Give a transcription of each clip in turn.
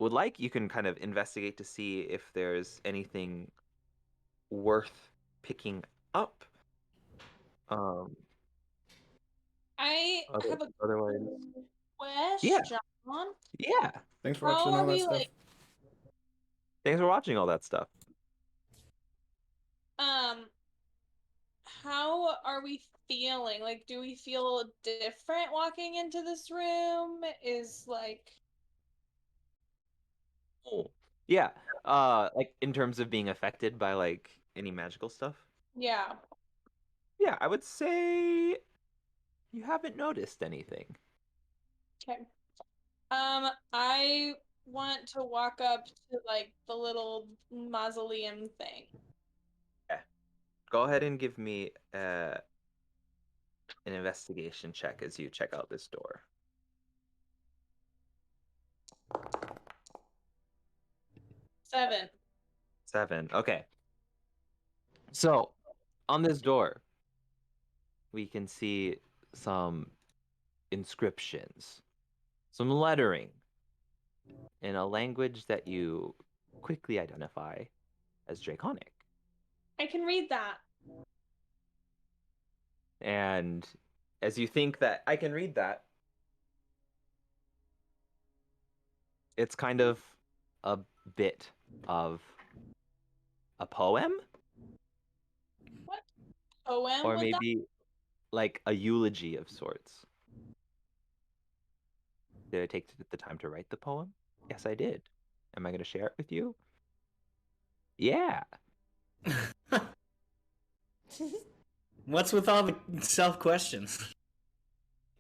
would like, you can kind of investigate to see if there's anything worth picking up. Um, I have a otherwise, yeah, question. yeah. Thanks for How watching are all that we stuff. Thanks for watching all that stuff. um how are we feeling? Like, do we feel different walking into this room? Is like, Oh, yeah. Like in terms of being affected by like any magical stuff. yeah. Yeah, I would say you haven't noticed anything. Okay. I want to walk up to like the little mausoleum thing. Yeah. Go ahead and give me an investigation check as you check out this door. 7. 7. Okay. So, on this door, we can see some inscriptions, some lettering in a language that you quickly identify as Draconic. I can read that. And as you think that I can read that, it's kind of a bit of a poem, What poem or would that? maybe like a eulogy of sorts. Did I take the time to write the poem? Yes, I did. Am I going to share it with you? Yeah. What's with all the self questions?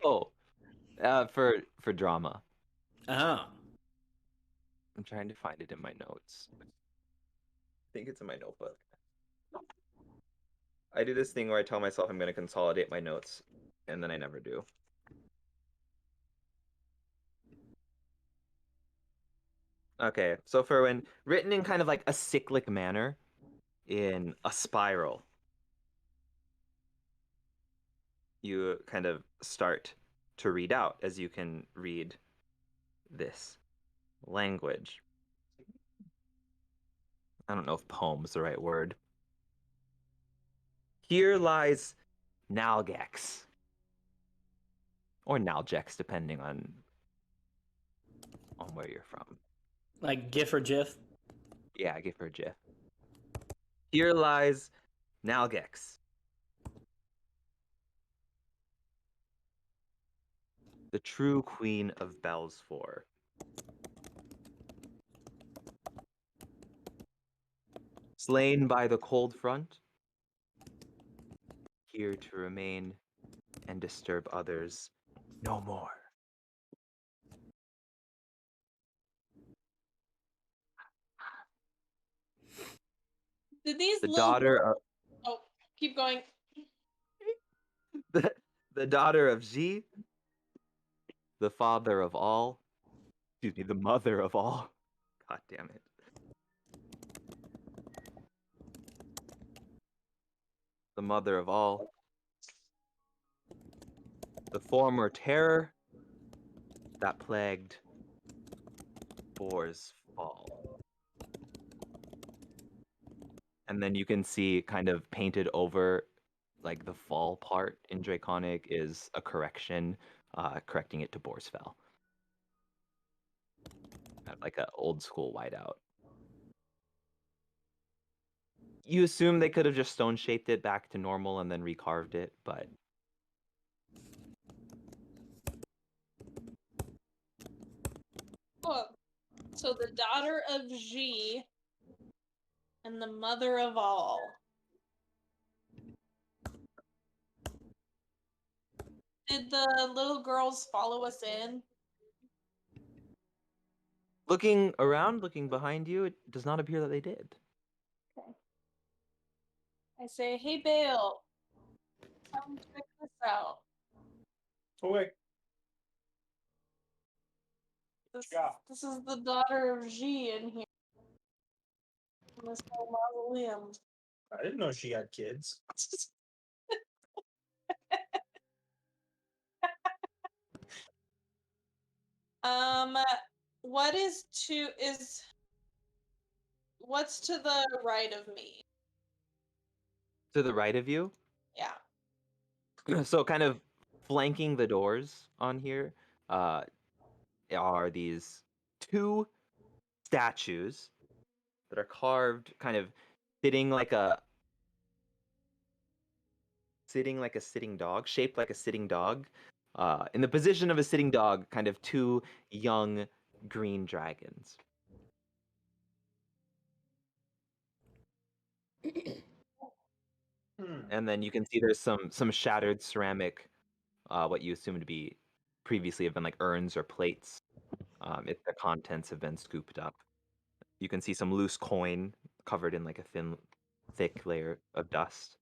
Oh, for drama. Oh. I'm trying to find it in my notes. I think it's in my notebook. I do this thing where I tell myself I'm going to consolidate my notes, and then I never do. Okay, so for when written in kind of like a cyclic manner, in a spiral, you kind of start to read out as you can read this language. I don't know if poem is the right word. Here lies Nalgex, or Nalgex, depending on where you're from. Like GIF or GIF? Yeah, I give her a GIF. Here lies Nalgex, the true queen of Belsfor. Slain by the cold front, here to remain and disturb others no more. Did these The little daughter girls? of Oh, keep going. the daughter of Xi, the father of all, excuse me, the mother of all. God damn it. The mother of all, the former terror that plagued Boar's fall. And then you can see kind of painted over like the fall part in Draconic is a correction, correcting it to Boar's fell. Kind of like an old school whiteout. You assume they could have just stone shaped it back to normal and then recarved it, but Oh, so the daughter of Xi and the mother of all. Did the little girls follow us in? looking around, looking behind you, it does not appear that they did. Okay. I say, hey, Bale, come check this out. Okay. This is the daughter of Xi in here. In this whole mausoleum. I didn't know she had kids. Um, What is what's to the right of me? To the right of you, Yeah. so kind of flanking the doors on here, uh, are these two statues that are carved, kind of sitting like a sitting dog, shaped like a sitting dog, in the position of a sitting dog, kind of two young green dragons. And then you can see there's some shattered ceramic, what you assume to be previously have been like urns or plates, if the contents have been scooped up. You can see some loose coin covered in like a thin, thick layer of dust.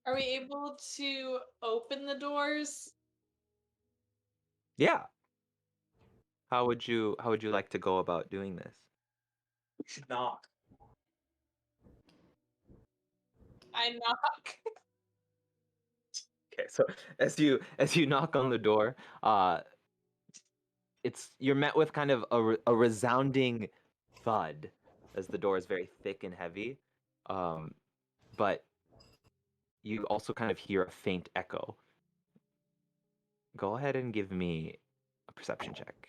Are we able to open the doors? Yeah. How would you like to go about doing this? We should knock. I knock. Okay, so as you knock on the door, you're met with kind of a resounding thud, as the door is very thick and heavy, but you also kind of hear a faint echo. Go ahead and give me a perception check.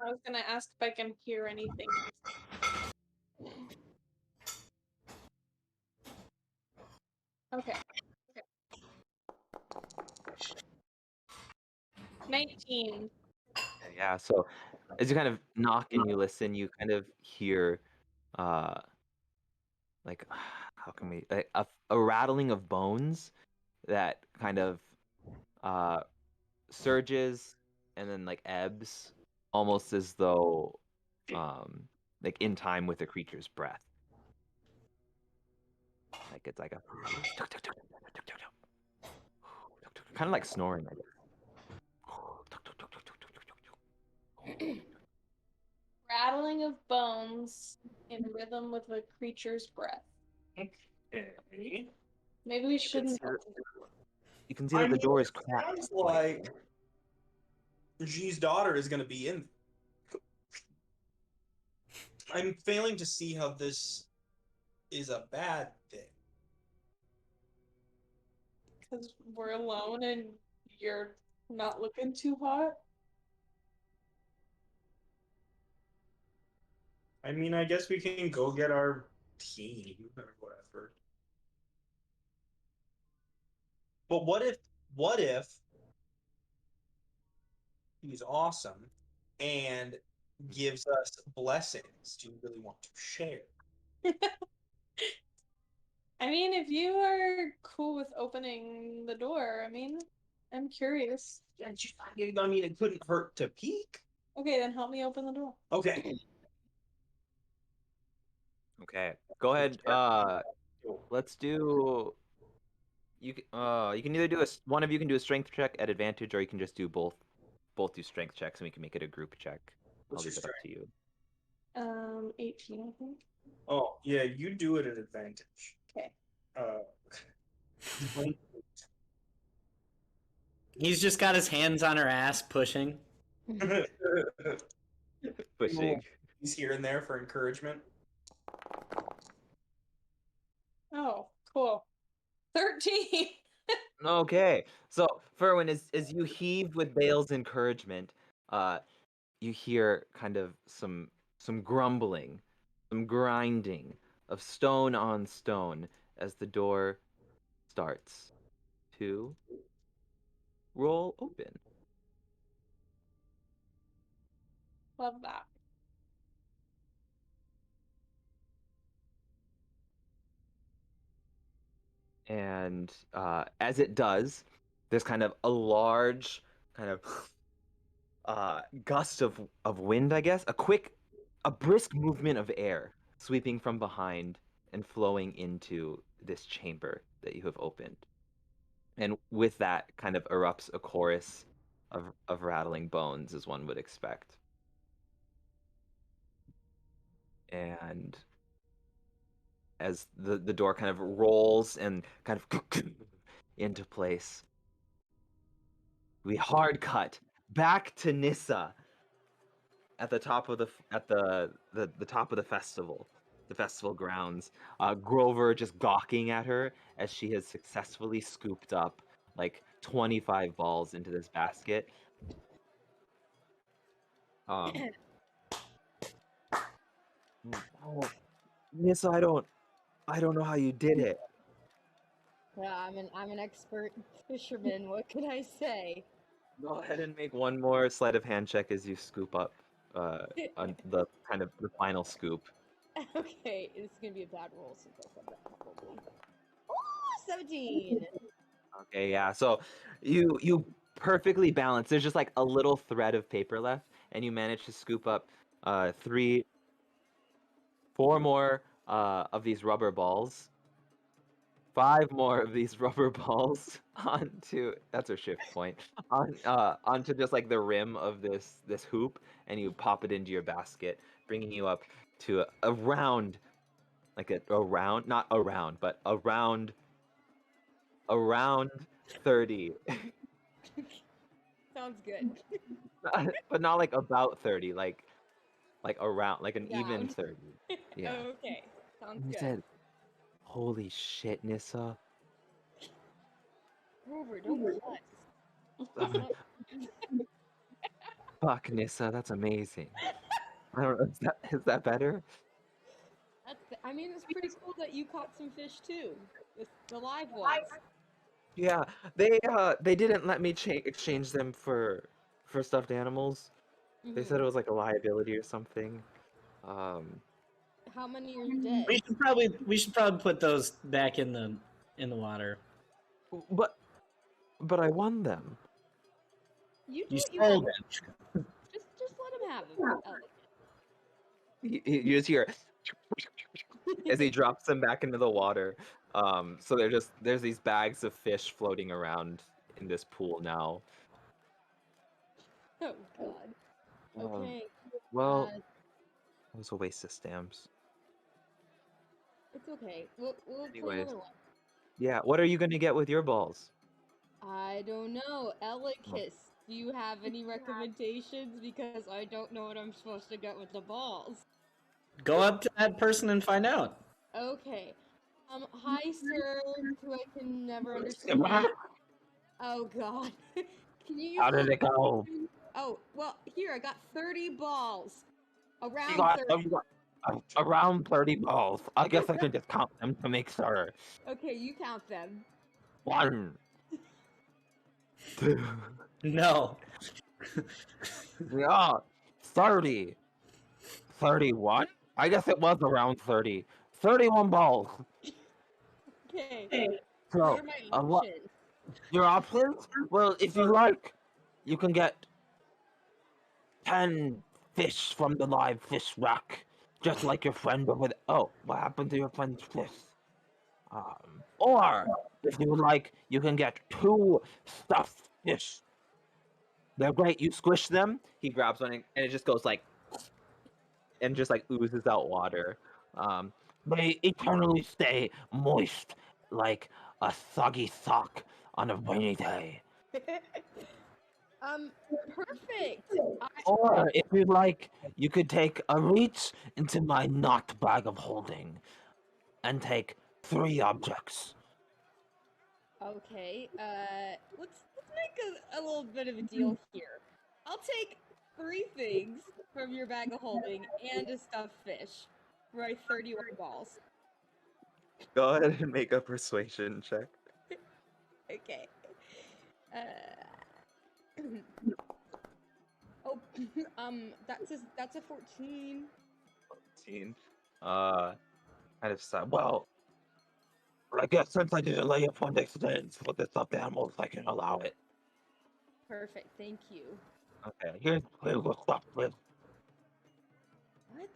I was gonna ask if I can hear anything. Okay. 19. Yeah, so as you kind of knock and you listen, you kind of hear, uh, like, how can we, a rattling of bones that kind of uh, surges and then like ebbs, almost as though, like in time with a creature's breath. Like it's like a kind of like snoring, I guess. Rattling of bones in rhythm with a creature's breath. Okay. Maybe we shouldn't. You can see that the door is it cracked. sounds like G's daughter is going to be in. I'm failing to see how this is a bad thing. Because we're alone and you're not looking too hot. I mean, I guess we can go get our team or whatever. But what if he's awesome and gives us blessings? Do you really want to share? I mean, if you are cool with opening the door, I mean, I'm curious. I mean, it couldn't hurt to peek. Okay, then help me open the door. Okay. Okay, go ahead. Let's do. You can either do one of you can do a strength check at advantage, or you can just do both do strength checks, and we can make it a group check. What's I'll your leave it up to you. 18, I think. Oh yeah, you do it at advantage. Okay. He's just got his hands on her ass, pushing. Pushing. He's here and there for encouragement. Oh, cool. 13. Okay, so Ferwin, as you heave with Bale's encouragement, you hear kind of some grumbling, some grinding of stone on stone as the door starts to roll open. Love that. And as it does, there's kind of a large kind of gust of wind, I guess, a brisk movement of air sweeping from behind and flowing into this chamber that you have opened. And with that kind of erupts a chorus of rattling bones, as one would expect. And as the door kind of rolls and kind of into place. We hard cut back to Nissa at the top of the top of the festival grounds. Grover just gawking at her as she has successfully scooped up like 25 balls into this basket. Oh, Nissa, I don't know how you did it. Yeah, I'm an expert fisherman. What can I say? Go ahead and make one more sleight of hand check as you scoop up on the kind of the final scoop. Okay, it's gonna be a bad roll since I said that probably. Oh, 17! Okay, yeah. So you perfectly balance. There's just like a little thread of paper left, and you manage to scoop up four more of these rubber balls, 5 more of these rubber balls onto that's a shift point onto just like the rim of this hoop, and you pop it into your basket, bringing you up to a round, like a round, not around, but around 30. Sounds good. But not like about 30, like around, like an even Round. 30. Yeah. Okay, sounds You good. said, holy shit, Nissa. Grover, don't Fuck, Nissa, that's amazing. I don't know, is that better? I mean, it's pretty cool that you caught some fish too. The live ones. Yeah, they didn't let me exchange them for stuffed animals. They said it was like a liability or something. How many are dead? We should probably put those back in the water. But I won them. You do You what you stole want. them. Just let him have them. Elliot. You just hear as he drops them back into the water. So there's these bags of fish floating around in this pool now. Oh God. Okay. Well, it was a waste of stamps. It's okay. We'll play Anyways. another one. Yeah, what are you gonna get with your balls? I don't know. Elikis, do you have any recommendations? Because I don't know what I'm supposed to get with the balls. Go up to that person and find out. Okay. Hi, sir, who I can never understand. Oh God. Can you use How did it go? Oh, well, here, I got 30 balls. Around You got 30. around 30 balls. I guess I can just count them to make sure. Okay, you count them. 1, 2, No. yeah, 30, 31. I guess it was around 30. 31 balls. Okay. So, What are my options? your options? Well, if you like, you can get 10 fish from the live fish rack, just like your friend over there. Oh, what happened to your friend's fish? Or if you would like, you can get 2 stuffed fish. They're great. You squish them. He grabs one and it just goes like, and just like oozes out water. They eternally stay moist like a soggy sock on a rainy day. Perfect. Or if you'd like, you could take a reach into my not bag of holding and take 3 objects. Okay. Let's make a little bit of a deal here. I'll take 3 things from your bag of holding and a stuffed fish for my 31 balls. Go ahead and make a persuasion check. Okay. Oh, that's a 14. 14. Kind of sad. Well, I guess since I didn't lay up on the extents with the stuffed animals, I can allow it. Perfect, thank you. Okay, here's the stuff with. What?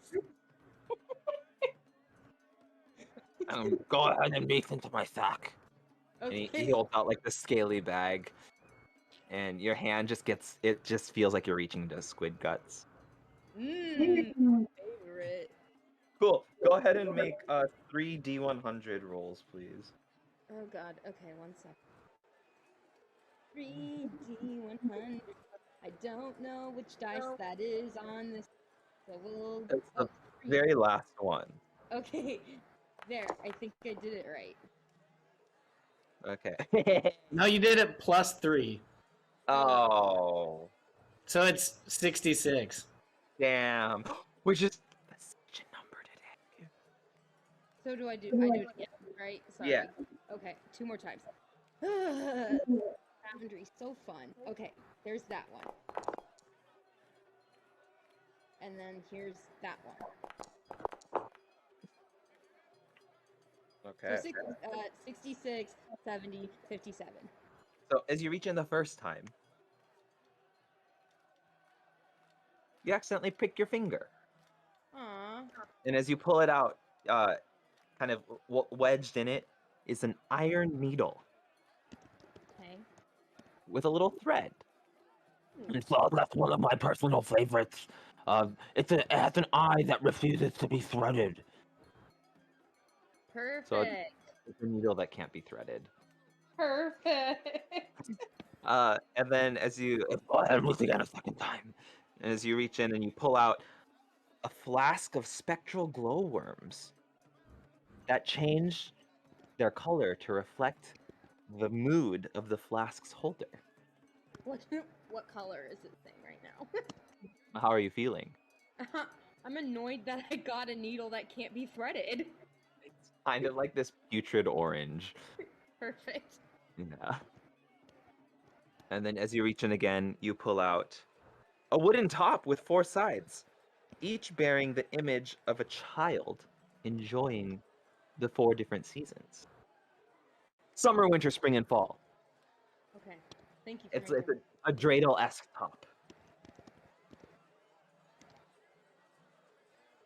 Go ahead and reach into my sack. Okay. And he holds out like the scaly bag, and your hand it just feels like you're reaching into squid guts. Mmm, favorite. Cool. Go ahead and make 3d100 rolls, please. Oh god, okay, 1 sec. 3D100. I don't know which dice that is on this, so we'll... It's the Oh, three. very last one. Okay, there, I think I did it right. Okay. No, you did it +3. Oh, So it's 66. damn. Which is such a number today. So do I do it again, right? Sorry. Yeah. Okay, 2 more times. Boundary, so fun. Okay, there's that one. And then here's that one. Okay. So 66, 70, 57. So as you reach in the first time, you accidentally prick your finger. Aww. And as you pull it out, kind of wedged in it is an iron needle Okay. with a little thread. That's one of my personal favorites. It has an eye that refuses to be threaded. Perfect. It's a needle that can't be threaded. Perfect. And then as you Go ahead and look again a second time. as you reach in and you pull out a flask of spectral glowworms that change their color to reflect the mood of the flask's holder. What color is this thing right now? How are you feeling? I'm annoyed that I got a needle that can't be threaded. It's kind of like this putrid orange. Perfect. Yeah. And then as you reach in again, you pull out a wooden top with 4 sides, each bearing the image of a child enjoying the 4 different seasons. Summer, winter, spring, and fall. Okay. Thank you for It's making a dreidel-esque top.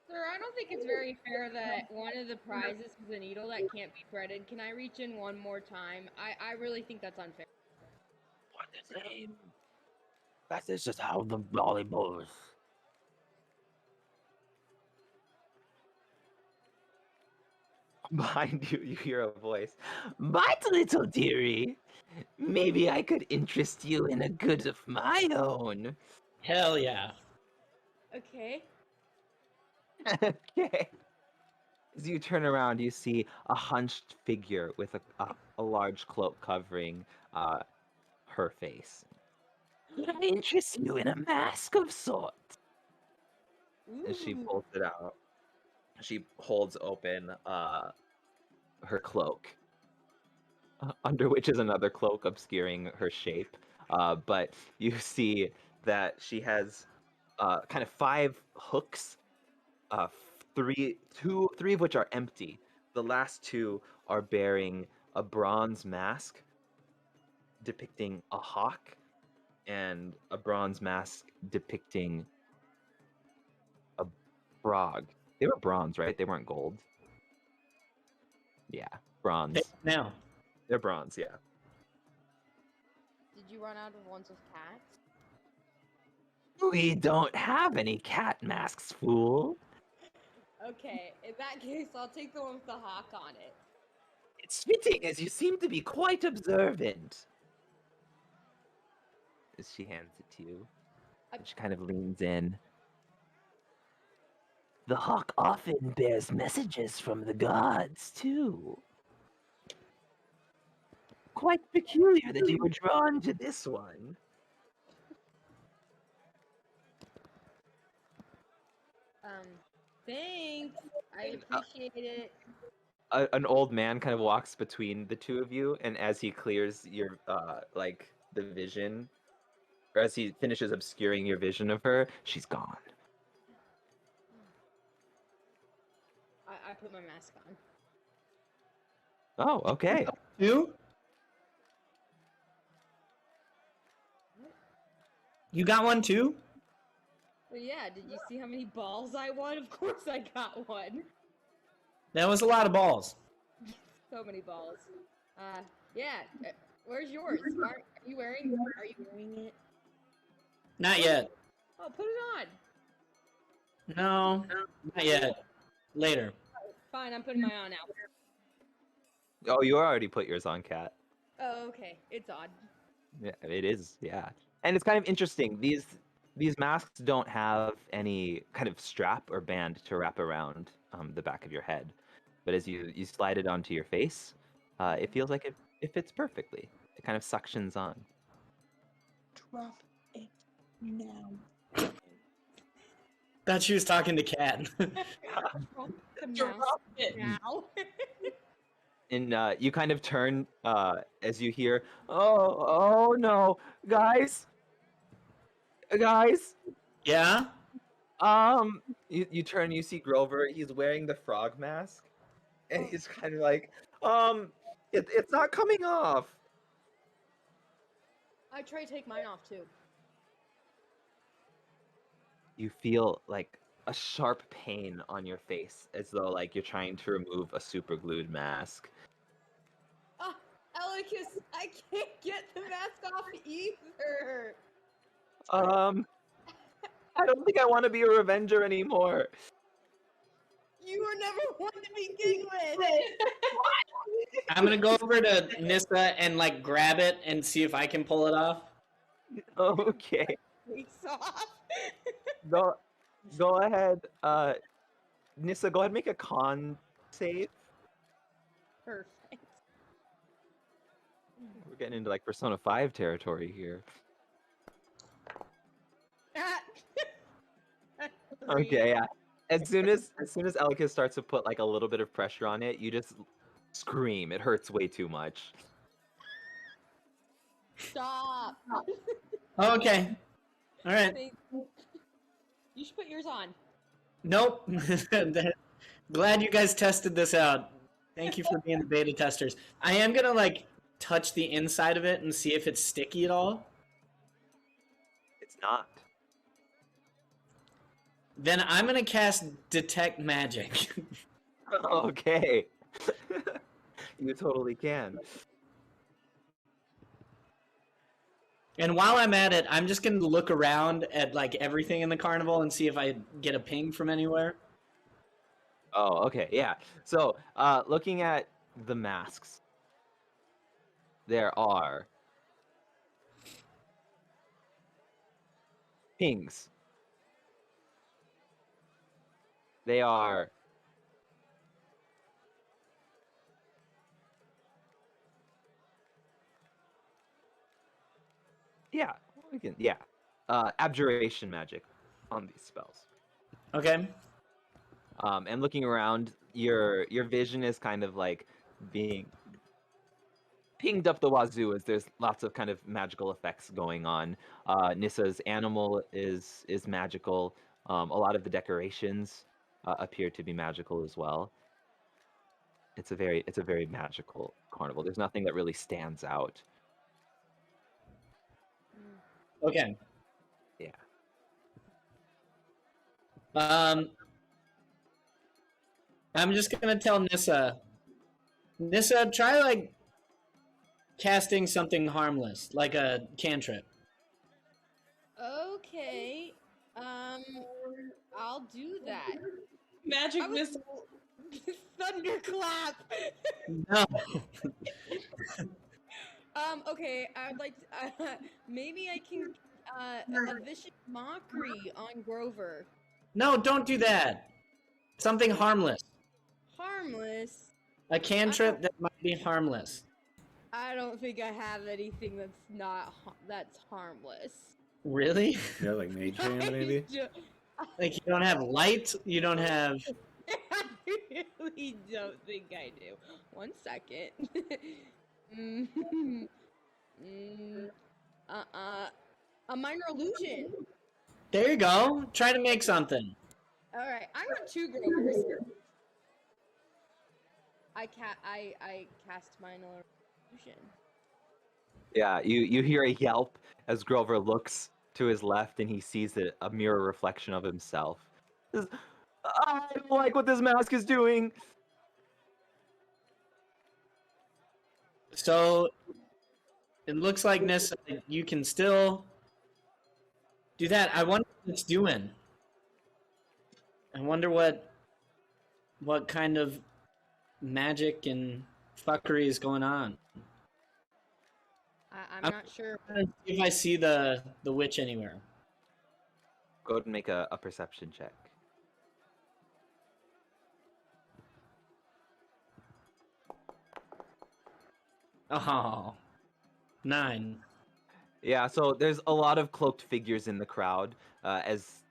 Sir, I don't think it's very fair that one of the prizes is a needle that can't be threaded. Can I reach in one more time? I really think that's unfair. What the name? That is just how the volley goes. Behind you, you hear a voice. But little dearie, maybe I could interest you in a good of my own. Hell yeah. Okay. Okay. As you turn around, you see a hunched figure with a large cloak covering her face. Could I interest you in a mask of sorts? As she Ooh. pulls it out, she holds open her cloak, under which is another cloak obscuring her shape. But you see that she has kind of 5 hooks, three of which are empty. The last 2 are bearing a bronze mask depicting a hawk and a bronze mask depicting a frog. They were bronze, right? They weren't gold. Yeah, bronze. Hey, now. They're bronze, yeah. Did you run out of ones with cats? We don't have any cat masks, fool. Okay, in that case, I'll take the one with the hawk on it. It's fitting, as you seem to be quite observant. As she hands it to you, I- and she kind of leans in. The hawk often bears messages from the gods, too. Quite peculiar that you were drawn to this one. Thanks. I And, appreciate it. An old man kind of walks between the 2 of you, and as he clears your like the vision, or as he finishes obscuring your vision of her, she's gone. I put my mask on. Oh, okay. 2? You got one too? Well, yeah, did you see how many balls I won? Of course I got one. That was a lot of balls. So many balls. Yeah. Where's yours? Are you wearing it? Not yet. Oh, put it on. No, not yet. later. Fine, I'm putting mine on now. Oh, you already put yours on, Cat. Oh, okay. It's odd. Yeah, it is. Yeah, and it's kind of interesting. These masks don't have any kind of strap or band to wrap around the back of your head, but as you slide it onto your face, it feels like it fits perfectly. It kind of suctions on. Drop it now. Thought she was talking to Cat. Drop the Drop mouse it. now. And you kind of turn as you hear, oh no, guys, guys. Yeah? You turn, you see Grover. He's wearing the frog mask, and he's kind of like, it's not coming off. I try to take mine off too. You feel like a sharp pain on your face, as though like you're trying to remove a super glued mask. Ah, Alicus, I can't get the mask off either. I don't think I want to be a Revenger anymore. You were never one to begin with. I'm gonna go over to Nissa and like grab it and see if I can pull it off. Okay, Face off. go ahead. Nissa, go ahead and make a con save. Perfect. We're getting into like Persona 5 territory here. Ah. Okay, yeah. As soon as Elkis starts to put like a little bit of pressure on it, you just scream. It hurts way too much. Stop. Okay. All right. You should put yours on. Nope. Glad you guys tested this out. Thank you for being the beta testers. I am gonna like touch the inside of it and see if it's sticky at all. It's not. Then I'm gonna cast Detect Magic. Okay. You totally can. And while I'm at it, I'm just gonna look around at like everything in the carnival and see if I get a ping from anywhere. Oh, okay, yeah. So, looking at the masks, there are pings. They are yeah, abjuration magic on these spells. Okay. And looking around, your vision is kind of like being pinged up the wazoo as there's lots of kind of magical effects going on. Nissa's animal is magical. A lot of the decorations appear to be magical as well. It's a very magical carnival. There's nothing that really stands out. Okay. Yeah. I'm just gonna tell Nissa. Nissa, try like casting something harmless, like a cantrip. Okay. I'll do that. Magic I was- missile. Thunderclap. No. Okay. I'd like to, maybe I can a vicious mockery on Grover. No, don't do that. Something harmless. Harmless. A cantrip that might be harmless. I don't think I have anything that's harmless. Really? Yeah, like Mage Hand maybe? Like you don't have light? You don't have I really don't think I do. 1 second. A minor illusion. There you go. Try to make something. All right, I got 2 Grovers. I cast minor illusion. Yeah, you hear a yelp as Grover looks to his left and he sees a mirror reflection of himself. He says, I don't like what this mask is doing. So it looks like Nissa, you can still do that. I wonder what it's doing. I wonder what what kind of magic and fuckery is going on. I'm I'm not sure. trying to see if I see the witch anywhere. Go ahead and make a perception check. Oh, 9. Yeah, so there's a lot of cloaked figures in the crowd as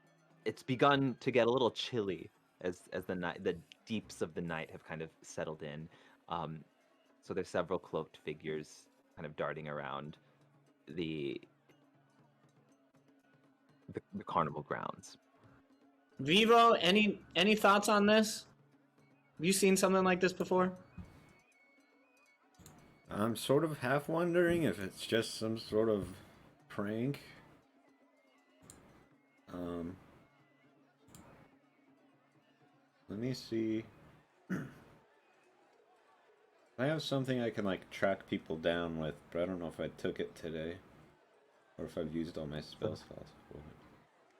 it's begun to get a little chilly as the deeps of the night have kind of settled in. So there's several cloaked figures kind of darting around the the carnival grounds. Vivo, any thoughts on this? Have you seen something like this before? I'm sort of half wondering if it's just some sort of prank. Let me see. I have something I can like track people down with, but I don't know if I took it today or if I've used all my spell slots for it.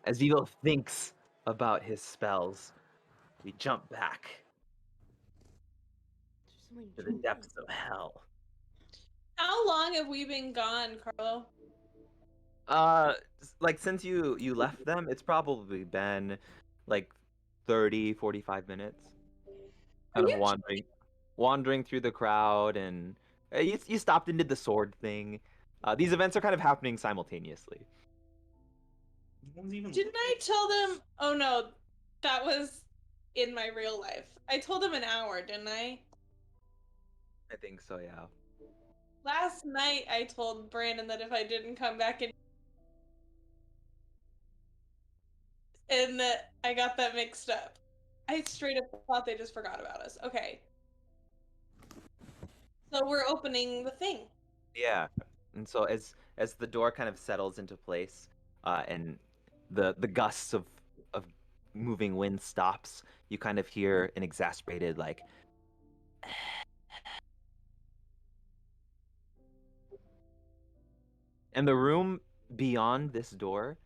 As Vivo thinks about his spells, we jump back to the depths of hell. How long have we been gone, Carlo? Like since you left them, it's probably been like 30, 45 minutes. Kind of wandering through the crowd, and you stopped and did the sword thing. These events are kind of happening simultaneously. No one's even Didn't I tell them? Oh no, that was in my real life. I told them an hour, didn't I? I think so, yeah. Last night I told Brandon that if I didn't come back in, and that I got that mixed up. I straight up thought they just forgot about us. Okay. So we're opening the thing. Yeah. And so as the door kind of settles into place, and the gusts of moving wind stops, you kind of hear an exasperated like and the room beyond this door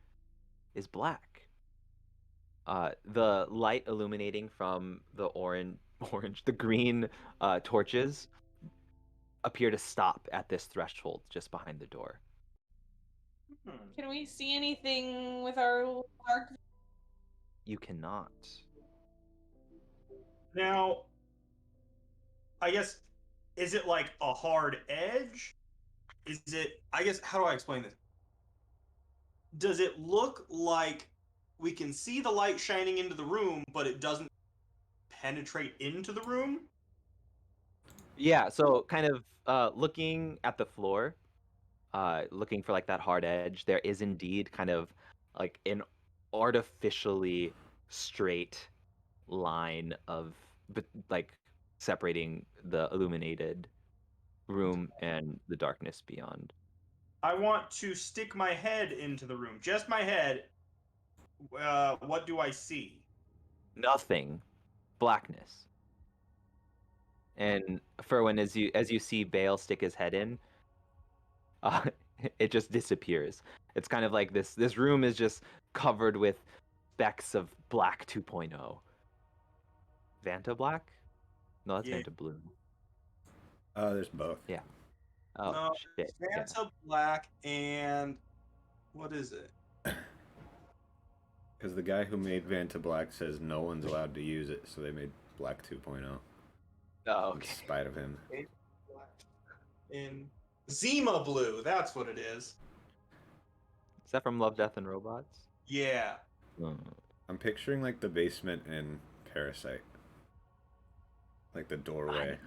is black. The light illuminating from the the green torches appear to stop at this threshold just behind the door. Can we see anything with our dark? You cannot. Now, I guess, is it like a hard edge? Is it, I guess, how do I explain this? Does it look like we can see the light shining into the room, but it doesn't penetrate into the room? Yeah, so kind of looking at the floor, looking for like that hard edge, there is indeed kind of like an artificially straight line of like separating the illuminated room and the darkness beyond. I want to stick my head into the room, just my head. What do I see? Nothing. Blackness. And Ferwin, as you see Bale stick his head in, uh, it just disappears. It's kind of like this room is just covered with specks of black 2.0. Vanta black? No, that's Yeah. Vanta blue. There's both. Yeah. Oh No, shit. Yeah. Vanta black and what is it? Because the guy who made Vanta Black says no one's allowed to use it, so they made Black 2.0. Oh, In okay. spite of him. In Zima blue, that's what it is. Is that from Love, Death, and Robots? Yeah. I'm picturing like the basement in Parasite. Like the doorway.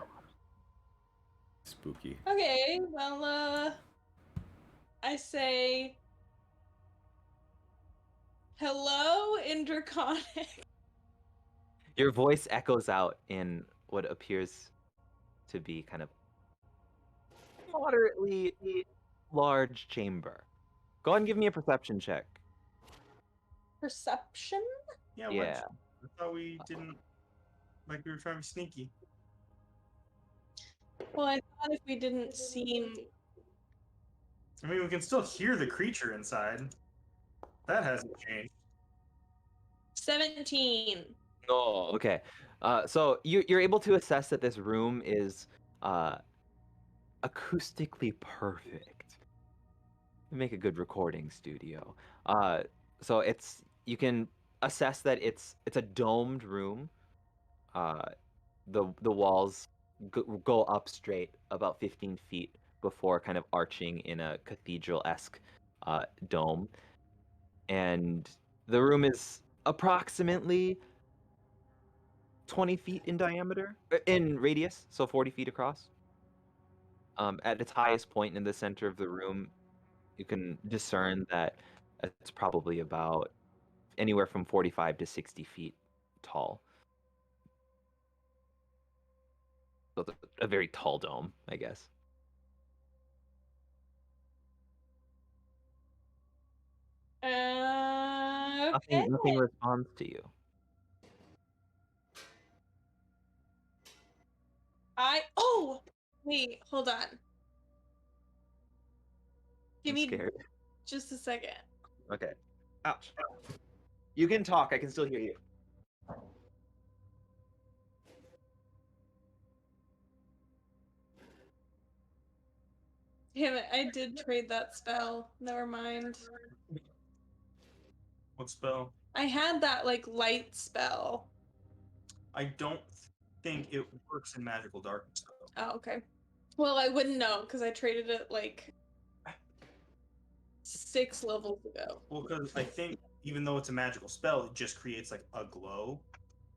Spooky. Okay, well, I say hello in Draconic. Your voice echoes out in what appears to be kind of moderately large chamber. Go ahead and give me a perception check. Perception? Yeah. Yeah. I thought we didn't, like we were trying to be sneaky. Well, I thought if we didn't seem. I mean, we can still hear the creature inside. That hasn't changed. 17. Oh, okay. So you're able to assess that this room is acoustically perfect. Make a good recording studio. So you can assess that it's a domed room. The walls go up straight about 15 feet before kind of arching in a cathedral-esque dome, and the room is approximately 20 feet in diameter, in radius, so 40 feet across. At its highest point in the center of the room, you can discern that it's probably about anywhere from 45 to 60 feet tall. So it's a very tall dome, I guess. Okay. Nothing responds to you. Oh, wait, hold on. Give I'm me scared. just a second. Okay. Ouch. You can talk. I can still hear you. Damn it, I did trade that spell. Never mind. What spell? I had that like light spell. I don't think it works in magical darkness though. Oh, okay. Well, I wouldn't know because I traded it like 6 levels ago. Well, because I think even though it's a magical spell, it just creates like a glow,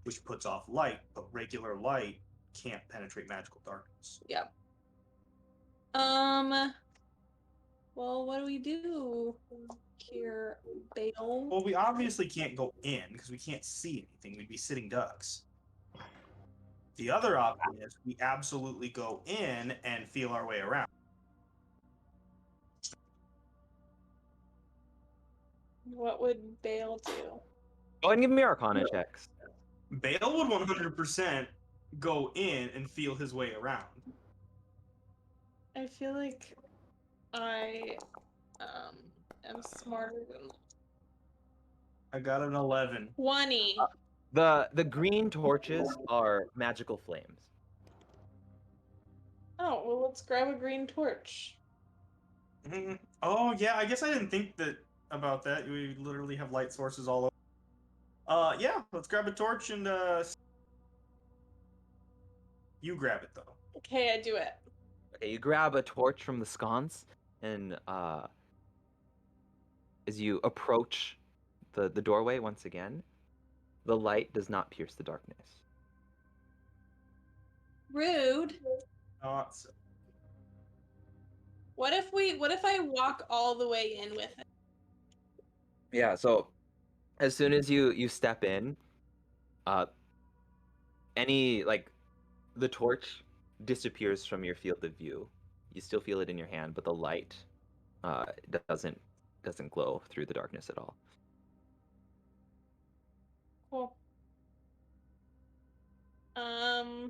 which puts off light, but regular light can't penetrate magical darkness. Yep. Well, what do we do here, Bale? Well, we obviously can't go in because we can't see anything. We'd be sitting ducks. The other option is we absolutely go in and feel our way around. What would Bale do? Go ahead and give me Arcana checks. Bale would 100% go in and feel his way around. I feel like I am smarter than I got an 11. 20. The green torches are magical flames. Oh, well, let's grab a green torch. Oh yeah, I guess I didn't think about that. We literally have light sources all over. Yeah, let's grab a torch and you grab it though. Okay, I do it. Okay, you grab a torch from the sconce, and as you approach the doorway once again, the light does not pierce the darkness. Rude. Not so. What if I walk all the way in with it? Yeah, so as soon as you step in, any like the torch disappears from your field of view. You still feel it in your hand, but the light doesn't glow through the darkness at all. Cool. I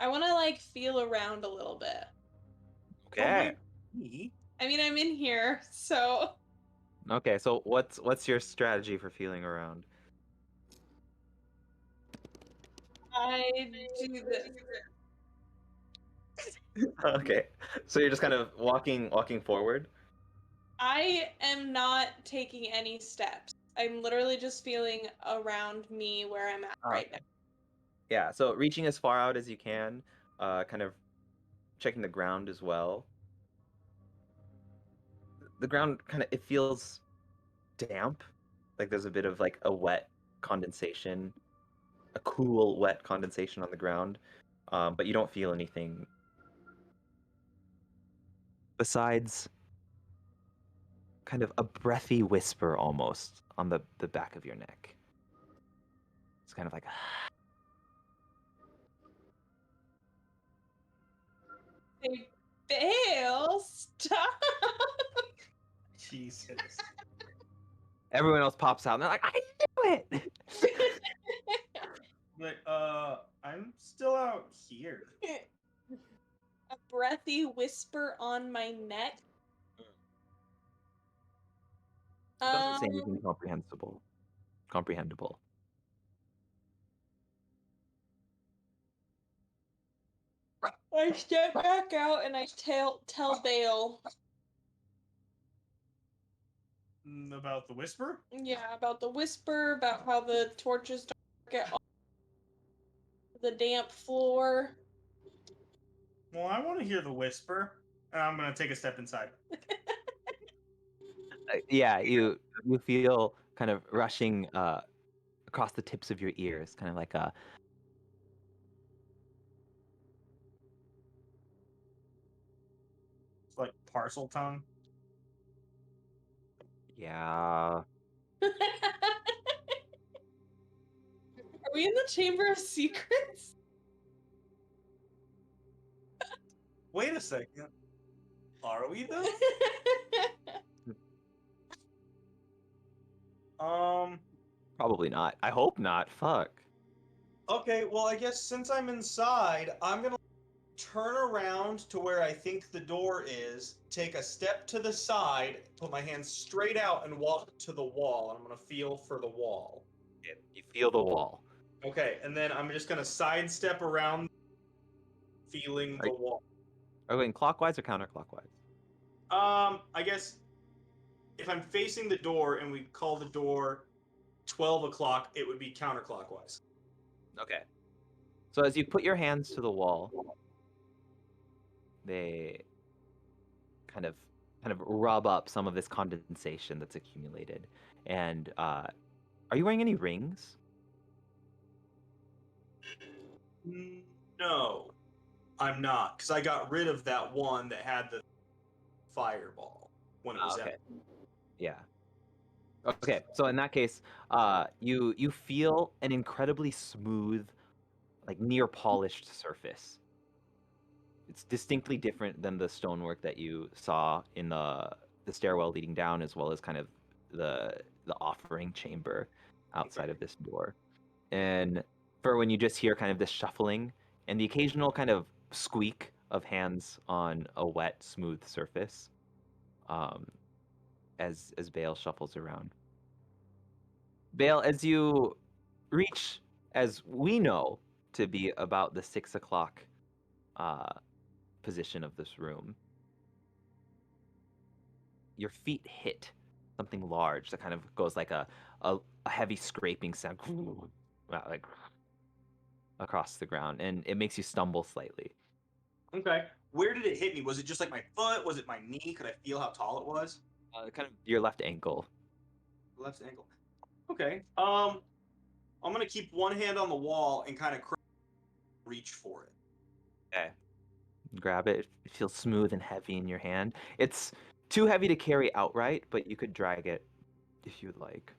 want to like feel around a little bit. Okay. Me? I mean, I'm in here, so Okay, so what's your strategy for feeling around? I do this. Okay. So you're just kind of walking forward? I am not taking any steps. I'm literally just feeling around me where I'm at right now. Yeah, so reaching as far out as you can, kind of checking the ground as well. The ground kind of, it feels damp. Like there's a bit of like a wet condensation, a cool wet condensation on the ground. But you don't feel anything besides kind of a breathy whisper almost on the back of your neck. It's kind of like Hey, Bale, stop! Jesus. everyone else pops out and they're like, I knew it. But I'm still out here. A breathy whisper on my neck. It doesn't say anything comprehensible. I step back out and I tell Bale. About the whisper? Yeah, about the whisper, about how the torches don't get on the damp floor. Well, I want to hear the whisper. And I'm gonna take a step inside. Yeah, you feel kind of rushing across the tips of your ears, kind of like a It's like parcel tongue. yeah. Are we in the Chamber of Secrets? Wait a second. Are we though? Probably not. I hope not. Fuck. Okay, well, I guess since I'm inside, I'm gonna turn around to where I think the door is, take a step to the side, put my hands straight out, and walk to the wall. I'm gonna feel for the wall. You feel the wall. Okay, and then I'm just gonna sidestep around, feeling the wall. Are we going clockwise or counterclockwise? I guess if I'm facing the door and we call the door 12 o'clock, it would be counterclockwise. Okay. So as you put your hands to the wall, they kind of rub up some of this condensation that's accumulated. And are you wearing any rings? No, I'm not, because I got rid of that one that had the fireball when it was Okay. empty. Yeah. Okay, so in that case, you feel an incredibly smooth, like near polished surface. It's distinctly different than the stonework that you saw in the stairwell leading down, as well as kind of the offering chamber outside of this door. And for when you just hear kind of this shuffling and the occasional kind of squeak of hands on a wet, smooth surface, as Bale shuffles around. Bale, as you reach, as we know to be about the 6 o'clock position of this room, your feet hit something large that kind of goes like a heavy scraping sound, like across the ground, and it makes you stumble slightly. Okay. Where did it hit me? Was it just like my foot? Was it my knee? Could I feel how tall it was? Kind of your left ankle. Left ankle. Okay. I'm gonna keep one hand on the wall and kind of reach for it. Okay. Grab it. It feels smooth and heavy in your hand. It's too heavy to carry outright, but you could drag it if you'd like.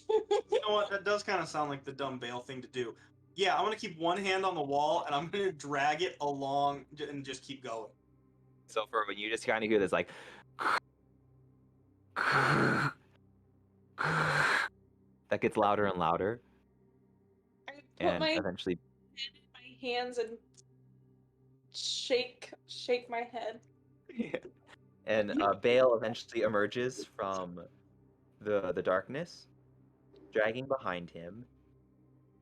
You know what? That does kind of sound like the dumb Bale thing to do. Yeah, I'm gonna keep one hand on the wall and I'm gonna drag it along and just keep going. So for when you just kind of hear this, like, that gets louder and louder, I put and my eventually, hand in my hands and shake my head. and Bale eventually emerges from the darkness, dragging behind him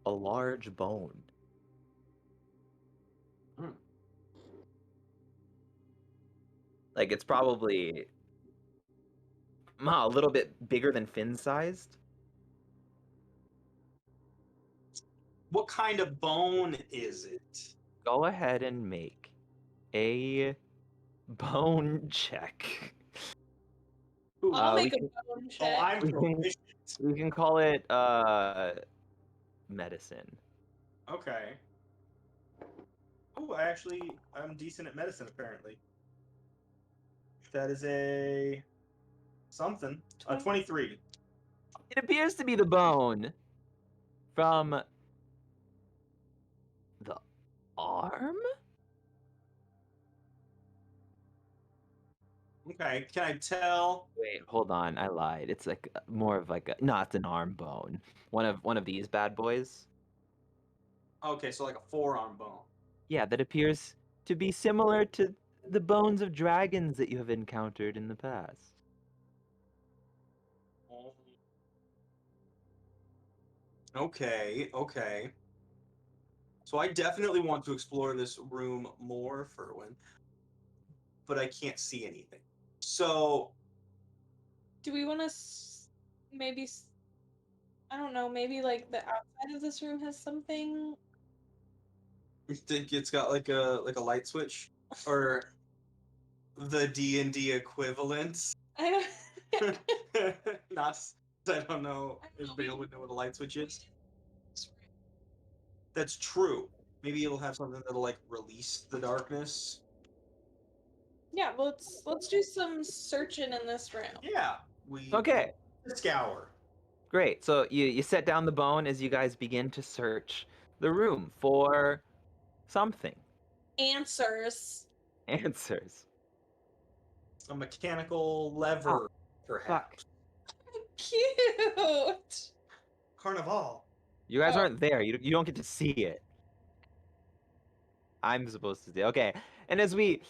a large bone. Like it's probably a little bit bigger than Finn sized. What kind of bone is it? Go ahead and make a bone check. Ooh, I'll we make a can- bone oh, check. I'm proficient. We can call it medicine. Okay. Oh, I'm decent at medicine apparently. That is a something. 23. It appears to be the bone from the arm? Okay, can I tell? Wait, hold on. I lied. It's like more of like no, it's an arm bone. One of these bad boys. Okay, so like a forearm bone. Yeah, that appears to be similar to the bones of dragons that you have encountered in the past. Okay, okay. So I definitely want to explore this room more, Furwin, but I can't see anything. So Do we want to maybe? I don't know. Maybe like the outside of this room has something. you think it's got like a light switch or the D&D equivalent? I don't. Not. I don't know I don't if know, Bale would know what a light switch is. That's true. Maybe it'll have something that'll like release the darkness. Yeah, let's do some searching in this room. Yeah, we Okay, scour. great. So you set down the bone as you guys begin to search the room for something. Answers. Answers. A mechanical lever, perhaps. Cute. Carnival. You guys Oh. aren't there. You don't get to see it. I'm supposed to see. Okay. And as we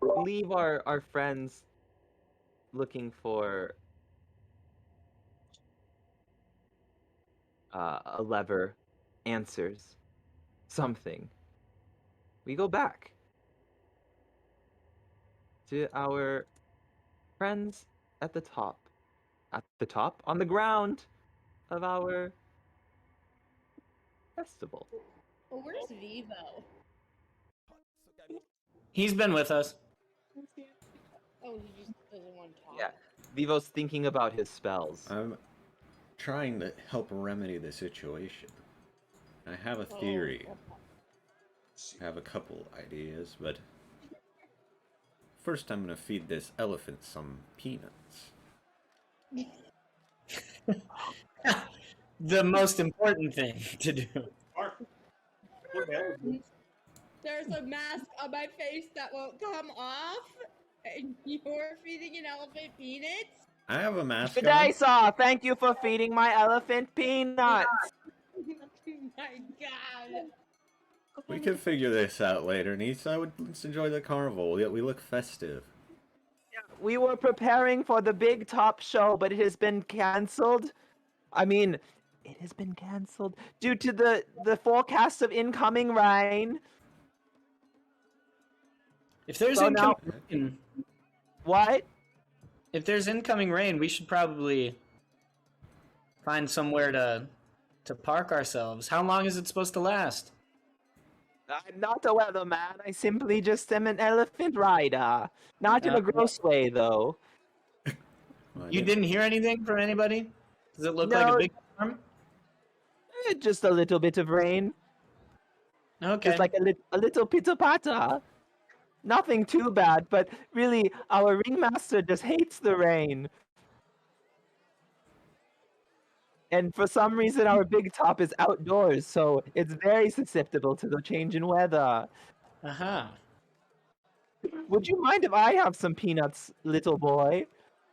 leave our friends looking for a lever, answers, something, we go back to our friends at the top. At the top? On the ground of our festival. Well, where's Vivo? He's been with us. Oh, he just doesn't want to talk. Yeah. Vivo's thinking about his spells. I'm trying to help remedy the situation. I have a theory. I have a couple ideas, but first I'm gonna feed this elephant some peanuts. The most important thing to do. There's a mask on my face that won't come off, and you're feeding an elephant peanuts? I have a mask on. Fidesa, thank you for feeding my elephant peanuts. Oh my god. We can figure this out later, Nisa. Let's enjoy the carnival. We look festive. We were preparing for the big top show, but it has been canceled. I mean, it has been canceled due to the forecast of incoming rain. If there's So now- incoming rain, What? if there's incoming rain, we should probably find somewhere to park ourselves. How long is it supposed to last? I'm not a weatherman. I simply just am an elephant rider. Not in a gross way, though. Well, You didn't hear anything from anybody? Does it look like No. a big storm? Just a little bit of rain. Okay. Just like a little pitter-patter. Nothing too bad, but really, our ringmaster just hates the rain. And for some reason, our big top is outdoors, so it's very susceptible to the change in weather. Uh-huh. Would you mind if I have some peanuts, little boy?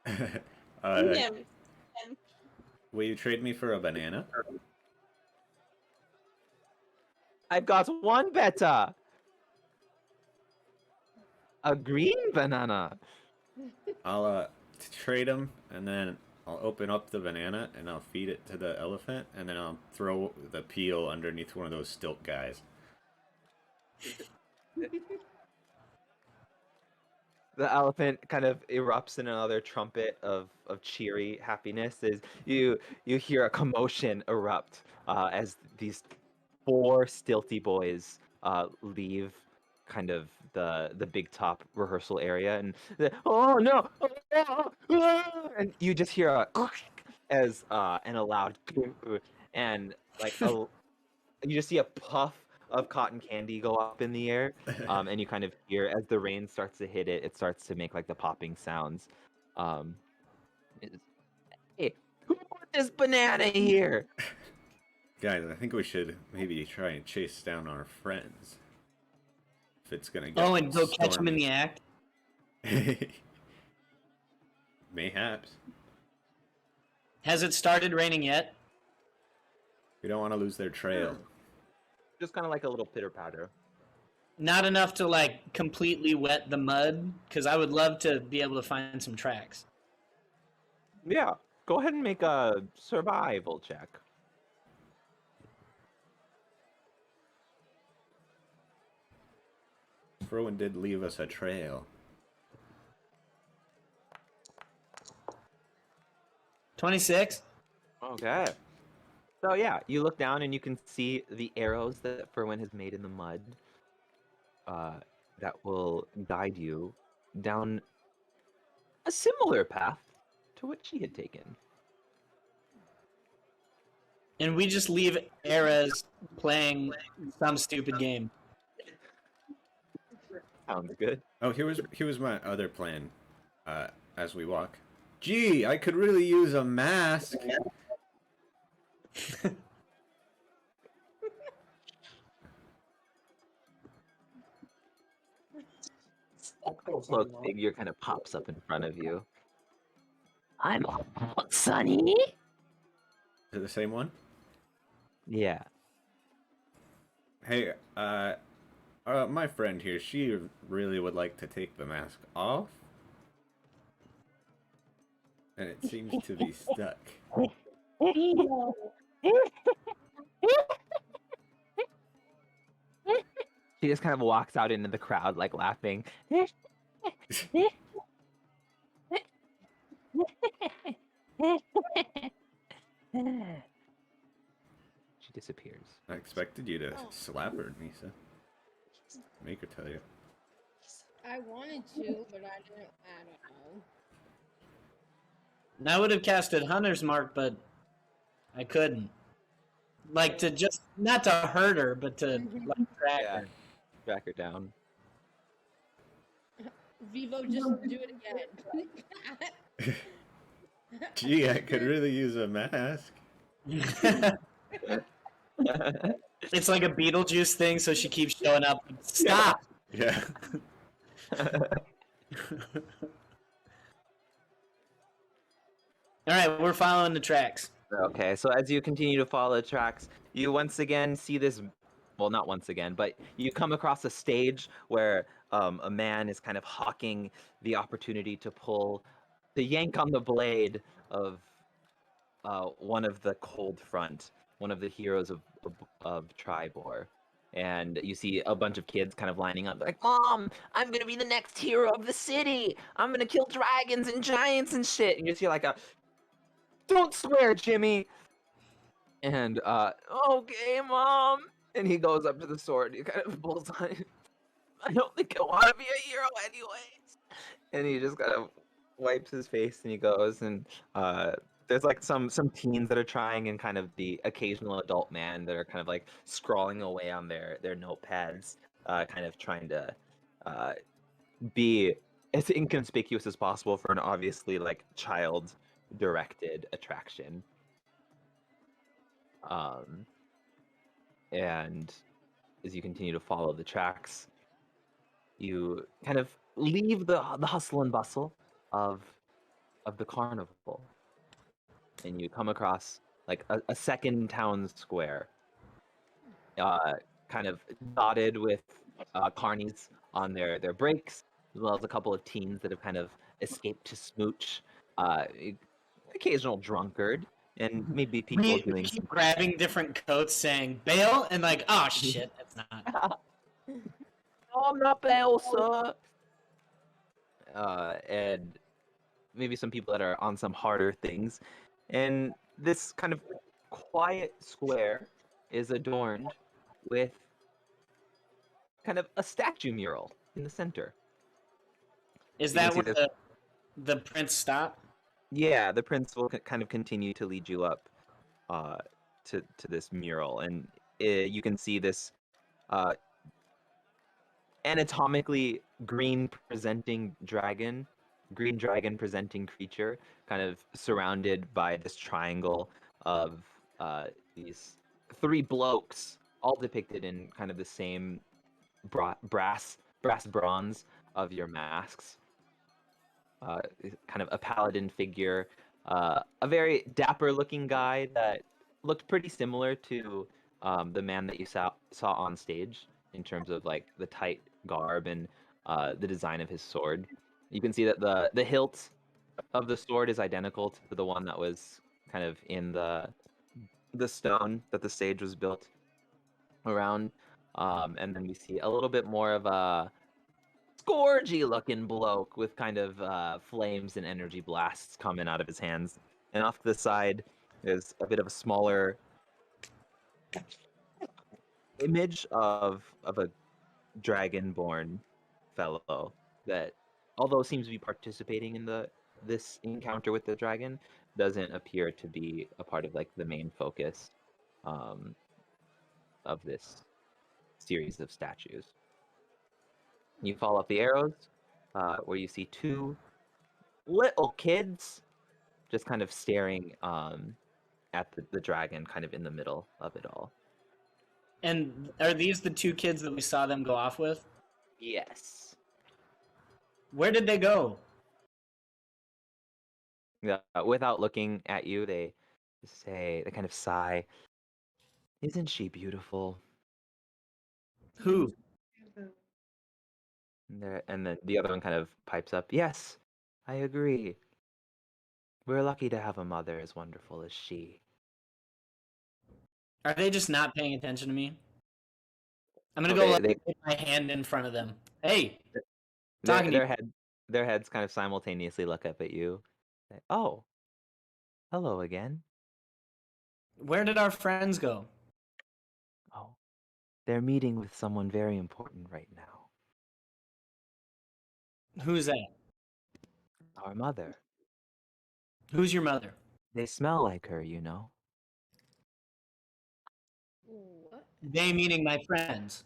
Him. Will you trade me for a banana? I've got one better. A green banana. I'll trade them, and then I'll open up the banana, and I'll feed it to the elephant, and then I'll throw the peel underneath one of those stilt guys. The elephant kind of erupts in another trumpet of cheery happiness as you hear a commotion erupt as these four stilty boys leave kind of the big top rehearsal area and oh no, and you just hear a as and a loud and like you just see a puff of cotton candy go up in the air, and you kind of hear as the rain starts to hit it, it starts to make like the popping sounds. Hey, who put this banana here? Guys, I think we should maybe try and chase down our friends. If it's gonna get Oh, and go catch him in the stormy. act? Mayhaps. Has it started raining yet? We don't want to lose their trail. Just kind of like a little pitter patter. Not enough to, like, completely wet the mud? Because I would love to be able to find some tracks. Yeah. Go ahead and make a survival check. Frowen did leave us a trail. 26. Okay. So yeah, you look down and you can see the arrows that Ferwin has made in the mud. That will guide you down a similar path to what she had taken. And we just leave Erez playing some stupid game. Sounds good. Oh, here was my other plan. As we walk. Gee, I could really use a mask. Cloaked figure kind of pops up in front of you. I'm Sunny. Is it the same one? Yeah. Hey, my friend here, she really would like to take the mask off. And it seems to be stuck. She just kind of walks out into the crowd, like laughing. She disappears. I expected you to slap her, Nisa. Make her tell you. I wanted to, but I don't know. And I would have casted Hunter's Mark, but I couldn't. Like, to just, not to hurt her, but to like, track her. Track her down. Vivo, just do it again. Gee, I could really use a mask. It's like a Beetlejuice thing, so she keeps showing up. Stop! Yeah. Alright, we're following the tracks. Okay, so as you continue to follow the tracks, you once again see this. Well, not once again, but you come across a stage where a man is kind of hawking the opportunity to yank on the blade of one of the Cold Front, one of the heroes of Tribor. And you see a bunch of kids kind of lining up, like, "Mom, I'm gonna be the next hero of the city. I'm gonna kill dragons and giants and shit." And you see like a, "Don't swear, Jimmy." And "Okay, Mom." And he goes up to the sword. He kind of pulls on it. "I don't think I want to be a hero anyways." And he just kind of wipes his face and he goes. And there's like some teens that are trying, and kind of the occasional adult man that are kind of like scrawling away on their notepads, kind of trying to be as inconspicuous as possible for an obviously like child directed attraction. And as you continue to follow the tracks, you kind of leave the hustle and bustle of the carnival, and you come across like a second town square, kind of dotted with carnies on their breaks, as well as a couple of teens that have kind of escaped to smooch, occasional drunkard, and maybe people We doing keep some. grabbing different coats saying, bail, and like, oh shit, that's not. "Oh, I'm not bail, sir." And maybe some people that are on some harder things. And this kind of quiet square is adorned with kind of a statue mural in the center. Is You can that see where this- the prince stop? Yeah, the prince will kind of continue to lead you up to this mural, and you can see this anatomically green presenting creature, kind of surrounded by this triangle of these three blokes, all depicted in kind of the same brass bronze of your masks. Kind of a paladin figure, a very dapper looking guy that looked pretty similar to the man that you saw on stage in terms of like the tight garb and the design of his sword. You can see that the hilt of the sword is identical to the one that was kind of in the stone that the stage was built around. And then we see a little bit more of a scourgy looking bloke with kind of flames and energy blasts coming out of his hands. And off to the side is a bit of a smaller image of a dragonborn fellow that, although seems to be participating in this encounter with the dragon, doesn't appear to be a part of like the main focus um, of this series of statues. You follow up the arrows, where you see two little kids just kind of staring at the dragon, kind of in the middle of it all. And are these the two kids that we saw them go off with? Yes. Where did they go? Yeah. Without looking at you, they kind of sigh. Isn't she beautiful? Who? And then the other one kind of pipes up. Yes, I agree. We're lucky to have a mother as wonderful as she. Are they just not paying attention to me? I'm gonna Oh, go they, like, they put my hand in front of them. Hey, their talking to you. their heads kind of simultaneously look up at you. Say, oh, hello again. Where did our friends go? Oh, they're meeting with someone very important right now. Who's that? Our mother. Who's your mother? They smell like her, you know. What? They meaning my friends.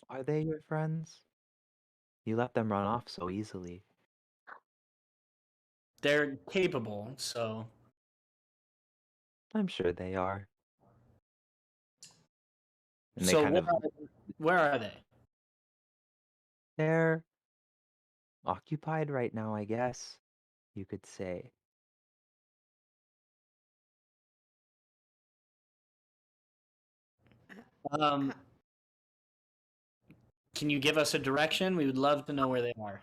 Are they your friends? You let them run off so easily. They're capable, so I'm sure they are. And they so kind of where are they? they're occupied right now, I guess you could say. Um, can you give us a direction? We would love to know where they are.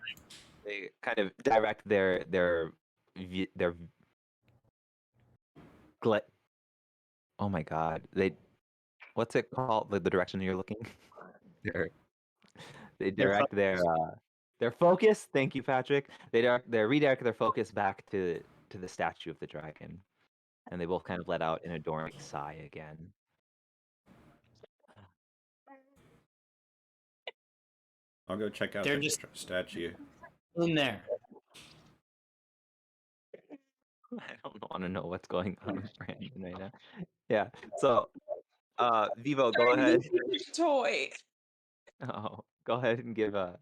They kind of direct their gla- oh my god, what's it called, the direction you're looking? Their- they Their direct their focus, thank you, Patrick. They redirect their focus back to the statue of the dragon, and they both kind of let out an adoring sigh again. I'll go check out They're the just statue. in there. I don't want to know what's going on with Brandon right now. Yeah, so Vivo, go Sorry, ahead. Toy. Oh, go ahead and give a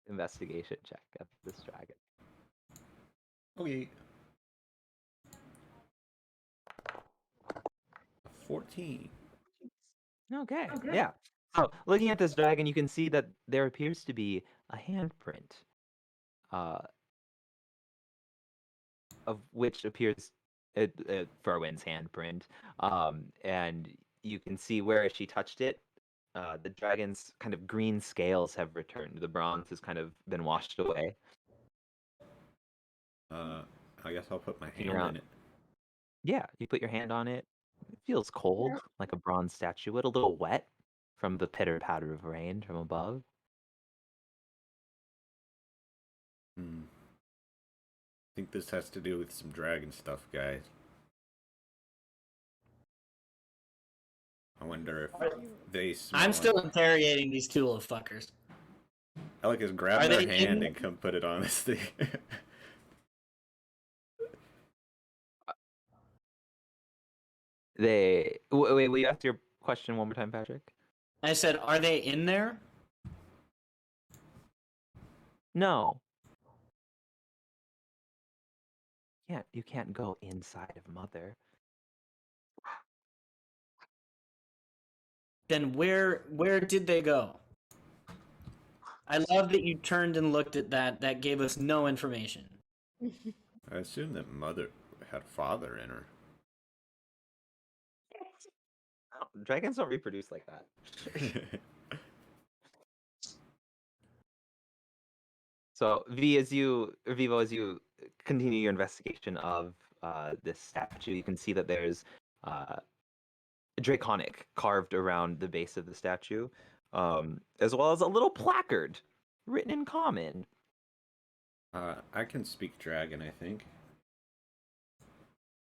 investigation check of this dragon. Okay. 14. Okay. Yeah. So looking at this dragon, you can see that there appears to be a handprint, uh, of which appears Ferwin's handprint, and you can see where she touched it. The dragon's kind of green scales have returned. The bronze has kind of been washed away. I guess I'll put my And you're hand out. in it. Yeah, you put your hand on it. It feels cold, like a bronze statuette, a little wet from the pitter patter of rain from above. I think this has to do with some dragon stuff, guys. I wonder if they smell. I'm still interrogating these two little fuckers. Alec grab Are their they hand in- and come put it on this thing. Wait, will you ask your question one more time, Patrick? I said, are they in there? No. You can't go inside of Mother. Then where did they go? I love that you turned and looked at that. That gave us no information. I assume that Mother had father in her. Dragons don't reproduce like that. So Vivo, as you continue your investigation of this statue, you can see that there's draconic carved around the base of the statue, as well as a little placard written in common. I can speak dragon, I think.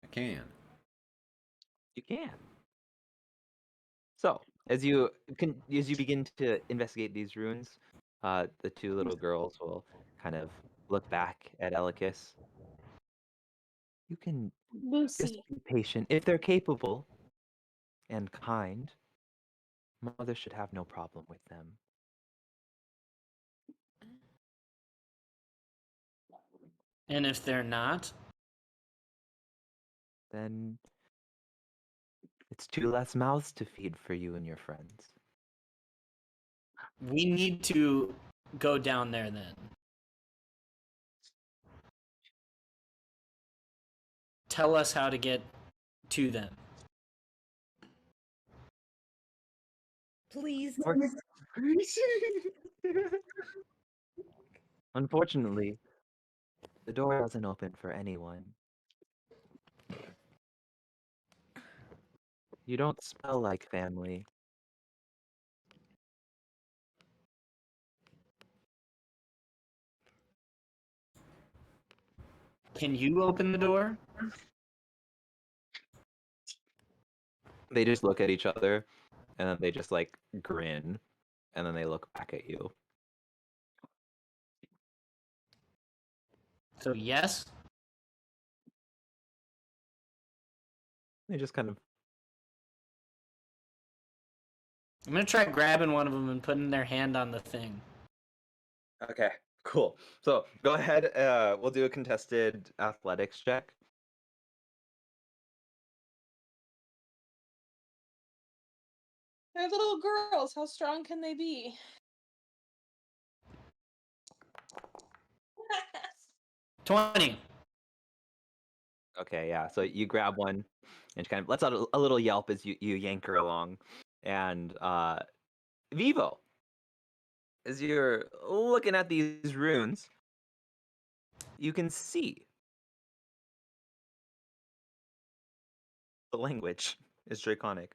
I can. You can. So, as you begin to investigate these runes, the two little girls will kind of look back at Elikis. You can just Lucy. be patient. If they're capable and kind, Mother should have no problem with them. And if they're not, Then it's two less mouths to feed for you and your friends. we need to go down there then. Tell us how to get to them. Please. Unfortunately, the door doesn't open for anyone. You don't smell like family. Can you open the door? They just look at each other, and then they just like grin, and then they look back at you. So yes. They just kind of I'm gonna try grabbing one of them and putting their hand on the thing. Okay, cool. So go ahead. We'll do a contested athletics check. They're little girls. How strong can they be? 20. Okay, yeah. So you grab one, and she kind of lets out a little yelp as you yank her along, and Vivo, as you're looking at these runes, you can see the language is draconic.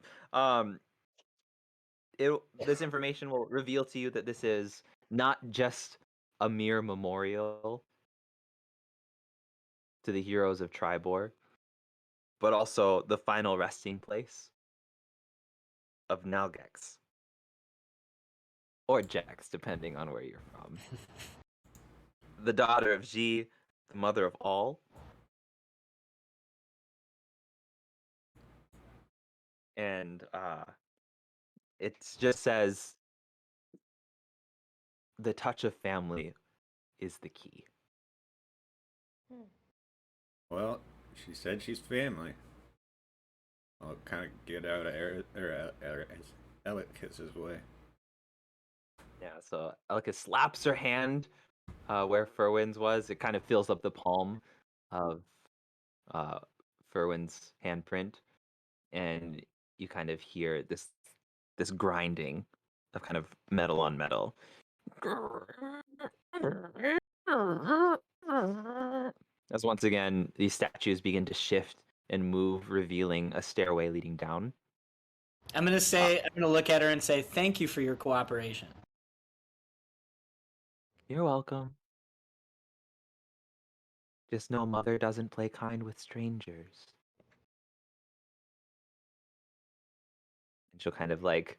This information will reveal to you that this is not just a mere memorial to the heroes of Tribor, but also the final resting place of Nalgex. Or Jax, depending on where you're from. The daughter of Ji, the mother of all. And it just says the touch of family is the key. Well, she said she's family. I'll kind of get out of Elikis's way. Yeah, so Elka slaps her hand where Furwin's was. It kind of fills up the palm of Furwin's handprint, and you kind of hear this grinding of kind of metal on metal. As once again, these statues begin to shift and move, revealing a stairway leading down. I'm gonna look at her and say, thank you for your cooperation. You're welcome. Just know Mother doesn't play kind with strangers. And she'll kind of like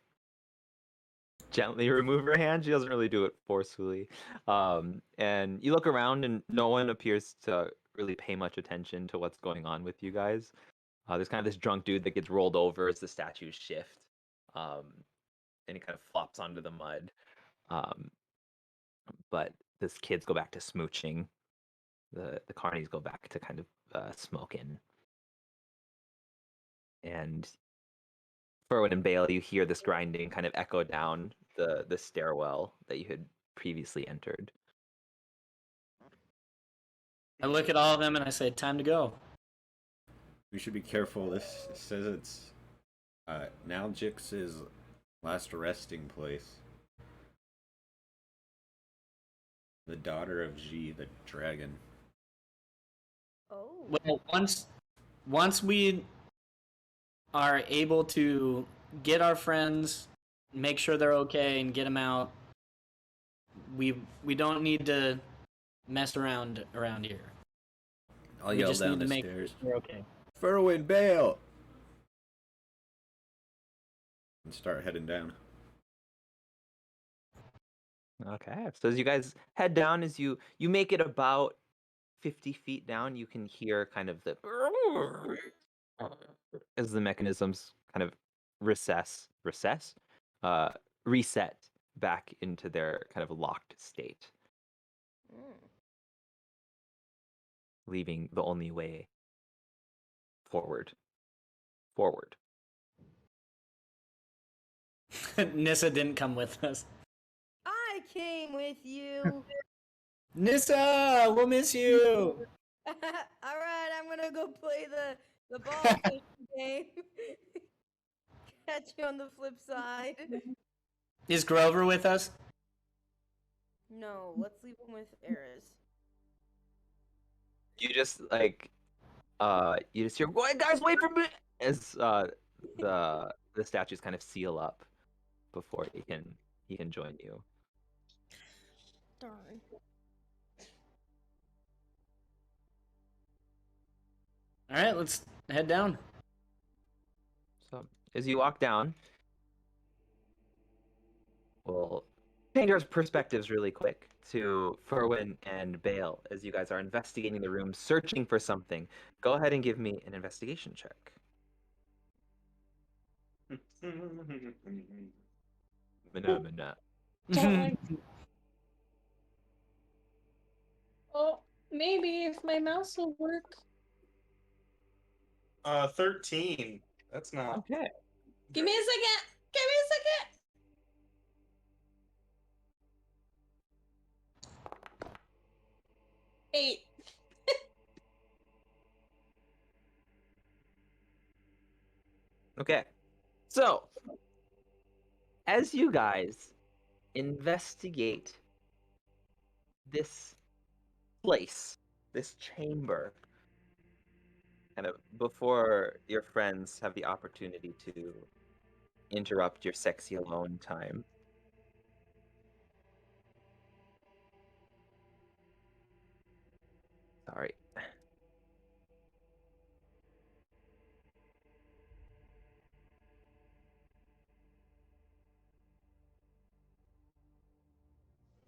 gently remove her hand. She doesn't really do it forcefully. And you look around and no one appears to really pay much attention to what's going on with you guys. There's kind of this drunk dude that gets rolled over as the statues shift. And he kind of flops onto the mud. But the kids go back to smooching. The carnies go back to kind of smoking. And Furwin and Bale, you hear this grinding kind of echo down the stairwell that you had previously entered. I look at all of them and I say, time to go. We should be careful. This says it's Nalgix's last resting place. The daughter of G, the dragon. Oh. Well, once we are able to get our friends, make sure they're okay, and get them out, we don't need to mess around here. I'll We yell just down need to the make stairs. sure we're okay. Furwin, bail! And start heading down. Okay, so as you guys head down, as you make it about 50 feet down, you can hear kind of the as the mechanisms kind of reset back into their kind of locked state, Mm. leaving the only way forward. Nissa didn't come with us. I came with you. Nissa, we'll miss you. All right, I'm gonna go play the ball fishing game. Catch you on the flip side. Is Grover with us? No, let's leave him with Eris. You just you just hear, "Wait, guys, wait for me!" as the statues kind of seal up before he can join you. Darn. All right, let's head down. So as you walk down, we'll change our perspectives really quick to Furwin and Bale as you guys are investigating the room, searching for something. Go ahead and give me an investigation check. Mana. Don't like. Oh, maybe if my mouse will work. 13. That's not. Okay. Give me a second. Give me a second. Eight. Okay. So, as you guys investigate this place, this chamber, kind of before your friends have the opportunity to interrupt your sexy alone time. Sorry.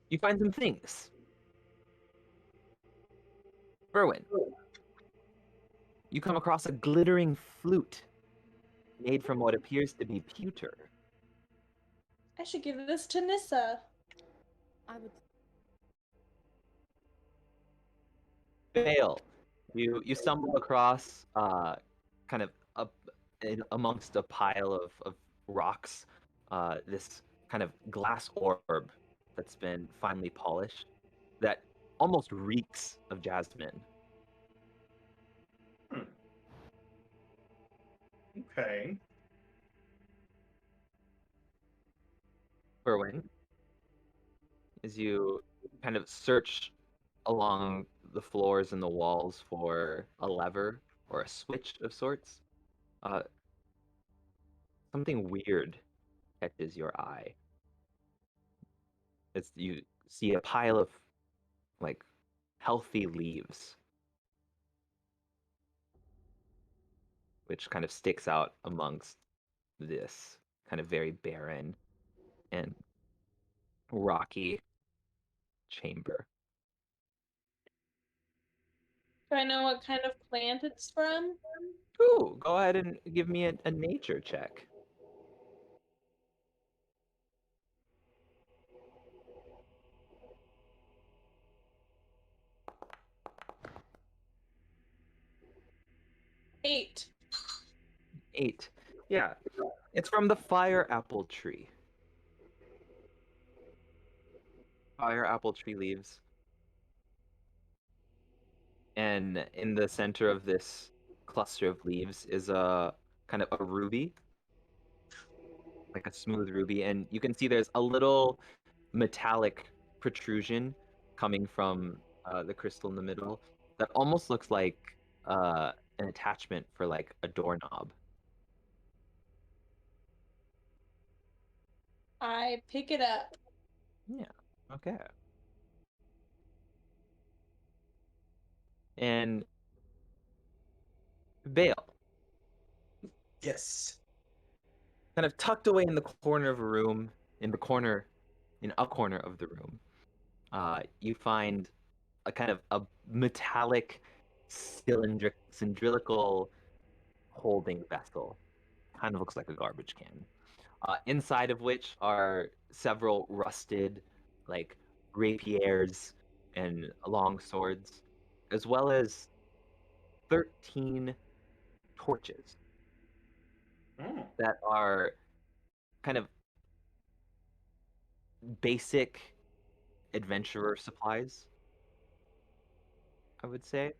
You find some things. Berwin, you come across a glittering flute made from what appears to be pewter. I should give this to Nissa. I would. Vale, you stumble across kind of up amongst a pile of rocks, this kind of glass orb that's been finely polished that almost reeks of jasmine. Okay. Berwin, as you kind of search along the floors and the walls for a lever or a switch of sorts, uh, something weird catches your eye. It's you see a pile of like healthy leaves, which kind of sticks out amongst this kind of very barren and rocky chamber. Do I know what kind of plant it's from? Ooh, go ahead and give me a nature check. Eight. 8. Yeah, it's from the fire apple tree. Fire apple tree leaves. And in the center of this cluster of leaves is a kind of a ruby, like a smooth ruby, and you can see there's a little metallic protrusion coming from the crystal in the middle that almost looks like an attachment for like a doorknob. I pick it up. Yeah. Okay. And Bale, Yes. kind of tucked away in the corner of a room, in a corner of the room, you find a kind of a metallic cylindrical holding vessel. Kind of looks like a garbage can. Inside of which are several rusted, like rapiers and long swords, as well as 13 torches Mm. that are kind of basic adventurer supplies, I would say.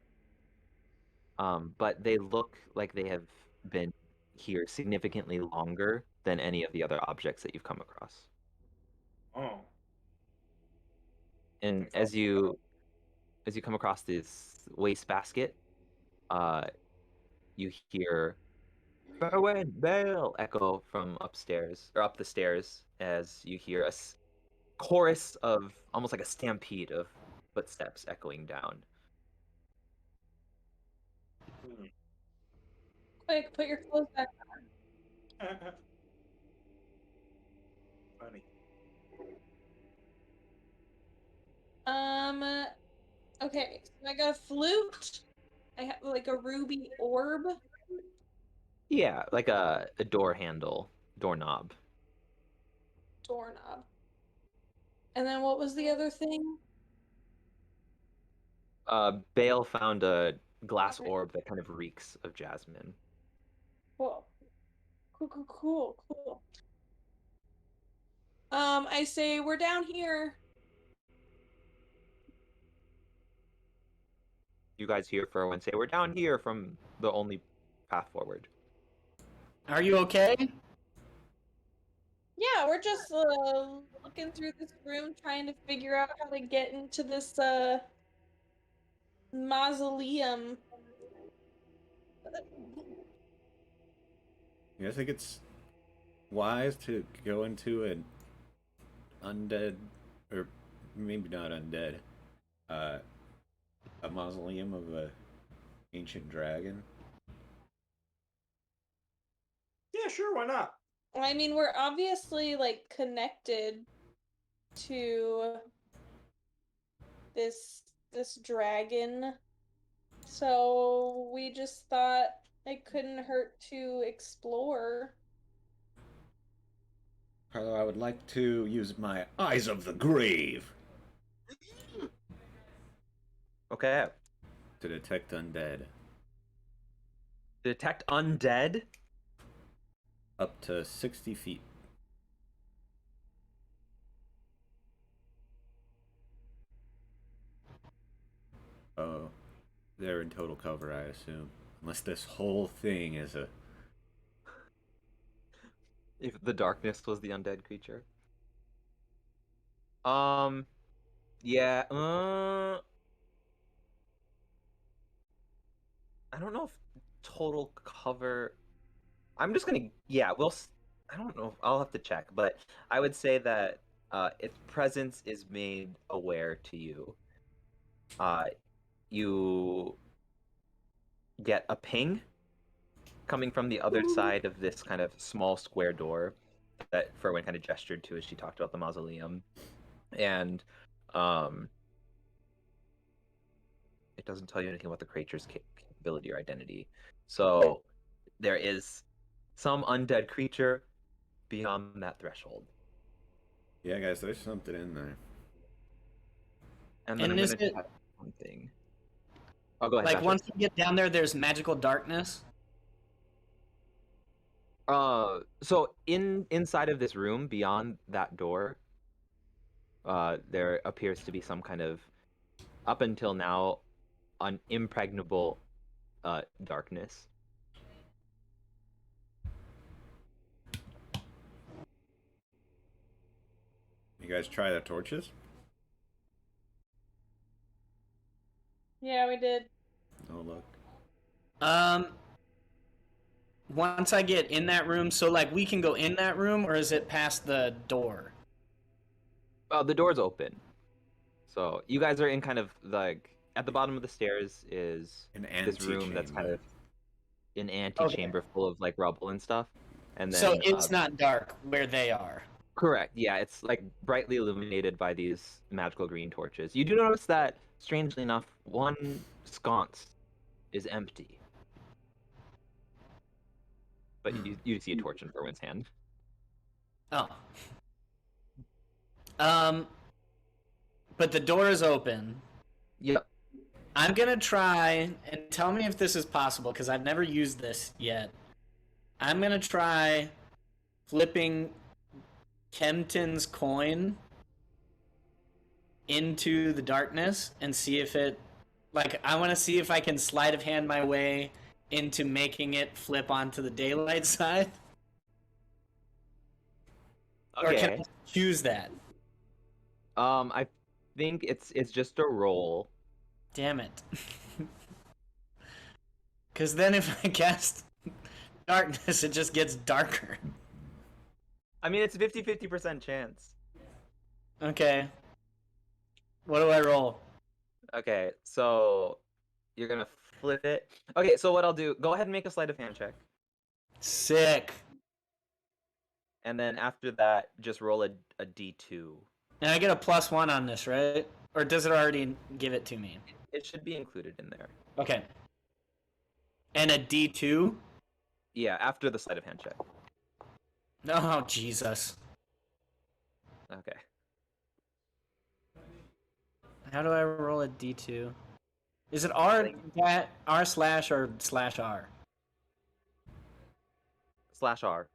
But they look like they have been here significantly longer than any of the other objects that you've come across. Oh. And Okay. as you come across this wastebasket, uh, you hear "Farewell, Bale" echo from upstairs or up the stairs as you hear a chorus of almost like a stampede of footsteps echoing down. Hmm. Quick, put your clothes back. Funny. Okay, so I got a flute. I have like a ruby orb. Yeah, like a door handle, doorknob. Doorknob. And then what was the other thing? Bale found a glass Okay. orb that kind of reeks of jasmine. Cool. Cool. I say we're down here. You guys hear Furwin say, "We're down here," from the only path forward. Are you okay? Yeah, we're just looking through this room trying to figure out how to get into this mausoleum. You guys think it's wise to go into an undead, or maybe not undead, uh, a mausoleum of a ancient dragon? Yeah, sure. Why not? I mean, we're obviously like connected to this dragon. So we just thought it couldn't hurt to explore. Carlo, I would like to use my eyes of the grave Okay. to detect undead. Detect undead. Up to 60 feet. Oh, they're in total cover, I assume. Unless this whole thing is a... If the darkness was the undead creature. Yeah. I don't know if total cover. I'm just gonna. Yeah. I don't know. I'll have to check, but I would say that its presence is made aware to you. Uh, you get a ping coming from the other side of this kind of small square door that Ferwin kind of gestured to as she talked about the mausoleum, and um, it doesn't tell you anything about the creature's capability or identity. So there is some undead creature beyond that threshold. Yeah, guys, there's something in there. And then And I'm is gonna it check one thing. Oh, go ahead, like Patrick. once you get down there, there's magical darkness? So inside of this room, beyond that door, there appears to be some kind of, up until now, an impregnable darkness. You guys try the torches? Yeah, we did. Oh look. Once I get in that room, so like we can go in that room, or is it past the door? The door's open. So you guys are in kind of like at the bottom of the stairs is An this room that's kind antechamber. of an antechamber full of like rubble and stuff. And So then it's not dark where they are. correct, yeah, it's like brightly illuminated by these magical green torches. You do notice that, strangely enough, one sconce is empty. But you see a torch in Berwin's hand. Oh. But the door is open. Yep. I'm gonna try and tell me if this is possible because I've never used this yet. I'm gonna try flipping Kempton's coin into the darkness and see if it, like, I want to see if I can sleight of hand my way into making it flip onto the daylight side. Or can I choose that? I think it's just a roll. Damn it. Because then if I cast darkness, it just gets darker. I mean, it's 50% chance. Okay. What do I roll? Okay, so you're gonna flip it. Okay, so what I'll do, go ahead and make a sleight of hand check. Sick. And then after that, just roll a d2. And I get a +1 on this, right? Or does it already give it to me? It should be included in there. Okay. And a D2? Yeah, after the sleight of hand check. Oh, Jesus. Okay. How do I roll a D2? Is it R slash or slash R? /R.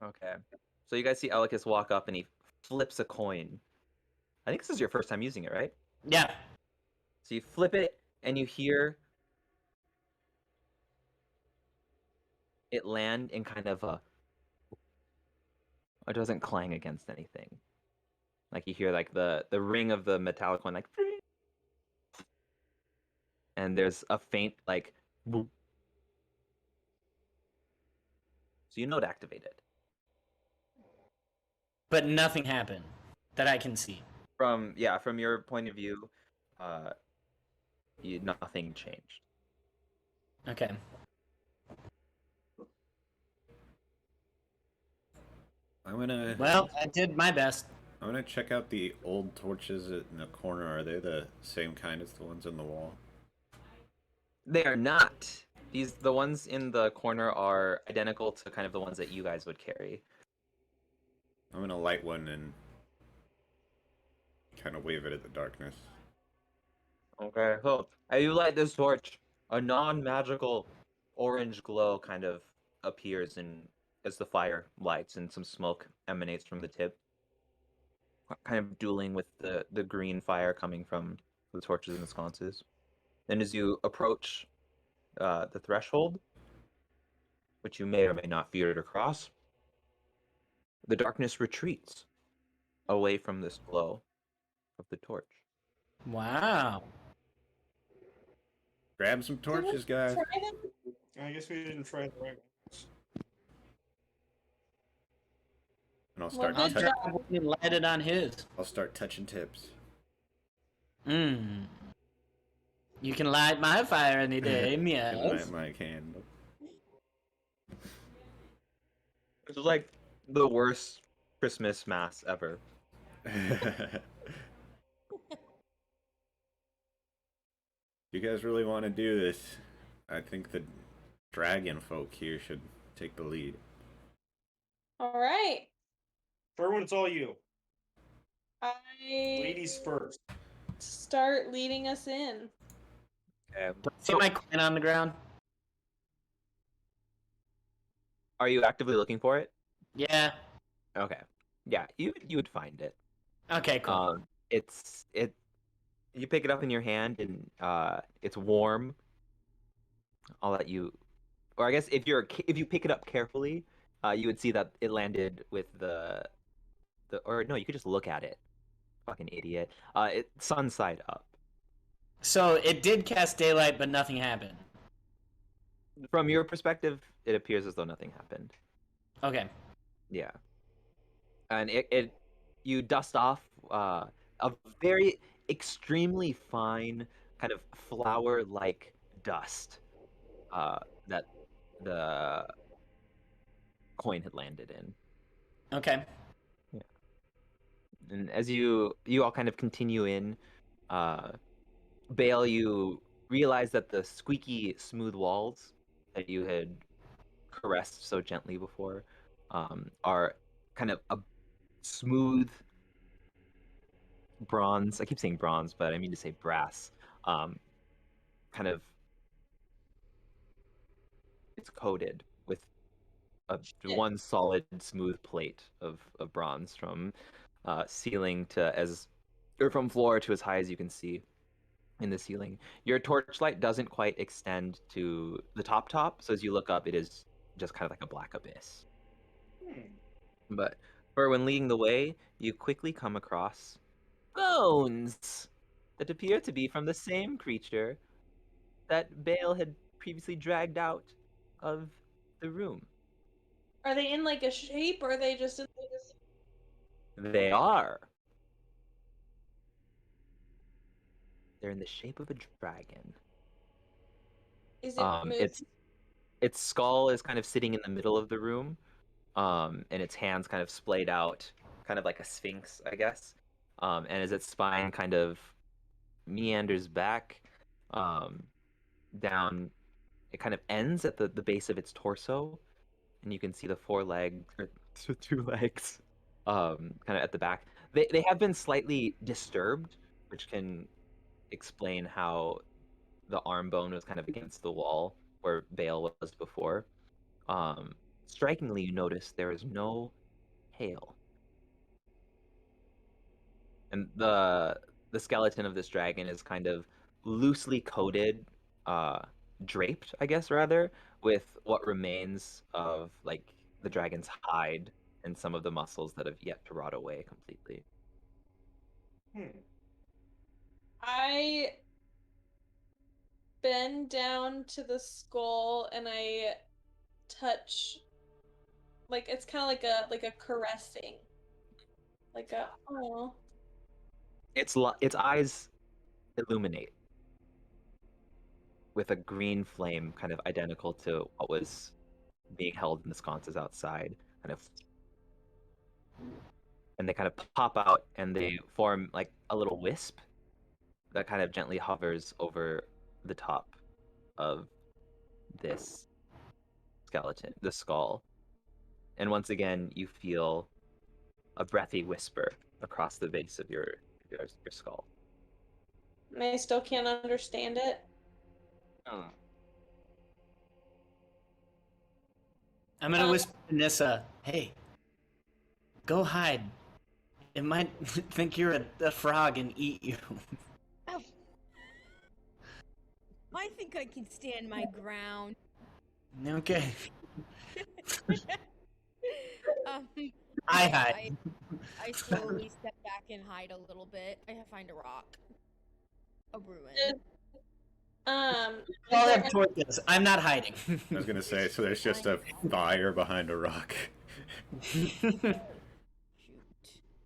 Okay. So you guys see Elikis walk up and he flips a coin. I think this is your first time using it, right? Yeah. So you flip it and you hear it land in kind of a... It doesn't clang against anything. Like you hear like the ring of the metallic one, like... And there's a faint like... So you know to activate it. But nothing happened that I can see. From your point of view, nothing changed. Okay. Well, I did my best. I'm gonna check out the old torches in the corner. Are they the same kind as the ones on the wall? They are not. The ones in the corner are identical to kind of the ones that you guys would carry. I'm gonna light one and kind of wave it at the darkness. Okay, so as you light this torch, a non-magical orange glow kind of appears as the fire lights and some smoke emanates from the tip, kind of dueling with the green fire coming from the torches and the sconces. Then as you approach the threshold, which you may or may not fear to cross, the darkness retreats away from this glow of the torch. Wow. Grab some torches, guys. I guess we didn't try the right ones. And I'll start Well, good I'll light it on his. I'll start touching tips. You can light my fire any day, meows. Light my candle. This is like the worst Christmas mass ever. You guys really want to do this? I think the dragon folk here should take the lead. All right. Berwin, it's all you. I Ladies first. start leading us in. See my coin on the ground? Are you actively looking for it? Yeah. Okay. Yeah, you would find it. Okay, cool. You pick it up in your hand and it's warm. I'll let you, or I guess if you pick it up carefully, you would see that it landed with or no, you could just look at it. Fucking idiot. Sun side up. So it did cast daylight, but nothing happened. From your perspective, it appears as though nothing happened. Okay. Yeah. And you dust off a very extremely fine kind of flour-like dust that the coin had landed in. Okay. Yeah. And as you all kind of continue in, Bale, you realize that the squeaky smooth walls that you had caressed so gently before are kind of a smooth bronze. I keep saying bronze, but I mean to say brass. Kind of, it's coated with one solid smooth plate of bronze from ceiling to or from floor to as high as you can see in the ceiling. Your torchlight doesn't quite extend to the top, so as you look up, it is just kind of like a black abyss. But for when leading the way, you quickly come across bones that appear to be from the same creature that Bale had previously dragged out of the room. Are they in like a shape, or are they just in They are. They're in the shape of a dragon. Is it moving? Its skull is kind of sitting in the middle of the room, and its hands kind of splayed out, kind of like a sphinx, I guess. And as its spine kind of meanders back down, it kind of ends at the base of its torso, and you can see the four legs, or two legs, kind of at the back. They have been slightly disturbed, which can explain how the arm bone was kind of against the wall where Bale was before. Strikingly, you notice there is no tail, and the skeleton of this dragon is kind of loosely coated, uh, draped, I guess, rather, with what remains of like the dragon's hide and some of the muscles that have yet to rot away completely. I bend down to the skull and I touch, like it's kind of like a caressing, like a oh. Its eyes illuminate with a green flame, kind of identical to what was being held in the sconces outside, kind of, and they kind of pop out and they form like a little wisp that kind of gently hovers over the top of this skeleton, the skull. And once again, you feel a breathy whisper across the base of your skull. And I still can't understand it. I'm gonna whisper to Nissa, hey, go hide. It might think you're a frog and eat you. Oh. I think I can stand my ground. Okay. um, I hide. I slowly step back and hide a little bit. I find a rock. A ruin. Is Call there up toward this. I'm not hiding. I was gonna say, so there's just a fire behind a rock. Shoot. Guess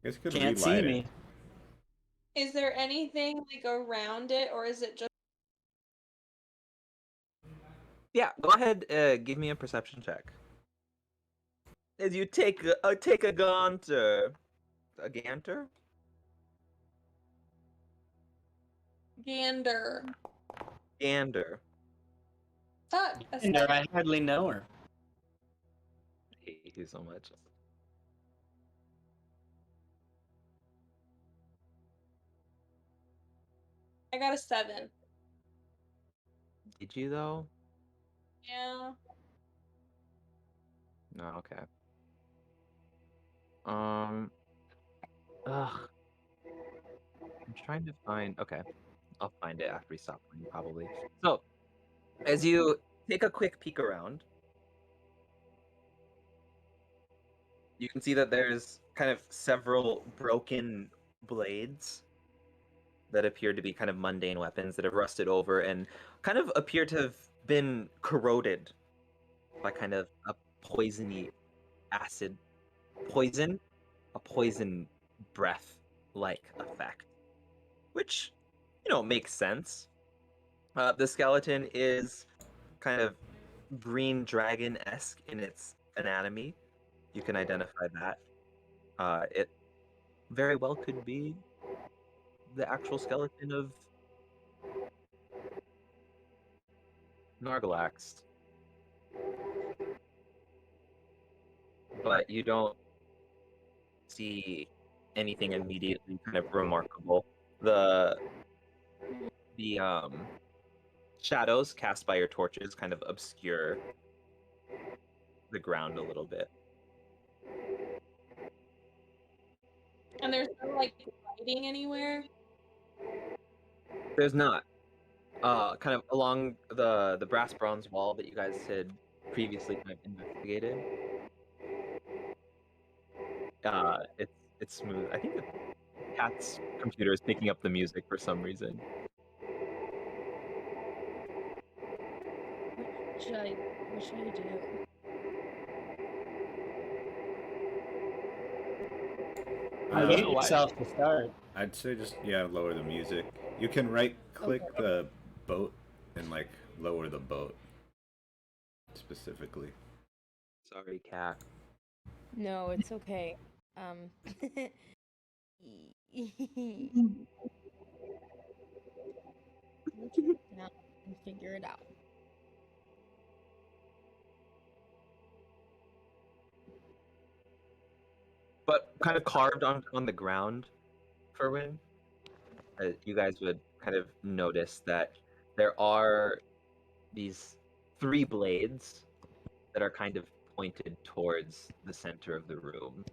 you could Can't see relight it. me. Is there anything like around it, or is it just Yeah, go ahead. Give me a perception check. As you take a gaunter, a ganter. gander? Gander. Fuck. a No, seven. I hardly know her. I hate you so much. I got a 7. Did you though? Yeah. No, okay. Ugh. I'm trying to find. Okay, I'll find it after we stop playing, probably. So, as you take a quick peek around, You can see that there's kind of several broken blades that appear to be kind of mundane weapons that have rusted over and kind of appear to have been corroded by kind of a poisony acid poison, a poison breath like effect, which, makes sense. The skeleton is kind of green dragon-esque in its anatomy. You can identify that. It very well could be the actual skeleton of Nargalax. But you don't see anything immediately kind of remarkable. The shadows cast by your torches kind of obscure the ground a little bit. And there's no like writing anywhere. There's not. Kind of along the brass bronze wall that you guys had previously kind of investigated. It's smooth. I think the cat's computer is picking up the music for some reason. What should I do? Mute Uh, yourself to start. I'd say just lower the music. You can right click the boat and like lower the boat specifically. Sorry, cat. No, it's okay. Now and figure it out. But kind of carved on the ground, Ferwin, you guys would kind of notice that there are these 3 blades that are kind of pointed towards the center of the room.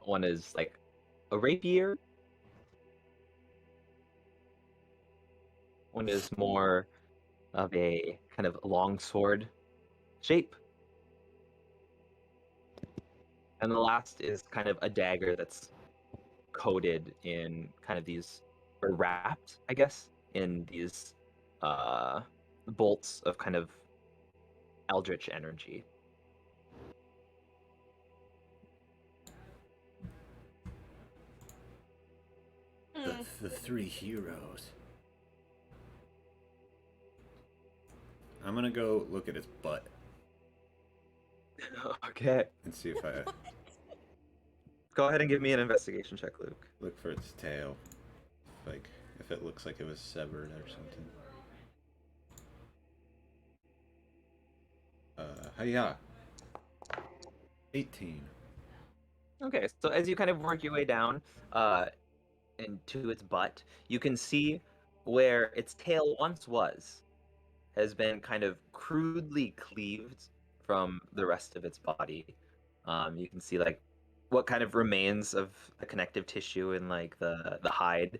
One is like a rapier. One is more of a kind of longsword shape. And the last is kind of a dagger that's coated in kind of these, or wrapped, I guess, in these bolts of kind of eldritch energy. The 3 heroes. I'm gonna go look at his butt Okay. and see if I Go ahead and give me an investigation check, Luke. look for its tail. Like, if it looks like it was severed or something. Hiya. 18. Okay, so as you kind of work your way down into its butt, you can see where its tail once was has been kind of crudely cleaved from the rest of its body. You can see like what kind of remains of the connective tissue and like the hide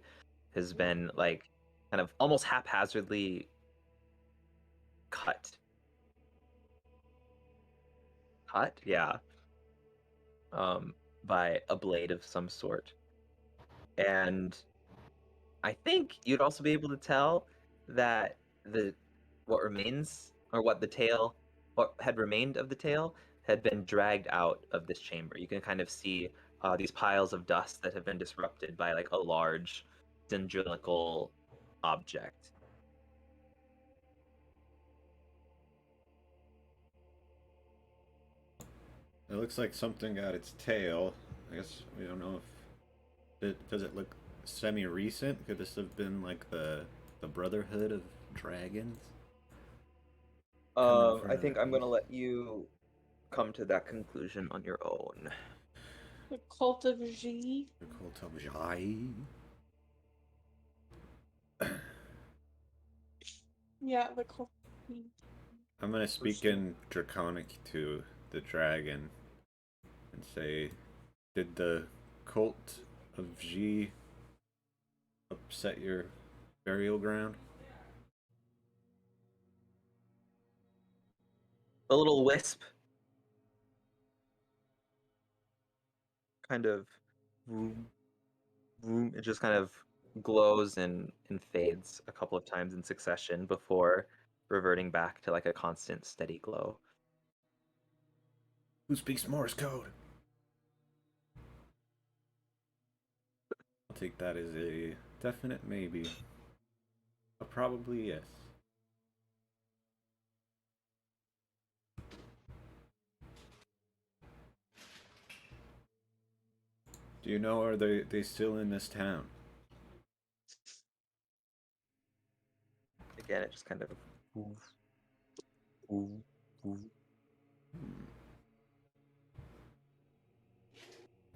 has been like kind of almost haphazardly cut. Cut? Yeah. By a blade of some sort. And I think you'd also be able to tell that what remains, or what had remained of the tail, had been dragged out of this chamber. You can kind of see these piles of dust that have been disrupted by like a large cylindrical object. It looks like something got its tail. I guess we don't know if does it look semi-recent? Could this have been like the Brotherhood of Dragons? I think I'm gonna let you come to that conclusion on your own. The cult of G. The cult of Jai. Yeah, the cult of G. I'm gonna speak in Draconic to the dragon and say, did the cult of G upset your burial ground? the little wisp kind of vroom, vroom, it just kind of glows and fades a couple of times in succession before reverting back to like a constant steady glow. Who speaks Morse code? I'll take that as a definite maybe. A probably yes. Do you know, are they still in this town? Again, it just kind of woof, woof, woof.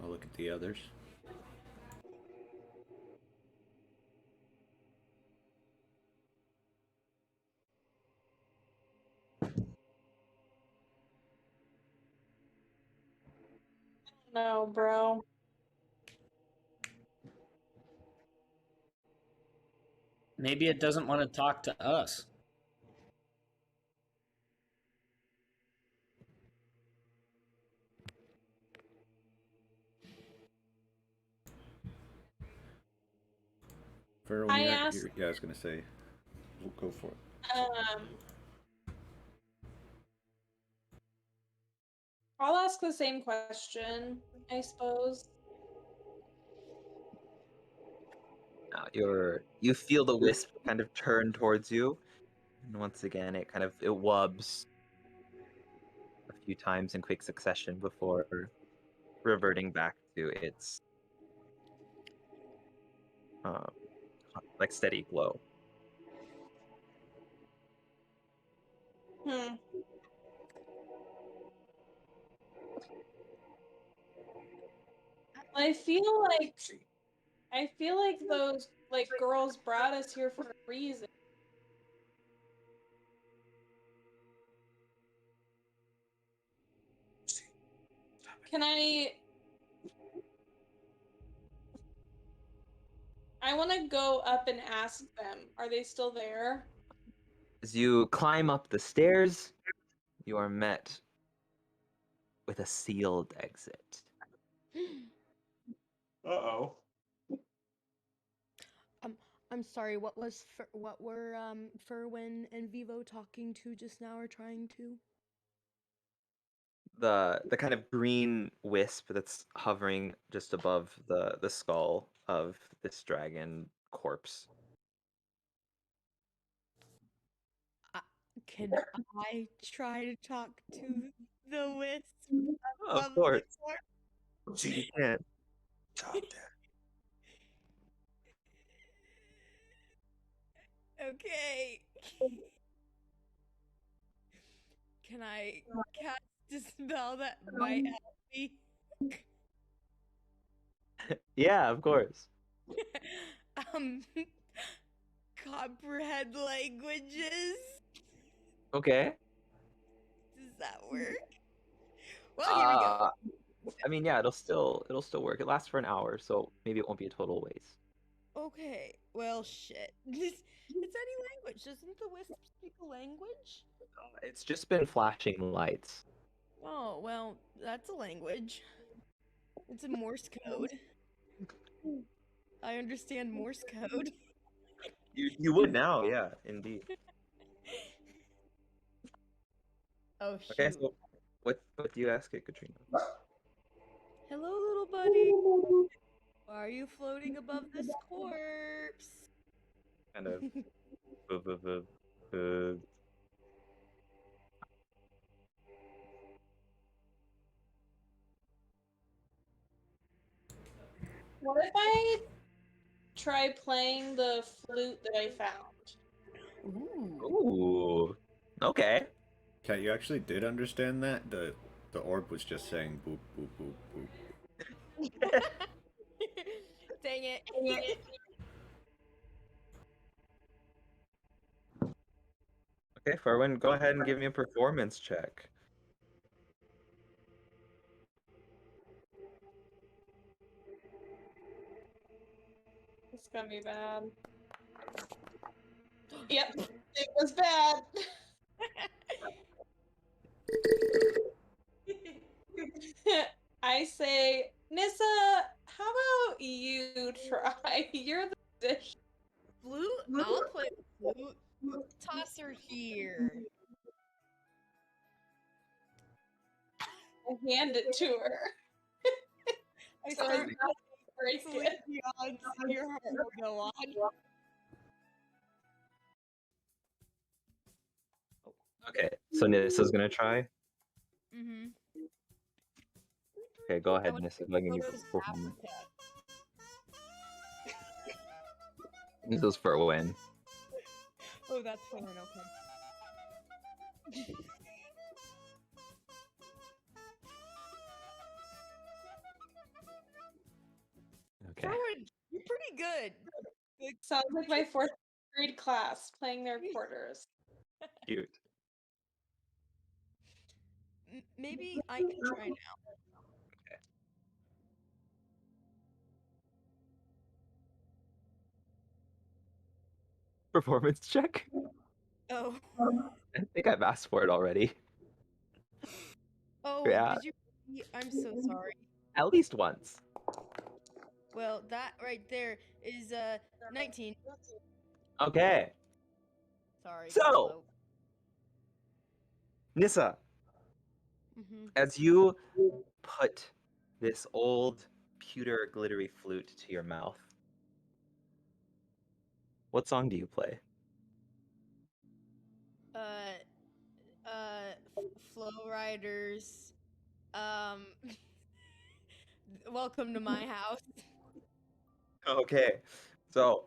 I'll look at the others. No, bro. Maybe it doesn't want to talk to us. For when I asked, yeah, I was gonna say, we'll go for it. I'll ask the same question, I suppose. Now you feel the wisp kind of turn towards you, and once again it wubs a few times in quick succession before reverting back to its uh, like steady glow. Hmm. I feel like those like girls brought us here for a reason. Can I want to go up and ask them. Are they still there? As you climb up the stairs, you are met with a sealed exit. Uh-oh. I'm sorry. What were Furwin and Vivo talking to just now or trying to? The kind of green wisp that's hovering just above the skull of this dragon corpse. Can I try to talk to the wisp Of above the course, corpse? you can. God damn. Okay. Can I cast a spell that might help me? Yeah, of course. um, comprehend languages. Okay. Does that work? Well, here we go. I mean, yeah, it'll still work. It lasts for an hour, so maybe it won't be a total waste. Okay. Well, shit. It's any language. Doesn't the wisp speak a language? It's just been flashing lights. Oh, well, that's a language. It's a Morse code. I understand Morse code. You would now, yeah, indeed. Oh, shoot. Okay, so what do you ask it, Katrina? Hello, little buddy. Why are you floating above this corpse? Kind of. buh, buh, buh, buh. What if I try playing the flute that I found? Ooh. Ooh. Okay. Kat, you actually did understand that? The orb was just saying boop boop boop boop. Dang it. Okay, Farwin, go ahead and give me a performance check. It's gonna be bad. Yep, it was bad. I say, Nissa, how about you try? You're the dish. Flute? I'll play the flute. Toss her here. I hand it to her. I So start it's not break whistling it. the odds, and your heart will go on. Okay, so Nissa's gonna try. Mm-hmm. Okay, go I ahead, would Nissa. Go ahead and go give to me performance. Africa. Nissa's for a win. Oh, that's fun. Okay. Okay, Forward, you're pretty good. Sounds like my fourth grade class playing their quarters. cute. Maybe I can try now. Performance check? Oh. I think I've asked for it already. Oh, Yeah, did you? I'm so sorry. at least once. Well, that right there is 19. Okay, Sorry, So- got slow. Nissa, Mm-hmm. as you put this old pewter glittery flute to your mouth, what song do you play? Flow Riders. Um, welcome to my house. Okay, so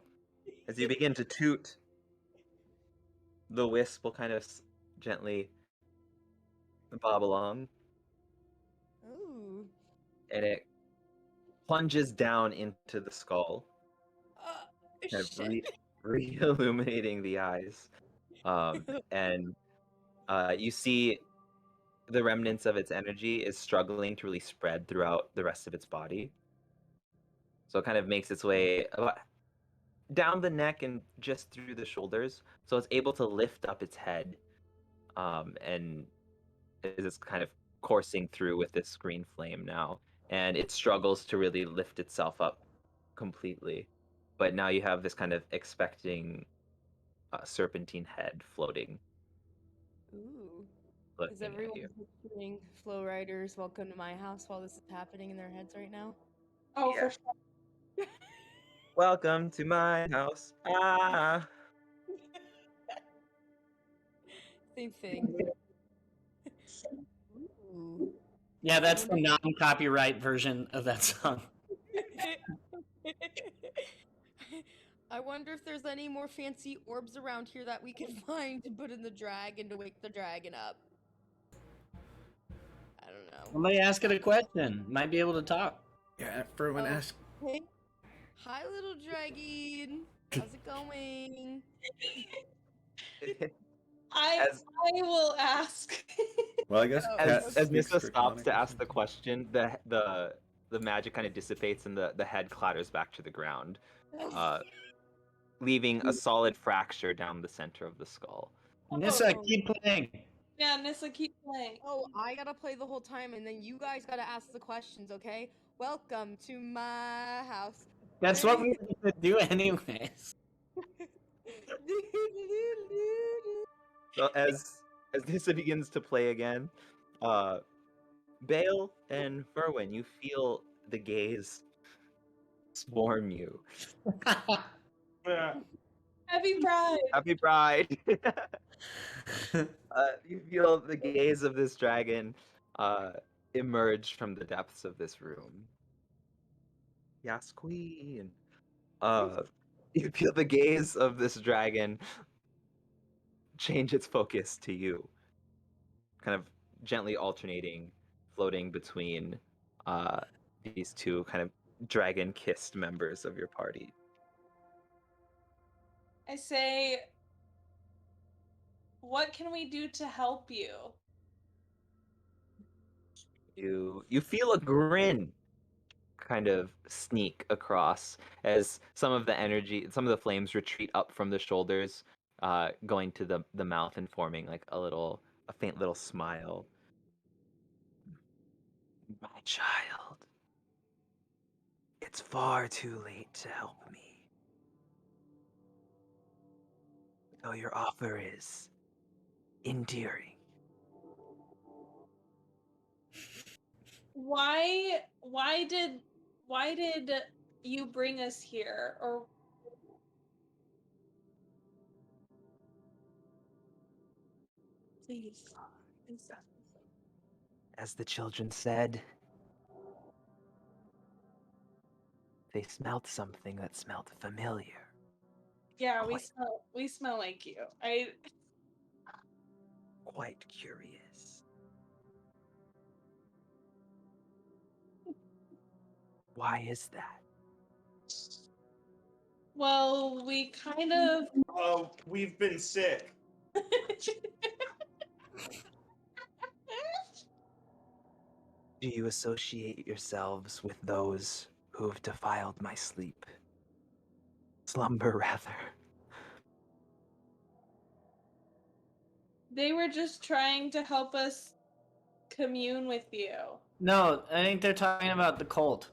as you begin to toot, the wisp will kind of gently bob along, Ooh. and it plunges down into the skull, kind of Shit. re-illuminating the eyes. And you see the remnants of its energy is struggling to really spread throughout the rest of its body. So it kind of makes its way down the neck and just through the shoulders. So it's able to lift up its head, and is kind of coursing through with this green flame now. And it struggles to really lift itself up completely. But now you have this kind of expecting serpentine head floating. Ooh. Looking Is at everyone you. picturing Flow Riders welcome to my house while this is happening in their heads right now? Oh, Yeah. for sure. Welcome to my house. Ah. Same thing. Ooh. Yeah, that's the wonder- non-copyright version of that song. I wonder if there's any more fancy orbs around here that we can find to put in the dragon to wake the dragon up. I don't know. Somebody ask it a question. Might be able to talk. Yeah, everyone Oh. ask. Hey. Hi, little dragon. How's it going? I As will ask. Well, I guess Oh, Cat as speaks Nissa stops Draconic to or ask the something. question, the magic kind of dissipates and the head clatters back to the ground, leaving a solid fracture down the center of the skull. Nissa, Oh. keep playing. Yeah, Nissa, keep playing. Oh, I gotta play the whole time, and then you guys gotta ask the questions, okay? Welcome to my house. That's what we were gonna do anyways. So as Nissa begins to play again, Bale and Ferwin, you feel the gaze swarm you. Yeah. Happy Pride. Happy Pride! You feel the gaze of this dragon emerge from the depths of this room. Yes, queen. You feel the gaze of this dragon change its focus to you, kind of gently alternating, floating between these two kind of dragon-kissed members of your party. I say, what can we do to help you? You feel a grin kind of sneak across as some of the flames retreat up from the shoulders, going to the mouth and forming like a faint little smile. My child, it's far too late to help me. Though your offer is endearing. Why did you bring us here? Or please. As the children said, they smelt something that smelt familiar. Yeah, Quite, we smell like you. quite curious. Why is that? Well, we kind of Oh, we've been sick. Do you associate yourselves with those who have defiled my sleep? Slumber, rather. They were just trying to help us commune with you. No, I think they're talking about the cult.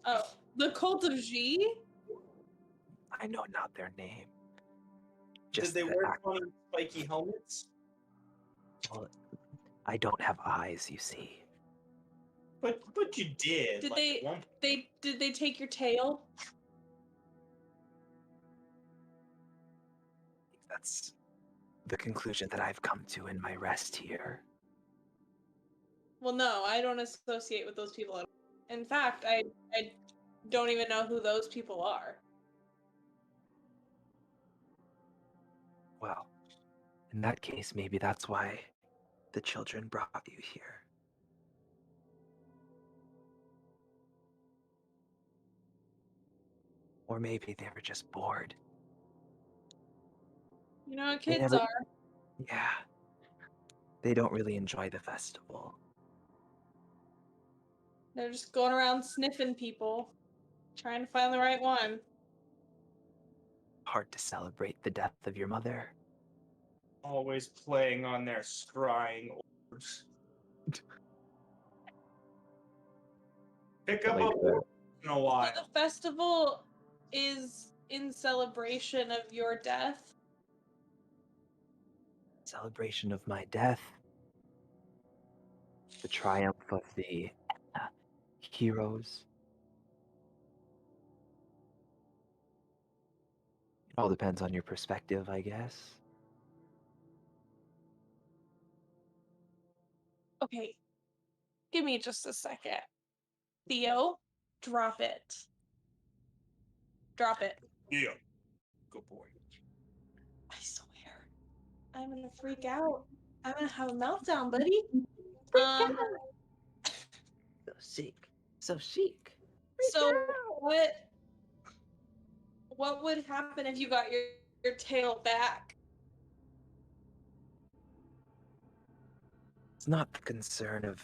Oh, the cult of G? I know not their name. Did Just they the wear act. funny spiky helmets? Well, I don't have eyes, you see. But you did. Did like, at one point. did they take your tail? That's the conclusion that I've come to in my rest here. Well, no, I don't associate with those people at all. In fact, I don't even know who those people are. Well, in that case, maybe that's why the children brought you here. Or maybe they were just bored. You know what They kids never, are? yeah, they don't really enjoy the festival. They're just going around sniffing people, trying to find the right one. Hard to celebrate the death of your mother. Always playing on their scrying orbs. Pick up Like a the- once in a while. So the festival is in celebration of your death. Celebration of my death. The triumph of the uh, heroes. It all depends on your perspective, I guess. Okay, give me just a second. Theo, drop it. Drop it. Yeah. Good boy. I swear. I'm gonna freak out. I'm gonna have a meltdown, buddy. Um, So chic. So chic. so what would happen if you got your tail back? It's not the concern of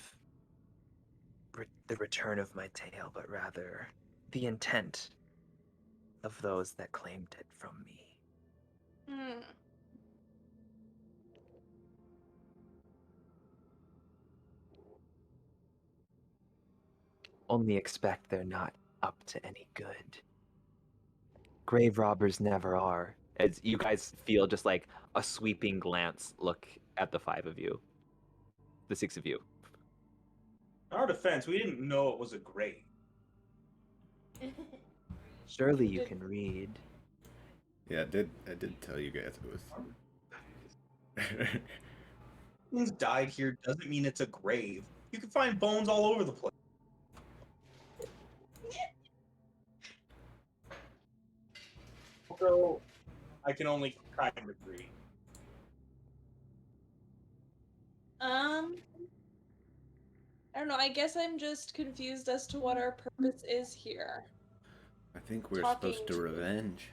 the return of my tail, but rather the intent of those that claimed it from me. Hmm. Only expect they're not up to any good. Grave robbers never are. As you guys feel just like a sweeping glance look at the five of you, the six of you. In our defense, we didn't know it was a grave. Surely You you did- can read. Yeah, I did tell you guys it was. Someone's died here doesn't mean it's a grave. You can find bones all over the place. So I can only kind of agree. I don't know. I guess I'm just confused as to what our purpose is here. I think we're Talking supposed to to- revenge.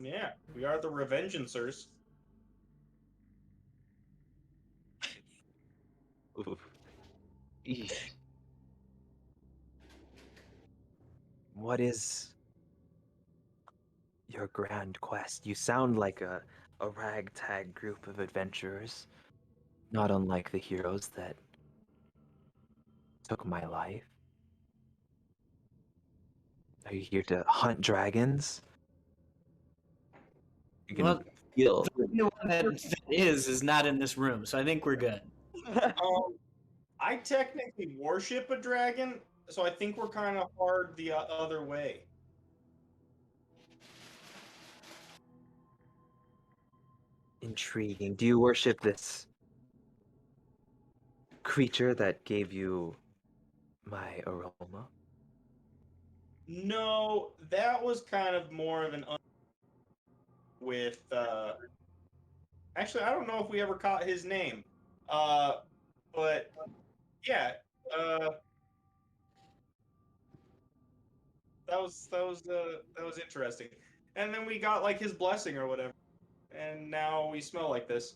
Yeah, we are the Revengeancers. Oof. Eesh. What is your grand quest. You sound like a ragtag group of adventurers, not unlike the heroes that took my life. Are you here to hunt dragons? You can Well, feel. the one that is not in this room, so I think we're good. I technically worship a dragon, so I think we're kind of hard the other way. Intriguing. Do you worship this creature that gave you my aroma? No, that was kind of more of an with actually I don't know if we ever caught his name. But yeah, that was interesting. And then we got like his blessing or whatever. And now we smell like this.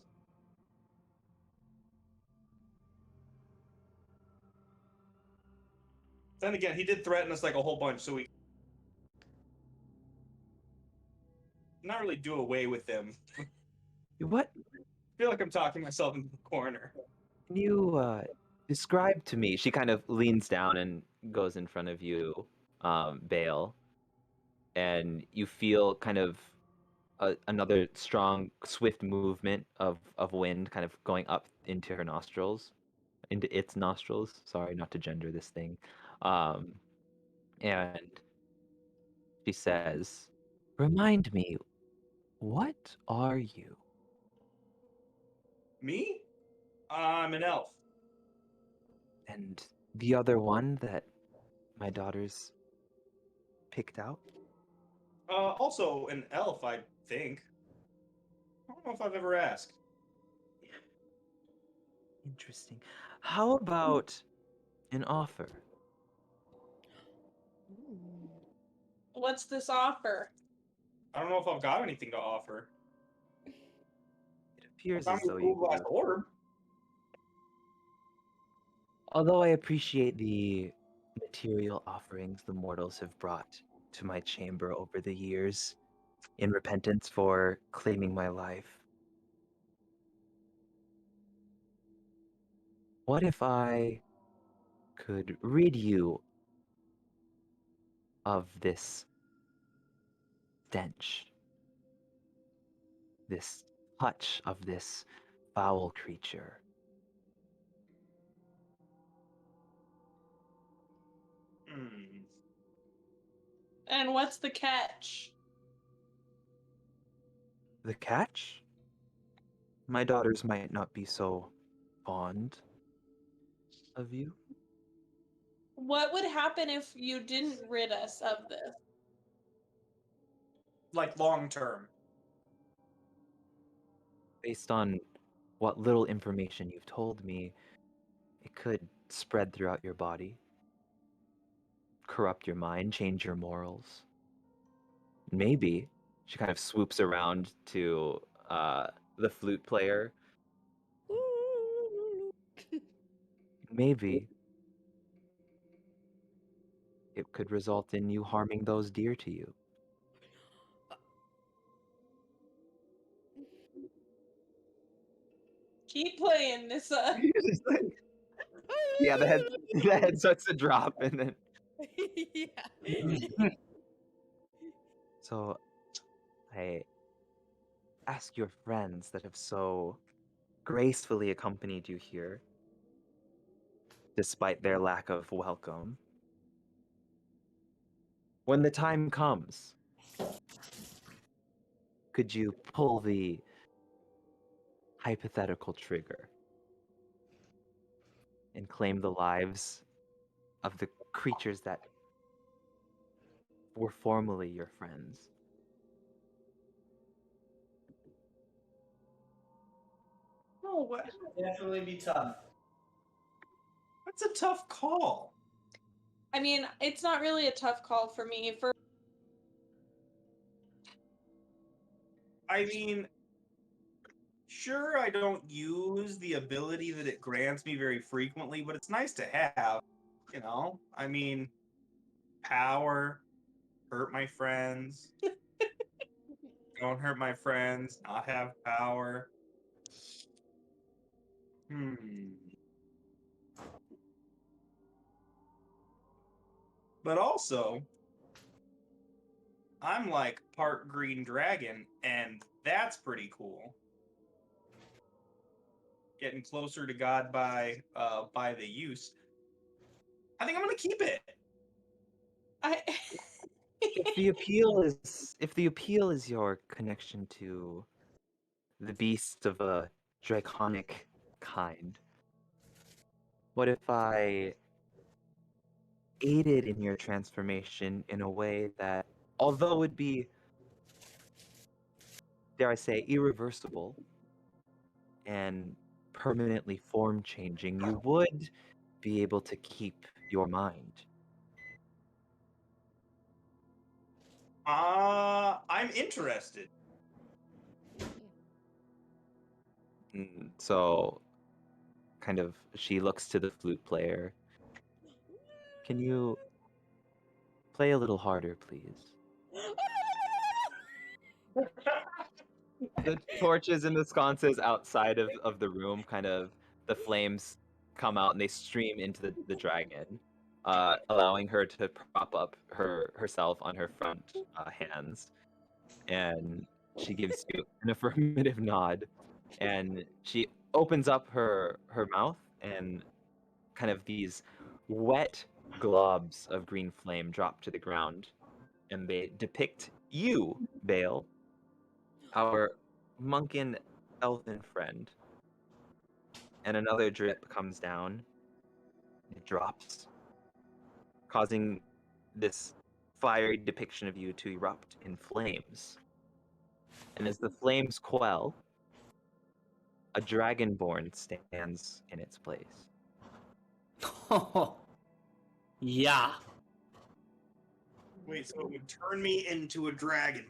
Then again, he did threaten us like a whole bunch, so we not really do away with them. What? I feel like I'm talking myself into the corner. Can you describe to me? She kind of leans down and goes in front of you, Bale, and you feel kind of another strong, swift movement of wind kind of going up into her nostrils, into its nostrils. Sorry, not to gender this thing. And she says, "Remind me, what are you?" Me? I'm an elf. And the other one that my daughters picked out? Also an elf, I think. I don't know if I've ever asked. Interesting. How about an offer? What's this offer? I don't know if I've got anything to offer. It appears I as found though a you cool glass do. orb. Although I appreciate the material offerings the mortals have brought to my chamber over the years in repentance for claiming my life, what if I could rid you of this stench, this touch of this foul creature? Hmm. And what's the catch? The catch? My daughters might not be so fond of you. What would happen if you didn't rid us of this? Like long term. Based on what little information you've told me, it could spread throughout your body, corrupt your mind, change your morals. Maybe she kind of swoops around to the flute player. Maybe it could result in you harming those dear to you. Keep playing, Nissa. Yeah, the head starts to drop, and then Yeah. so I ask your friends that have so gracefully accompanied you here, despite their lack of welcome. When the time comes, could you pull the hypothetical trigger and claim the lives of the creatures that were formerly your friends? Oh, what? Definitely be tough. That's a tough call. I mean, it's not really a tough call for me. I mean, sure, I don't use the ability that it grants me very frequently, but it's nice to have. You know, I mean, power, hurt my friends. Don't hurt my friends. Not have power. But also, I'm like part green dragon, and that's pretty cool. Getting closer to God by the use. I think I'm gonna keep it. If the appeal is your connection to the beast of a draconic kind, what if I aided in your transformation in a way that, although it would be, dare I say, irreversible and permanently form changing, you would be able to keep your mind? I'm interested. So, kind of, she looks to the flute player. Can you play a little harder, please? The torches and the sconces outside of the room, kind of, the flames come out and they stream into the dragon, allowing her to prop up herself on her front hands. And she gives you an affirmative nod, and she opens up her mouth, and kind of these wet globs of green flame drop to the ground, and they depict you, Bale, our monkin elfin friend. And another drip comes down. It drops, causing this fiery depiction of you to erupt in flames. And as the flames quell, a dragonborn stands in its place. Yeah. Wait, so it would turn me into a dragonborn?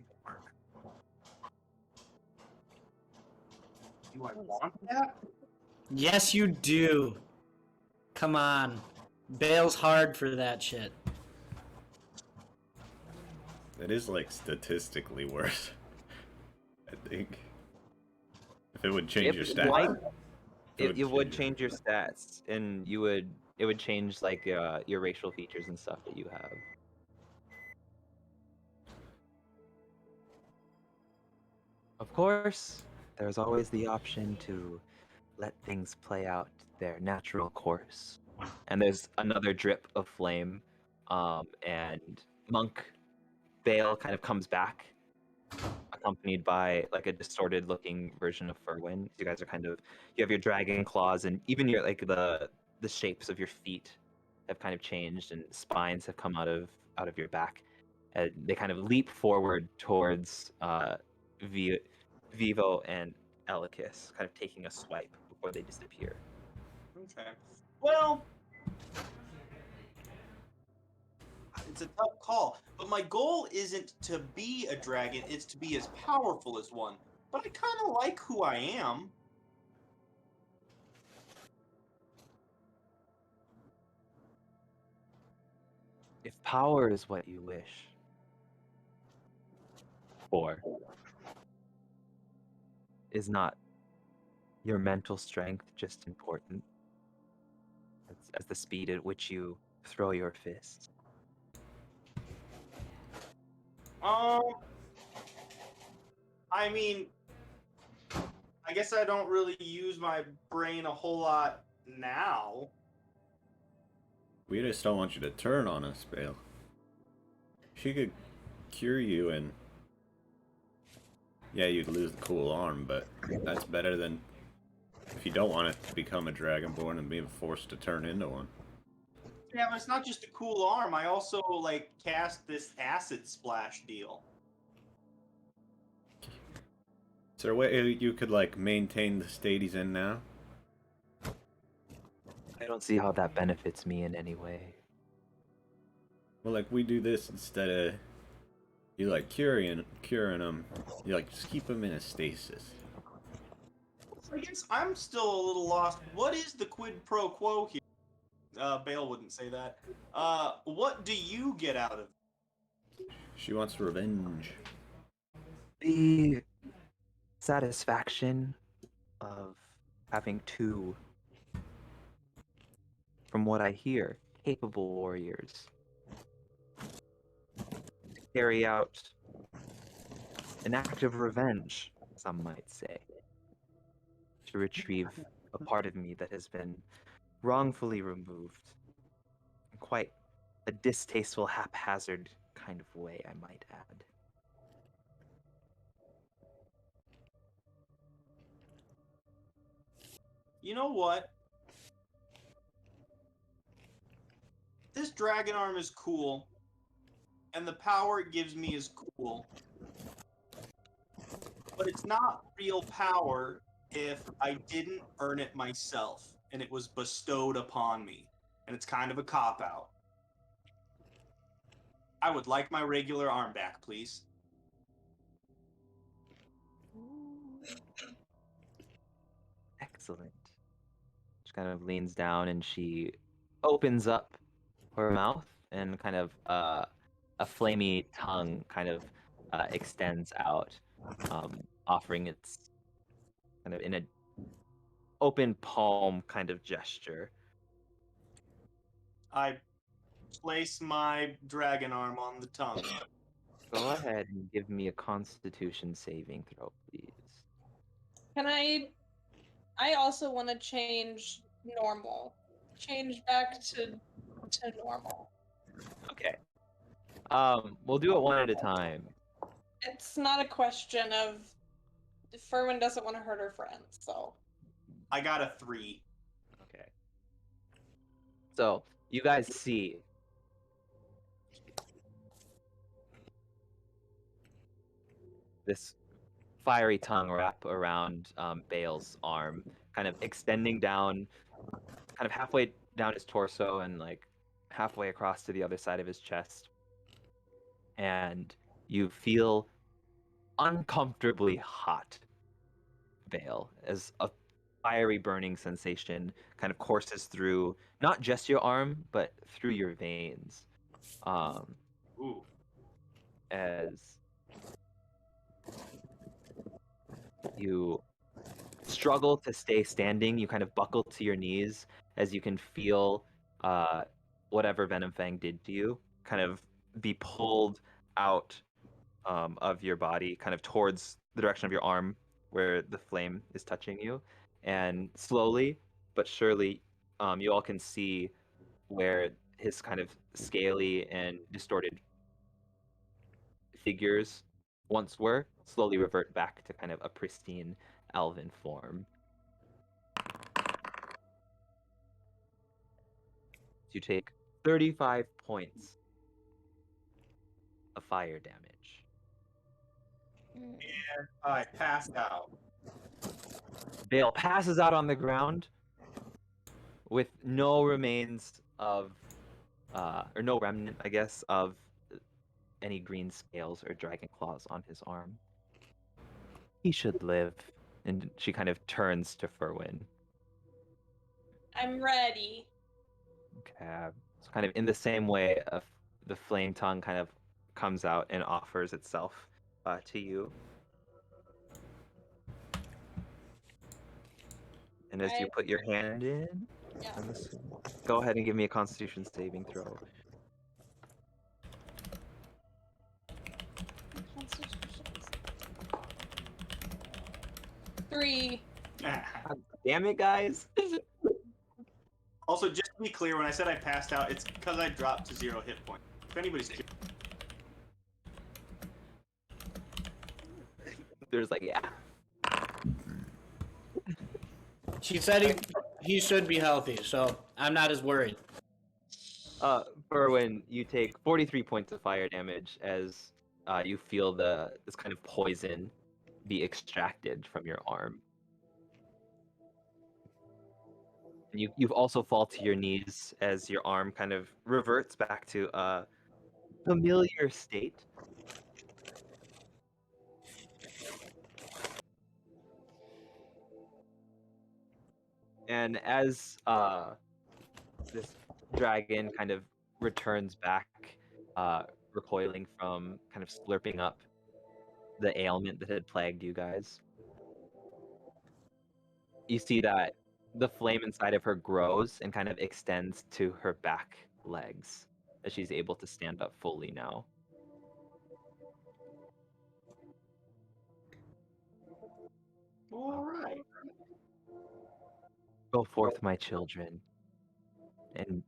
Do I want that? Yes, you do. Come on. Bale's hard for that shit. That is like statistically worse. I think. If it would change your stats. It would change your stats, and it would change like your racial features and stuff that you have. Of course, there's always the option to let things play out their natural course. And there's another drip of flame, and Monk Bale kind of comes back, accompanied by like a distorted looking version of Furwin. You guys are kind of, you have your dragon claws, and even your like the shapes of your feet have kind of changed, and spines have come out of your back. And they kind of leap forward towards Vivo and Elikis, kind of taking a swipe before they disappear. Okay. Well, it's a tough call, but my goal isn't to be a dragon, it's to be as powerful as one. But I kind of like who I am. If power is what you wish for, is not your mental strength just important as the speed at which you throw your fists? I mean, I guess I don't really use my brain a whole lot now. We just don't want you to turn on us, Bale. She could cure you and... Yeah, you'd lose the cool arm, but that's better than if you don't want to become a dragonborn and being forced to turn into one. Yeah, but it's not just a cool arm. I also, like, cast this acid splash deal. Is there a way you could, like, maintain the state he's in now? I don't see how that benefits me in any way. Well, like, we do this instead of you, like, curing him. You, like, just keep him in a stasis. I guess I'm still a little lost. What is the quid pro quo here? Bale wouldn't say that. What do you get out of it? She wants revenge. The satisfaction of having two, from what I hear, capable warriors to carry out an act of revenge, some might say, to retrieve a part of me that has been wrongfully removed in quite a distasteful, haphazard kind of way, I might add. You know what? This dragon arm is cool, and the power it gives me is cool. But it's not real power if I didn't earn it myself and it was bestowed upon me. And it's kind of a cop out. I would like my regular arm back, please. Excellent. She kind of leans down and she opens up her mouth and kind of a flamey tongue kind of extends out, offering its kind of in a open palm kind of gesture. I place my dragon arm on the tongue. Go ahead and give me a Constitution saving throw, please. Can I also want to change normal. Change back to normal. Okay. We'll do it one at a time. It's not a question of Furman doesn't want to hurt her friends, so I got a 3. Okay. So you guys see this fiery tongue wrap around Bale's arm, kind of extending down, kind of halfway down his torso and like halfway across to the other side of his chest. And you feel uncomfortably hot, Bale, as a fiery burning sensation kind of courses through not just your arm, but through your veins. Ooh. As you struggle to stay standing, you kind of buckle to your knees as you can feel whatever Venom Fang did to you kind of be pulled out of your body, kind of towards the direction of your arm where the flame is touching you. And slowly but surely, you all can see where his kind of scaly and distorted figures once were slowly revert back to kind of a pristine elven form. You take 35 points of fire damage. And I passed out. Bale passes out on the ground with no remains of, or no remnant, I guess, of any green scales or dragon claws on his arm. He should live. And she kind of turns to Furwin. I'm ready. Okay. So kind of in the same way, the flame tongue kind of comes out and offers itself to you. And as you put your hand in, Yeah. go ahead and give me a Constitution saving throw. Constitutions. 3. Damn it, guys! Also, just to be clear, when I said I passed out, it's because I dropped to 0 hit points. If anybody's curious. There's like, yeah. She said he should be healthy, so I'm not as worried. Berwin, you take 43 points of fire damage as you feel this kind of poison be extracted from your arm. And you've also fall to your knees as your arm kind of reverts back to a familiar state. And as this dragon kind of returns back, recoiling from kind of slurping up the ailment that had plagued you guys. You see that the flame inside of her grows and kind of extends to her back legs as she's able to stand up fully now. All right. Go forth, my children, and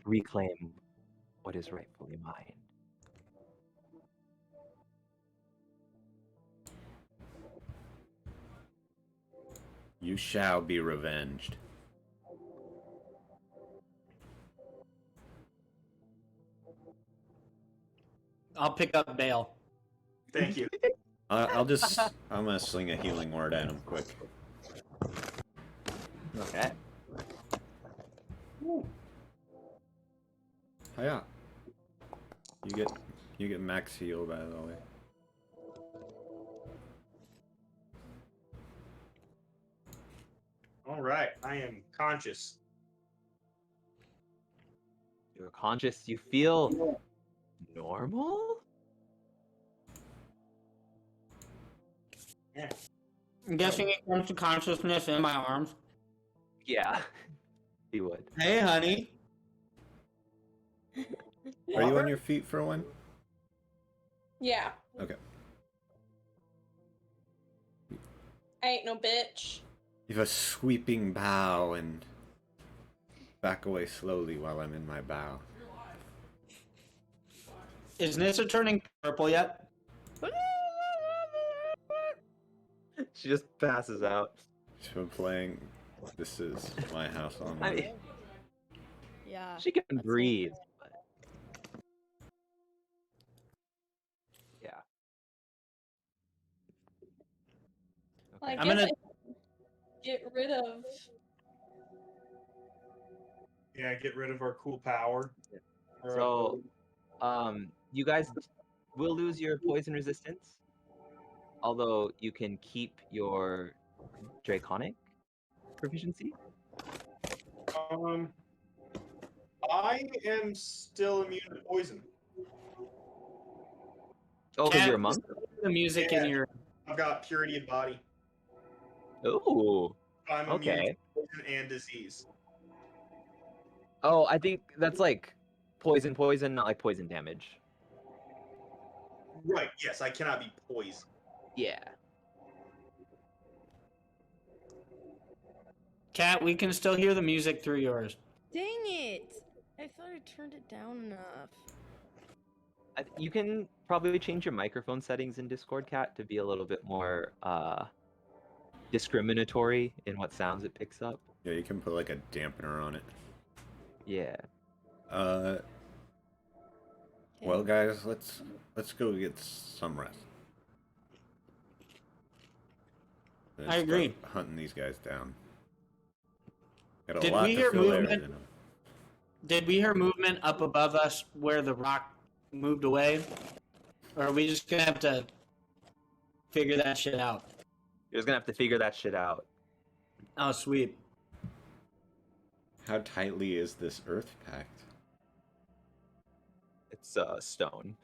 reclaim what is rightfully mine. You shall be revenged. I'll pick up Bale. Thank you. I'm gonna sling a healing word at him quick. Okay. Hiya. You get max heal, by the way. All right. I am conscious. You're conscious. You feel normal? I'm guessing it comes to consciousness in my arms. Yeah, he would. Hey, honey. Are you on your feet for one? Yeah. Okay. I ain't no bitch. You have a sweeping bow and back away slowly while I'm in my bow. Is Nissa turning purple yet? She just passes out. She's been playing This Is My House on I Loop. mean, Yeah. she can that's breathe. But... Yeah. Well, I I'm guess gonna- I get rid of. Yeah, get rid of our cool power. So, you guys will lose your poison resistance, although you can keep your draconic proficiency. I am still immune to poison. Oh, because you're a Cat, monk? The music in your. I've got purity of body. Ooh. I'm immune Okay. to poison and disease. Oh, I think that's like poison, not like poison damage. Right. Yes, I cannot be poisoned. Yeah. Cat, we can still hear the music through yours. Dang it! I thought I turned it down enough. You can probably change your microphone settings in Discord, Cat, to be a little bit more discriminatory in what sounds it picks up. Yeah, you can put like a dampener on it. Yeah. Well, guys, let's go get some rest. Then I agree. start hunting these guys down. Got a Did lot we to hear fill theirs movement? in 'em. Did we hear movement up above us where the rock moved away? Or are we just gonna have to figure that shit out? You're just gonna have to figure that shit out. Oh, sweet. How tightly is this earth packed? It's stone.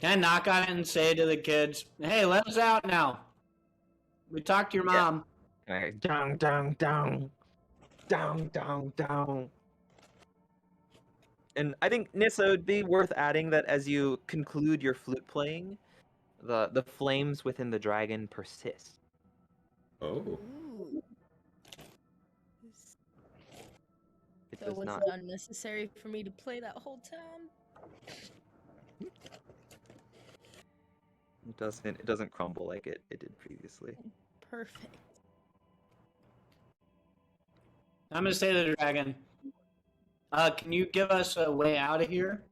Can I knock on it and say to the kids, hey, let us out now? We talked to your Yeah. mom. Alright. Down, down, down. Down, down, down. And I think, Nissa, it would be worth adding that as you conclude your flute playing, the flames within the dragon persist. Oh. Ooh. It So does was not. it unnecessary for me to play that whole time? It doesn't crumble like it did previously. Perfect. I'm gonna say to the dragon, can you give us a way out of here?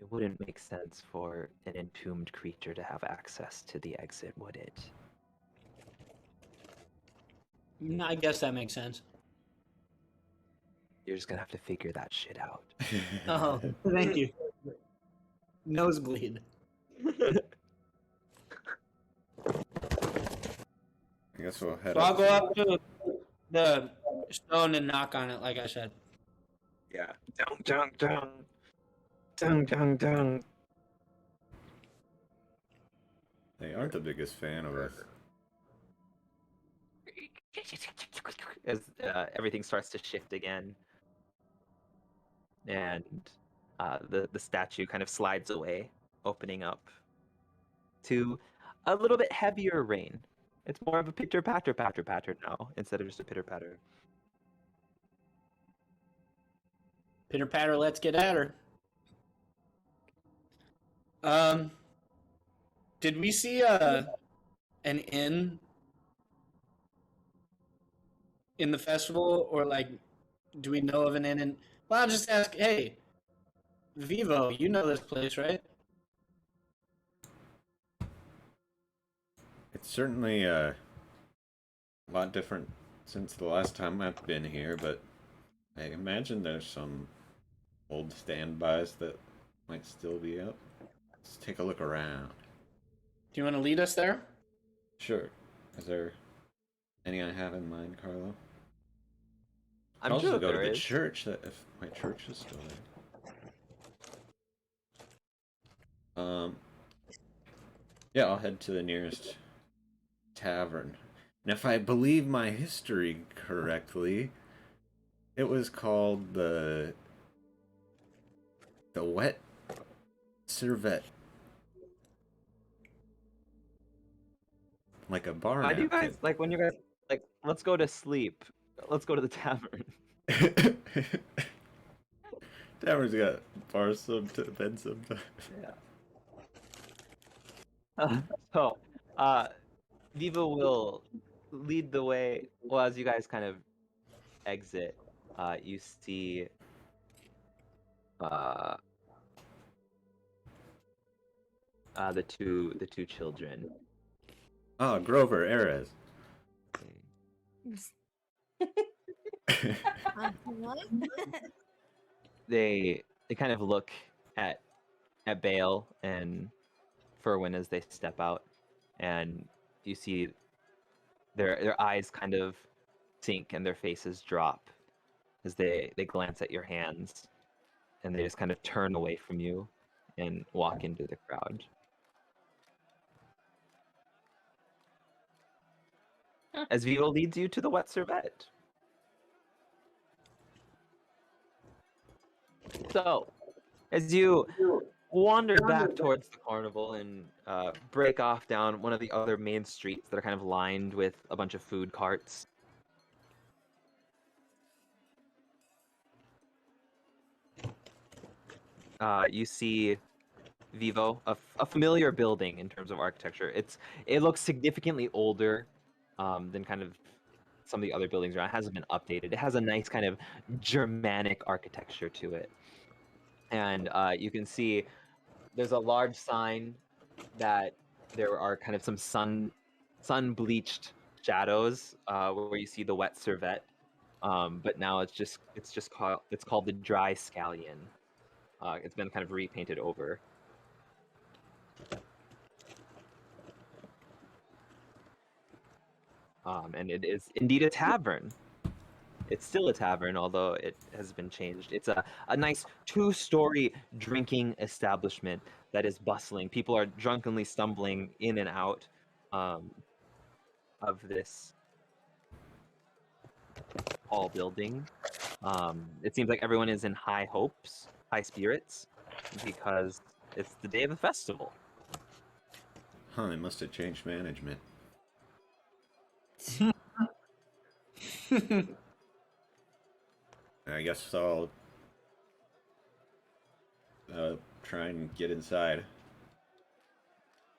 It wouldn't make sense for an entombed creature to have access to the exit, would it? I guess that makes sense. You're just gonna have to figure that shit out. Oh, thank you. Nosebleed. I guess we'll head So I'll up. go up to the stone and knock on it, like I said. Yeah. Down, down, down. Dung, dung, dung. They aren't the biggest fan of us. As everything starts to shift again, and the statue kind of slides away, opening up to a little bit heavier rain. It's more of a pitter patter patter patter now instead of just a pitter patter. Pitter patter, let's get at her. Did we see an inn in the festival, or like, do we know of an inn? And well, I'll just ask. Hey, Vivo, you know this place, right? It's certainly a lot different since the last time I've been here, but I imagine there's some old standbys that might still be up. Let's take a look around. Do you want to lead us there? Sure. Is there any I have in mind, Carlo? I'm I'll sure also go to there the is. church, if my church is still there. Yeah, I'll head to the nearest tavern. And if I believe my history correctly, it was called the Wet Servette. Like a bar Why do you napkin. guys like when you guys like? Let's go to sleep. Let's go to the tavern. Tavern's got bars sometimes, bed sometimes. Yeah. So, Viva will lead the way. Well, as you guys kind of exit, you see the two children. Oh, Grover, Ares. What? They kind of look at Bale and Ferwin as they step out, and you see their eyes kind of sink and their faces drop as they glance at your hands, and they just kind of turn away from you and walk into the crowd. As Vivo leads you to the wet servette. So, as you wander back towards the carnival and break off down one of the other main streets that are kind of lined with a bunch of food carts, you see Vivo, a familiar building in terms of architecture. It looks significantly older than kind of some of the other buildings around. It hasn't been updated. It has a nice kind of Germanic architecture to it. And you can see there's a large sign that there are kind of some sun bleached shadows where you see the wet servette. But now it's called the dry scallion. It's been kind of repainted over. And it is indeed a tavern. It's still a tavern, although it has been changed. It's a nice two-story drinking establishment that is bustling. People are drunkenly stumbling in and out of this tall building. It seems like everyone is in high hopes, high spirits, because it's the day of the festival. Huh, they must have changed management. I guess I'll try and get inside.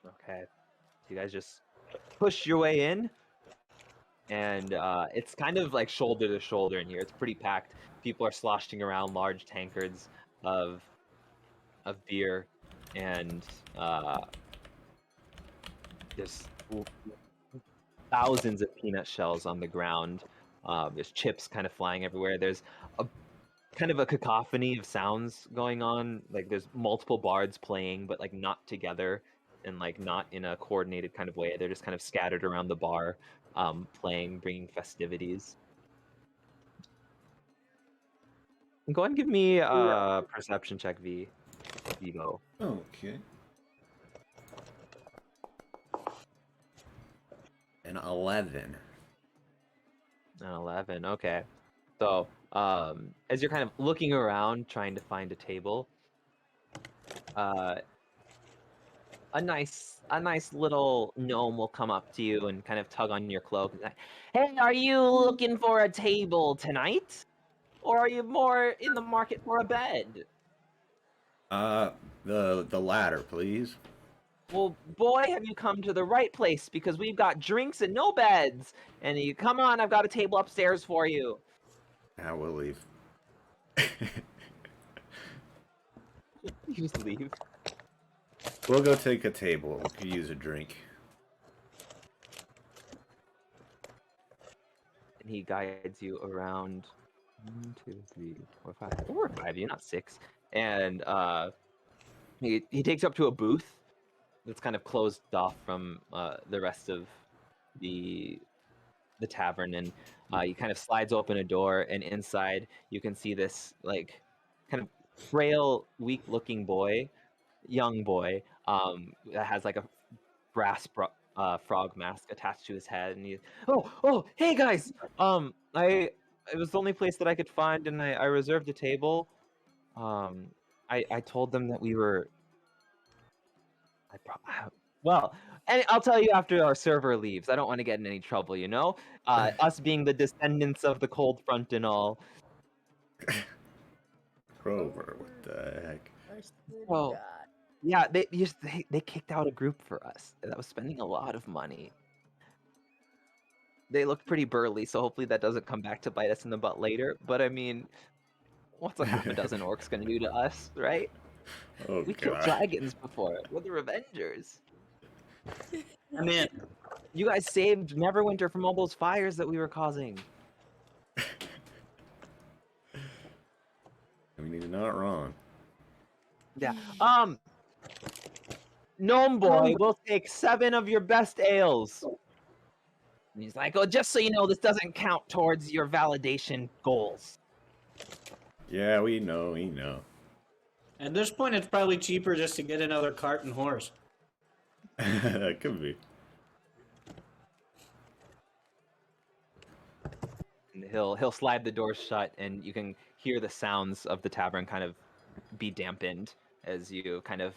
Okay. So you guys just push your way in, and it's kind of like shoulder to shoulder in here. It's pretty packed. People are sloshing around large tankards of beer, and there's thousands of peanut shells on the ground. There's chips kind of flying everywhere. There's a kind of a cacophony of sounds going on. Like there's multiple bards playing, but like not together and like not in a coordinated kind of way. They're just kind of scattered around the bar, playing, bringing festivities. Go ahead and give me a perception check, V. Vivo. Okay. An 11. An 11. Okay. So, as you're kind of looking around trying to find a table, uh, a nice little gnome will come up to you and kind of tug on your cloak and say, "Hey, are you looking for a table tonight? Or are you more in the market for a bed?" The latter, please. Well, boy, have you come to the right place because we've got drinks and no beds. And you come on, I've got a table upstairs for you. I will leave. You just leave. We'll go take a table. We could use a drink. And he guides you around 1, 2, 3, 4, 5. There were 5 of you, not 6. And he takes you up to a booth that's kind of closed off from the rest of the tavern, and he kind of slides open a door, and inside you can see this like kind of frail, weak-looking young boy, that has like a frog mask attached to his head, and he, oh, hey guys, it was the only place that I could find, and I reserved a table. I told them that we were, well, and I'll tell you after our server leaves. I don't want to get in any trouble, you know? Us being the descendants of the Cold Front and all. Grover, what the heck? I swear to Oh. God. Yeah, they kicked out a group for us that was spending a lot of money. They looked pretty burly, so hopefully that doesn't come back to bite us in the butt later. But I mean, what's a half a dozen orcs gonna do to us, right? Oh, We killed God. dragons before. We're the Revengers. I'm in. You guys saved Neverwinter from all those fires that we were causing. I mean, he's not wrong. Yeah. Gnome boy, we'll take 7 of your best ales. And he's like, "Oh, just so you know, this doesn't count towards your validation goals." Yeah, we know, we know. At this point, it's probably cheaper just to get another cart and horse. That could be. And he'll slide the door shut, and you can hear the sounds of the tavern kind of be dampened as you kind of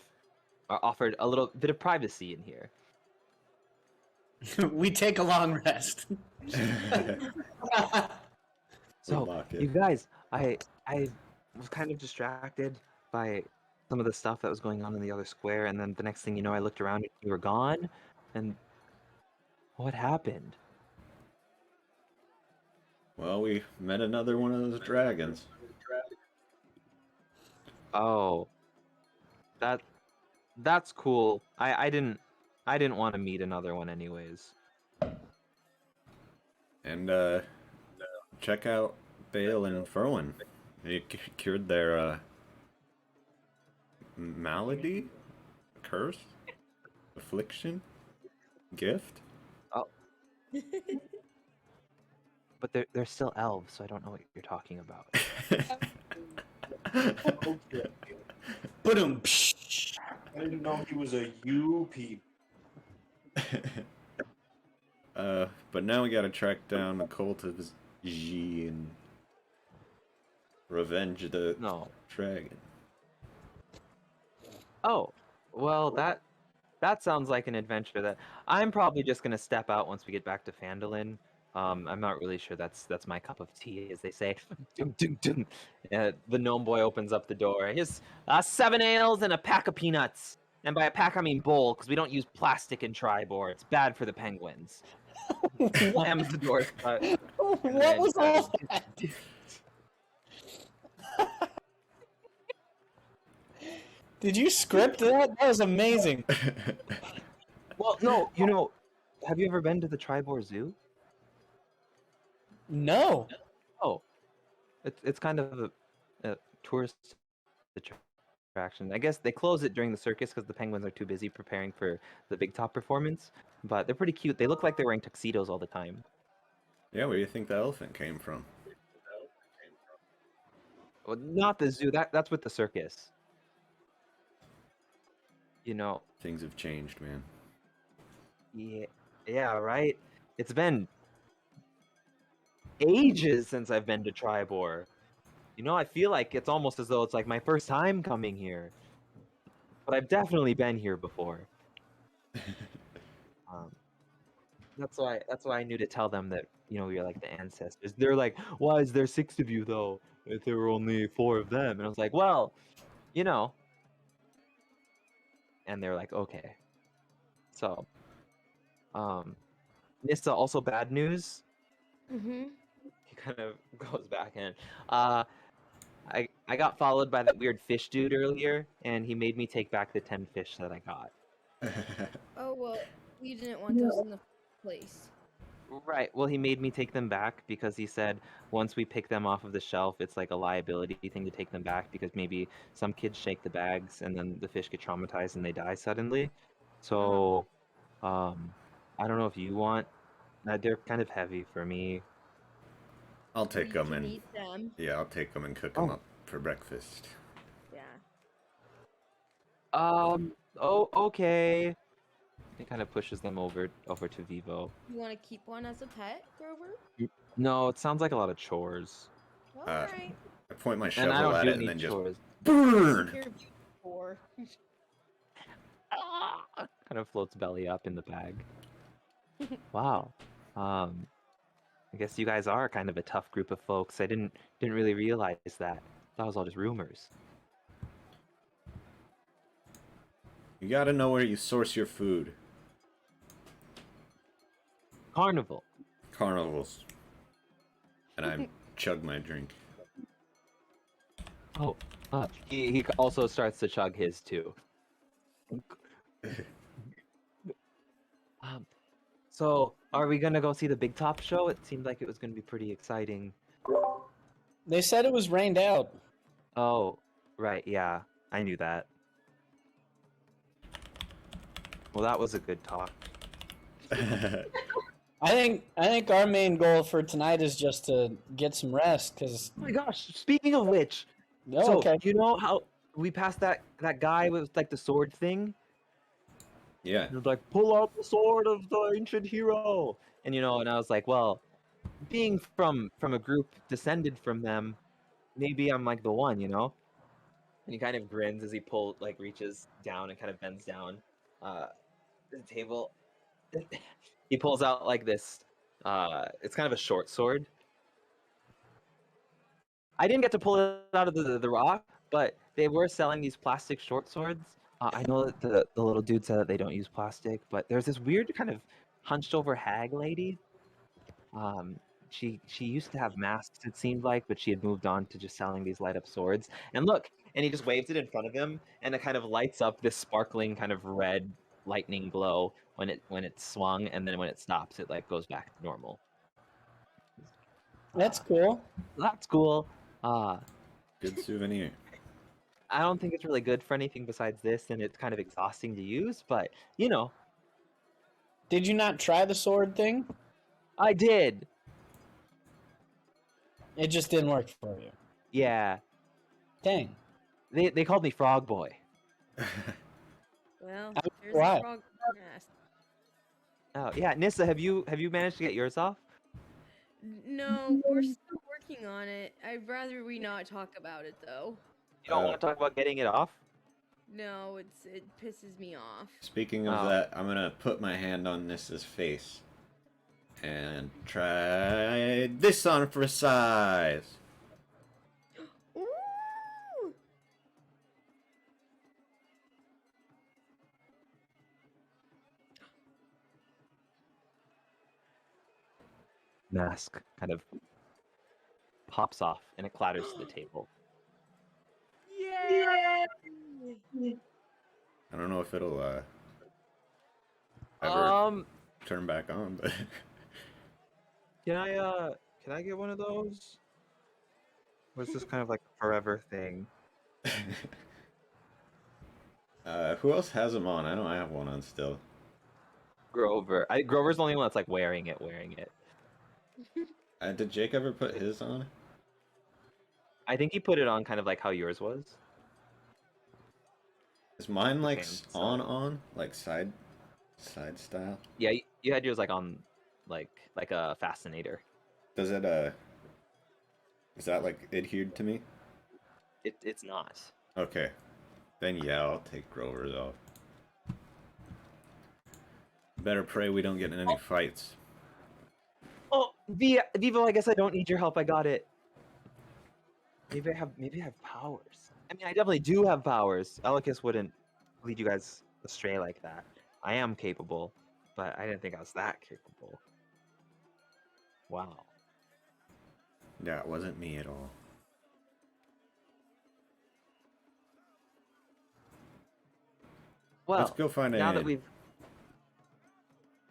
are offered a little bit of privacy in here. We take a long rest. So, lock it. you guys, I was kind of distracted by some of the stuff that was going on in the other square, and then the next thing you know, I looked around and you were gone. And what happened? Well, we met another one of those dragons. Oh, that's cool. I didn't want to meet another one anyways. And, check out Bale and Ferwin. They cured their, malady? Curse? Affliction? Gift? Oh, but they're still elves, so I don't know what you're talking about. Boom. I didn't know he was a UP. But now we gotta track down the cult of G and revenge the No. dragon. Oh, well, that sounds like an adventure that I'm probably just gonna step out once we get back to Phandalin. I'm not really sure that's my cup of tea, as they say. Dum, dum, dum. The gnome boy opens up the door. Here's 7 ales and a pack of peanuts. And by a pack, I mean bowl, because we don't use plastic in Tribor. It's bad for the penguins. Slams the door shut. What was all that? Did you script that? That was amazing. Well, no, you know, have you ever been to the Tribor Zoo? No. Oh, it's kind of a tourist attraction. I guess they close it during the circus because the penguins are too busy preparing for the big top performance. But they're pretty cute. They look like they're wearing tuxedos all the time. Yeah, where do you think the elephant came from? Well, not the zoo. That's with the circus. You know, Things have changed, man. yeah, right? It's been ages since I've been to Tribor. You know, I feel like it's almost as though it's like my first time coming here. But I've definitely been here before. Um, that's why I knew to tell them that, we are like the ancestors. They're like, why is there 6 of you though? If there were only 4 of them. And I was like, well, you know. And they're like, okay. So, Nissa, also bad news. Mm-hmm. He kind of goes back in. I got followed by that weird fish dude earlier, and he made me take back the 10 fish that I got. Oh well, we didn't want those in the first place. Right. Well, he made me take them back because he said once we pick them off of the shelf, it's like a liability thing to take them back because maybe some kids shake the bags and then the fish get traumatized and they die suddenly. So, I don't know if you want. They're kind of heavy for me. I'll take We them can and eat them. yeah, I'll take them and cook them Oh. up for breakfast. Yeah. Oh, okay. He kind of pushes them over to Vivo. You want to keep one as a pet, Grover? No, it sounds like a lot of chores. All Uh, right. I point my And I shovel don't at do it and any then just chores. burn. Here for. Kind of floats belly up in the bag. Wow. I guess you guys are kind of a tough group of folks. I didn't really realize that. That was all just rumors. You gotta know where you source your food. Carnival. Carnivals. And I chug my drink. Oh, he also starts to chug his too. So are we gonna go see the Big Top show? It seemed like it was gonna be pretty exciting. They said it was rained out. Oh, right, yeah, I knew that. Well, that was a good talk. I think our main goal for tonight is just to get some rest, cause. Oh my gosh! Speaking of which, Oh, so okay. you know how we passed that guy with like the sword thing? Yeah. He was like, pull out the sword of the ancient hero, and and I was like, well, being from a group descended from them, maybe I'm like the one, And he kind of grins as he reaches down and kind of bends down, the table. He pulls out like this. It's kind of a short sword. I didn't get to pull it out of the rock, but they were selling these plastic short swords. I know that the little dude said that they don't use plastic, but there's this weird kind of hunched over hag lady. Um, she used to have masks, it seemed like, but she had moved on to just selling these light up swords. And look, and he just waves it in front of him, and it kind of lights up this sparkling kind of red lightning glow when it's swung, and then when it stops, it like goes back to normal. That's cool. That's cool. Good souvenir. I don't think it's really good for anything besides this, and it's kind of exhausting to use, but Did you not try the sword thing? I did. It just didn't work for you. Yeah. Dang. They called me Frog Boy. Well, How- there's why? a frog nest. Oh yeah, Nissa, have you managed to get yours off? No, we're still working on it. I'd rather we not talk about it though. You don't want to talk about getting it off? No, it pisses me off. Speaking of Oh. that, I'm gonna put my hand on Nissa's face and try this on for size. Ooh! Mask kind of pops off and it clatters to the table. Yay! I don't know if it'll ever Um, turn back on, but can I get one of those? Or is this kind of like a forever thing? who else has them on? I know I have one on still. Grover. Grover's the only one that's like wearing it. Did Jake ever put his on? I think he put it on kind of like how yours was. Is mine like Okay, so on like side style? yeah, you had yours like on like a fascinator. Does it is that like adhered to me? It's not. Okay, then yeah, I'll take Grover's off. Better pray we don't get in any fights. Oh, Vivo, I guess I don't need your help. I got it. Maybe I have powers. I mean, I definitely do have powers. Elikis wouldn't lead you guys astray like that. I am capable, but I didn't think I was that capable. Wow. That wasn't me at all. Well, Let's go find now an that inn. we've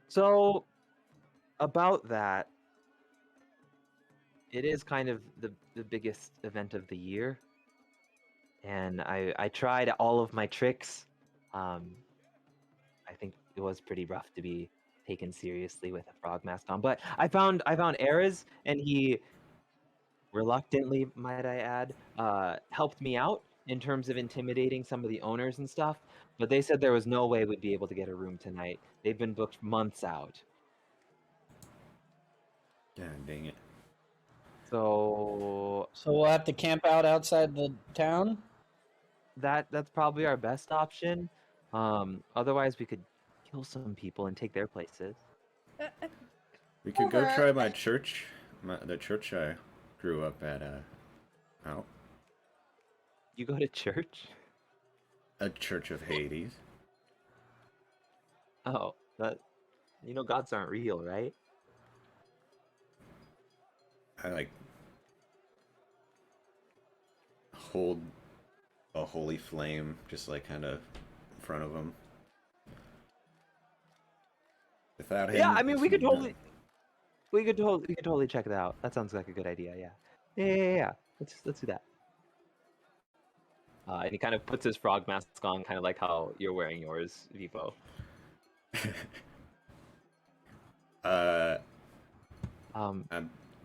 so about that, it is kind of the biggest event of the year, and I tried all of my tricks. I think it was pretty rough to be taken seriously with a frog mask on, but I found Erez, and he reluctantly, might I add, helped me out in terms of intimidating some of the owners and stuff. But they said there was no way we'd be able to get a room tonight. They've been booked months out. God dang it. So So we'll have to camp out outside the town. that's probably our best option. Otherwise, we could kill some people and take their places. We could go Or- try my church, the church I grew up at. Out You go to church? a church of Hades. Oh, that gods aren't real, right? I like hold a holy flame, just like kind of in front of him. Without him, Yeah, I mean, it's we could nothing. totally check that out. That sounds like a good idea. Yeah, yeah. Let's do that. And he kind of puts his frog mask on, kind of like how you're wearing yours, Vivo. I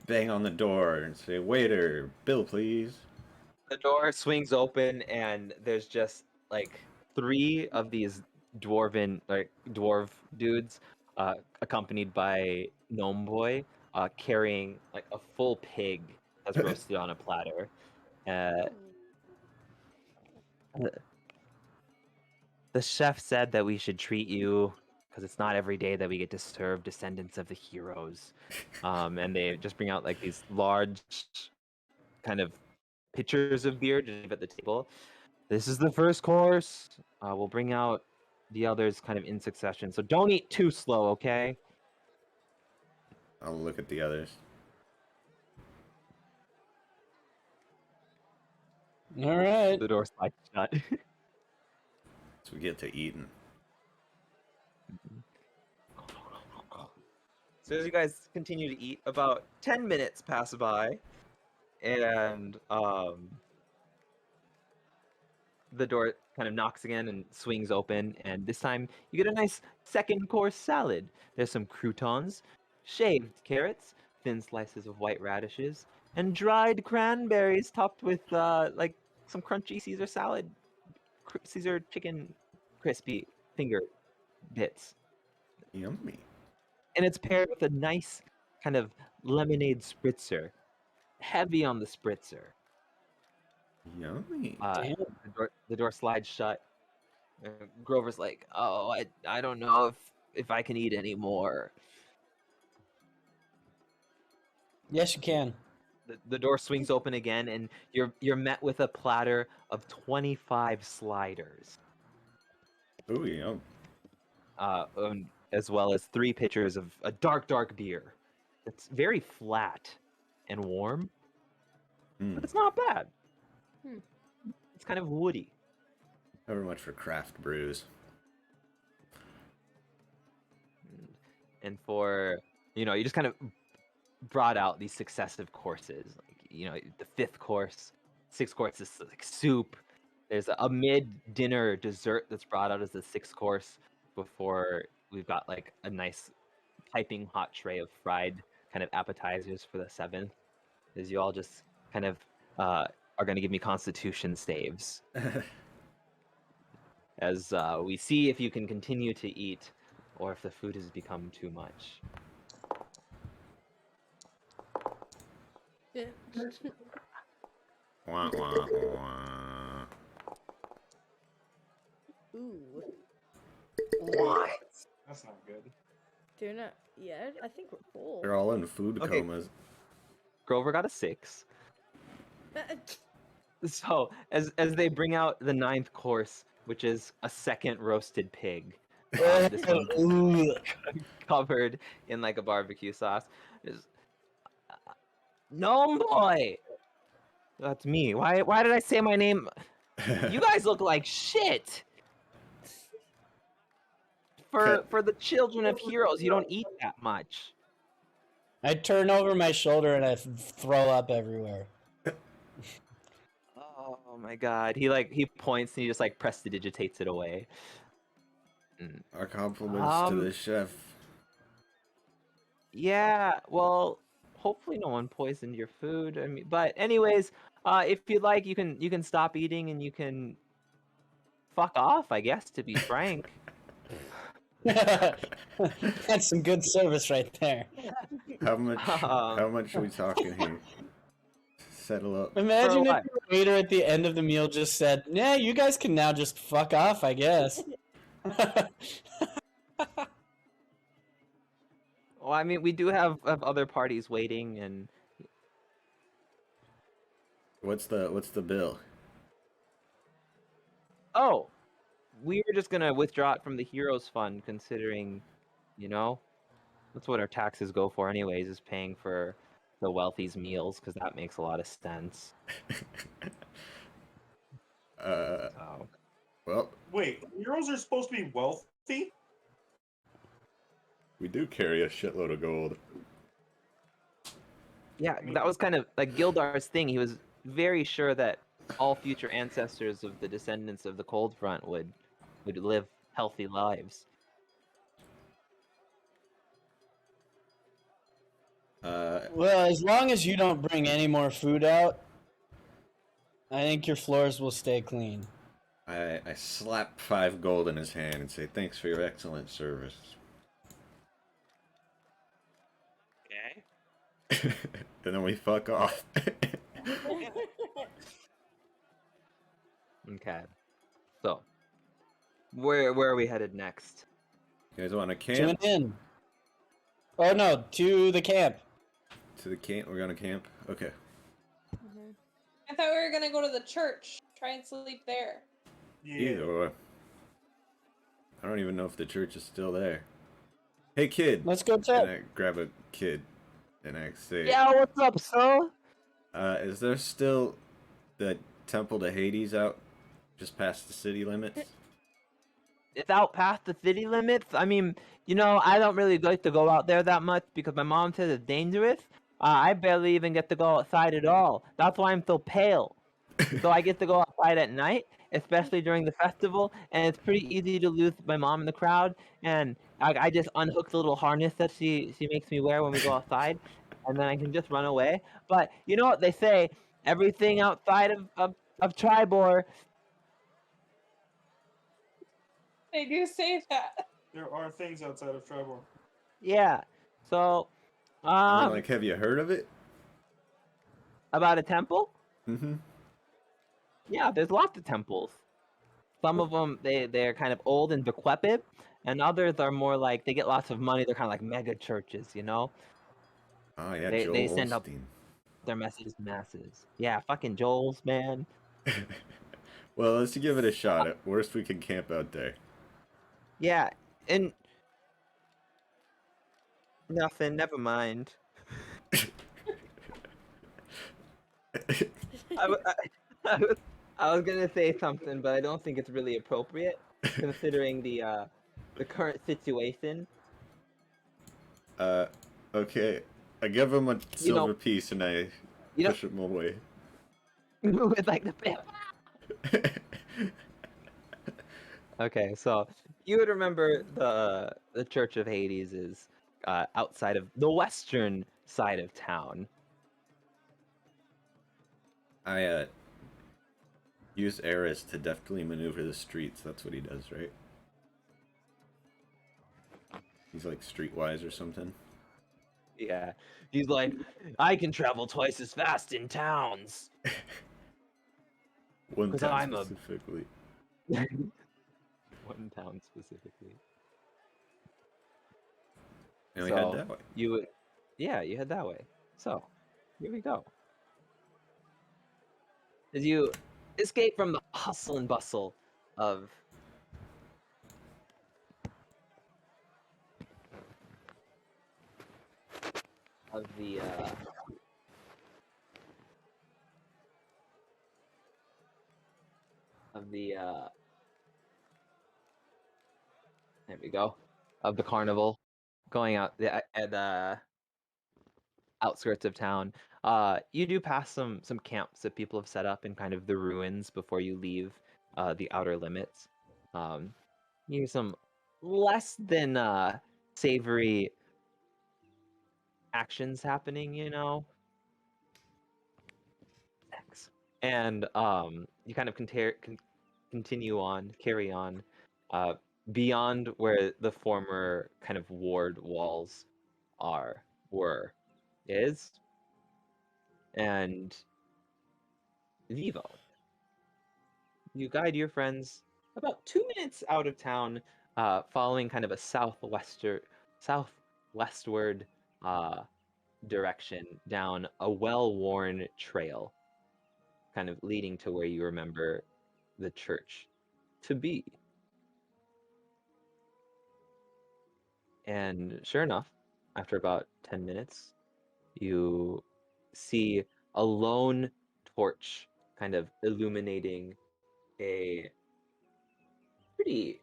bang on the door and say, "Waiter, bill, please." The door swings open, and there's just like three of these dwarf dudes, accompanied by Gnome Boy, carrying like a full pig that's roasted on a platter. Uh, the chef said that we should treat you because it's not every day that we get to serve descendants of the heroes. And they just bring out like these large kind of pitchers of beer to leave at the table. This is the first course. We'll bring out the others kind of in succession. So don't eat too slow, okay? I'll look at the others. All right. The door slides shut. So we get to eating. So as you guys continue to eat, about 10 minutes pass by, and the door kind of knocks again and swings open, and this time you get a nice second course salad. There's some croutons, shaved carrots, thin slices of white radishes, and dried cranberries topped with like some crunchy Caesar salad, Caesar chicken crispy finger bits. Yummy. And it's paired with a nice kind of lemonade spritzer, heavy on the spritzer. Yummy. Damn. The door slides shut. Grover's like, "Oh, I don't know if I can eat anymore." Yes, you can. The door swings open again, and you're met with a platter of 25 sliders, Ooh, yum. as well as 3 pitchers of a dark beer. It's very flat and warm, but it's not bad. Hmm. It's kind of woody. Never much for craft brews. And for you just kind of brought out these successive courses, like the 5th course, 6th course is like soup. There's a mid-dinner dessert that's brought out as the 6th course before we've got like a nice piping hot tray of fried kind of appetizers for the 7th. As you all just kind of are going to give me constitution saves. as we see if you can continue to eat or if the food has become too much. Yeah. Wah, wah, wah. Ooh. That's not good. They're not yet? I think we're full. They're all in food Okay. comas. Grover got a 6. So as they bring out the 9th course, which is a second roasted pig, this one covered in like a barbecue sauce, is Gnome Boy. That's me. Why did I say my name? You guys look like shit. For the children of heroes, you don't eat that much. I turn over my shoulder and I throw up everywhere. Oh my god. He points and he just like prestidigitates it away. Our compliments to the chef. Yeah, well, hopefully no one poisoned your food. I mean, but anyways, if you'd like, you can stop eating and you can fuck off, I guess, to be frank. That's some good service right there. How much are we talking here? Settle up. Imagine if what? the waiter at the end of the meal just said, "Yeah, you guys can now just fuck off, I guess." Well, I mean, we do have other parties waiting, and What's the bill? oh, we were just gonna withdraw it from the Heroes Fund, considering, that's what our taxes go for, anyways, is paying for the wealthy's meals, because that makes a lot of sense. So. Well, Wait, heroes are supposed to be wealthy? we do carry a shitload of gold. Yeah, that was kind of like Gildar's thing. He was very sure that all future ancestors of the descendants of the Cold Front would live healthy lives. Well, as long as you don't bring any more food out, I think your floors will stay clean. I slap 5 gold in his hand and say, "Thanks for your excellent service." Okay. And then we fuck off. Okay. So, where are we headed next? You guys want to To camp? an inn. Oh no, to the camp. To the camp? We're gonna camp? Okay. I thought we were gonna go to the church, try and sleep there. Either or. I don't even know if the church is still there. Hey kid. Let's go And check. I grab a kid and I say, Yeah, what's up, sir? is there still the temple to Hades out just past the city limits? It's out past the city limits. I mean, I don't really like to go out there that much because my mom says it's dangerous. I barely even get to go outside at all. That's why I'm so pale. So I get to go outside at night, especially during the festival, and it's pretty easy to lose my mom in the crowd. And I just unhook the little harness that she makes me wear when we go outside, and then I can just run away. But you know what they say? Everything outside of Tribor. They do say that. There are things outside of Tribor. Yeah. So, I mean, like, have you heard of it? about a temple? Mm-hmm. Yeah, there's lots of temples. Some of them they're kind of old and decrepit, and others are more like they get lots of money. They're kind of like mega churches, Oh yeah, They Joel send up Holstein. their messages to masses. Yeah, fucking Joel's, man. Well, let's give it a shot. At worst, we can camp out there. Yeah, and nothing. Never mind. I was gonna say something, but I don't think it's really appropriate considering the current situation. Okay. I give him a silver piece and I you know- push him away. With like the Okay, so you would remember the Church of Hades is outside of the western side of town. I use Eris to deftly maneuver the streets. That's what he does, right? He's like streetwise or something. Yeah. He's like, I can travel twice as fast in towns. One 'Cause town I'm a- specifically. One town specifically. And we So head that way. you head that way. So here we go. As you escape from the hustle and bustle of the there we go, of the carnival, going out at the outskirts of town. You do pass some camps that people have set up in kind of the ruins before you leave the outer limits. You hear some less than savory actions happening, you know. X. And you kind of continue on, carry on, beyond where the former kind of ward walls is, and Vivo. You guide your friends about 2 minutes out of town, following kind of a southwestward direction down a well-worn trail, kind of leading to where you remember the church to be. And sure enough, after about 10 minutes, you see a lone torch kind of illuminating a pretty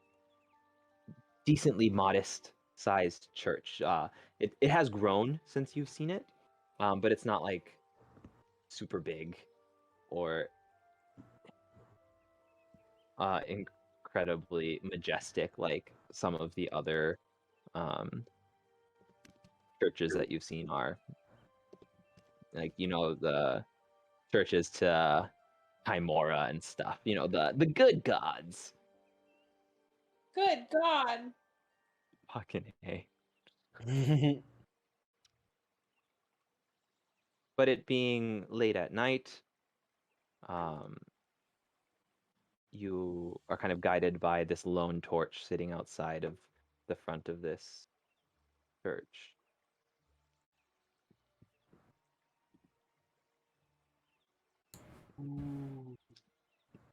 decently modest sized church. It has grown since you've seen it, but it's not like super big or incredibly majestic like some of the other churches that you've seen are. Like, you know, the churches to Chimora and stuff. You know, the good gods. Good God. Fucking A. But it being late at night, you are kind of guided by this lone torch sitting outside of the front of this church.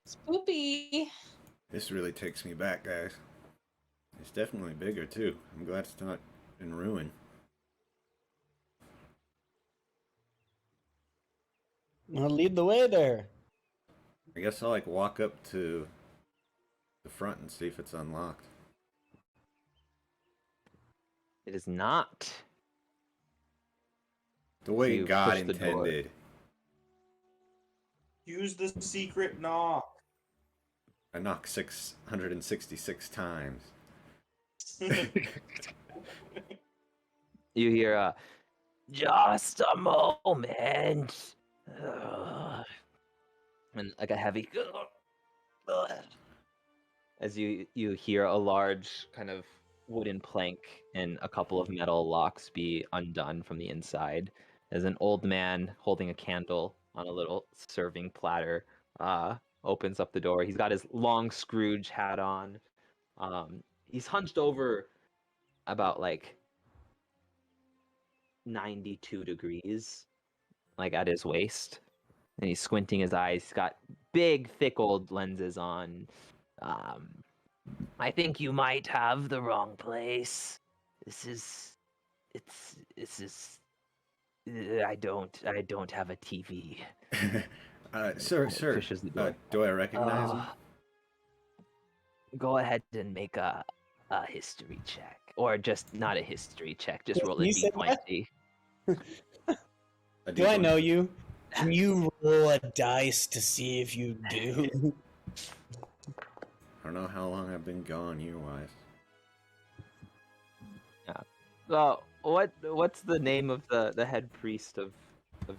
Spoopy. This really takes me back, guys. It's definitely bigger too. I'm glad it's not in ruin. I'll lead the way there. I guess I'll like walk up to the front and see if it's unlocked. It is not. The way You God push the door. intended. Use the secret knock. I knock 666 times. You hear just a moment. And like a heavy as you hear a large kind of wooden plank and a couple of metal locks be undone from the inside as an old man holding a candle on a little serving platter opens up the door. He's got his long Scrooge hat on. He's hunched over about like 92 degrees, like at his waist, and he's squinting his eyes. He's got big, thick old lenses on. I think you might have the wrong place. This is. I don't have a TV. Sir, Pushes the door. do I recognize him? Go ahead and make a history check, or just not a history check. Just roll a You said that? d20. Do I know you? Can you roll a dice to see if you do? I don't know how long I've been gone year-wise. So what's the name of the head priest of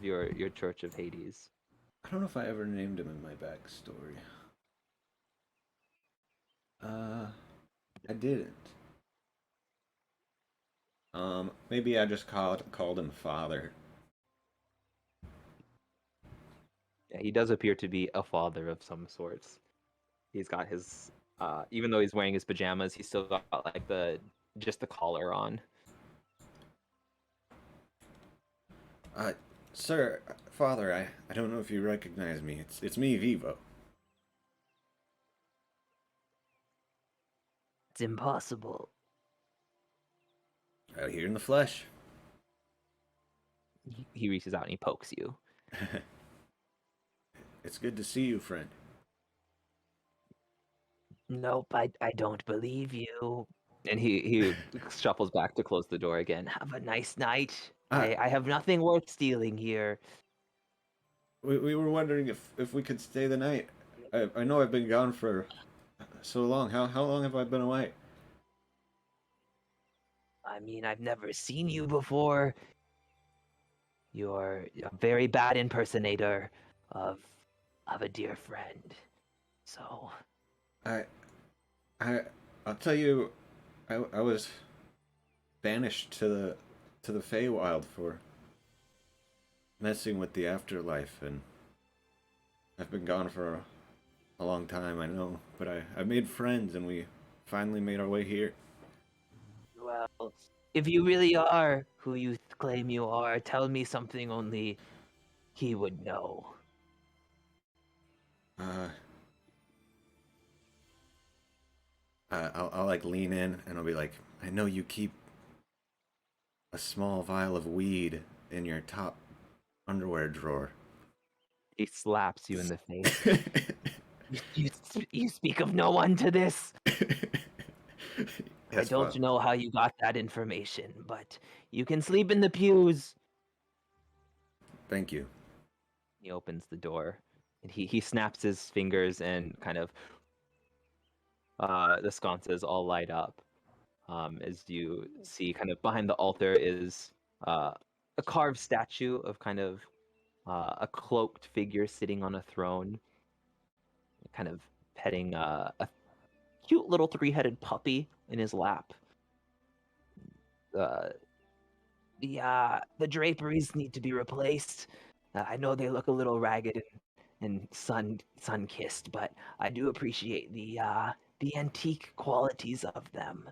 your Church of Hades? I don't know if I ever named him in my backstory. I didn't. Maybe I just called him father. Yeah, he does appear to be a father of some sorts. He's got his, even though he's wearing his pajamas, he's still got like just the collar on. Sir, father, I don't know if you recognize me. It's me, Vivo. It's impossible. Out here in the flesh. He reaches out and he pokes you. It's good to see you, friend. Nope, I don't believe you. And he shuffles back to close the door again. Have a nice night. Ah. I have nothing worth stealing here. We were wondering if we could stay the night. I know I've been gone for so long. How long have I been away? I mean, I've never seen you before. You're a very bad impersonator of a dear friend. So I I'll tell you, I was banished to the Feywild for messing with the afterlife, and I've been gone for a long time, I know, but I made friends, and we finally made our way here. well, if you really are who you claim you are, tell me something only he would know. I'll like lean in, and I'll be like, I know you keep a small vial of weed in your top underwear drawer. He slaps you in the face. You speak of no one to this. I Yes, don't Father. know how you got that information, but you can sleep in the pews. Thank you. He opens the door and he snaps his fingers and kind of the sconces all light up. As you see, kind of behind the altar is a carved statue of kind of a cloaked figure sitting on a throne, kind of petting a cute little three-headed puppy in his lap. Uh, The draperies need to be replaced. I know they look a little ragged and sun kissed, but I do appreciate the antique qualities of them.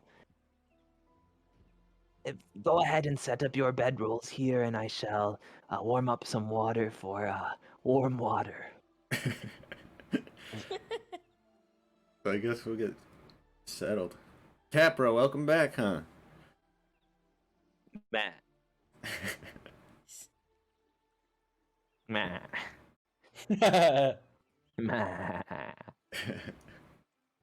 Go ahead and set up your bedrolls here, and I shall warm up some water for warm water. So I guess we'll get settled. Capra, welcome back, huh? meh, meh, meh.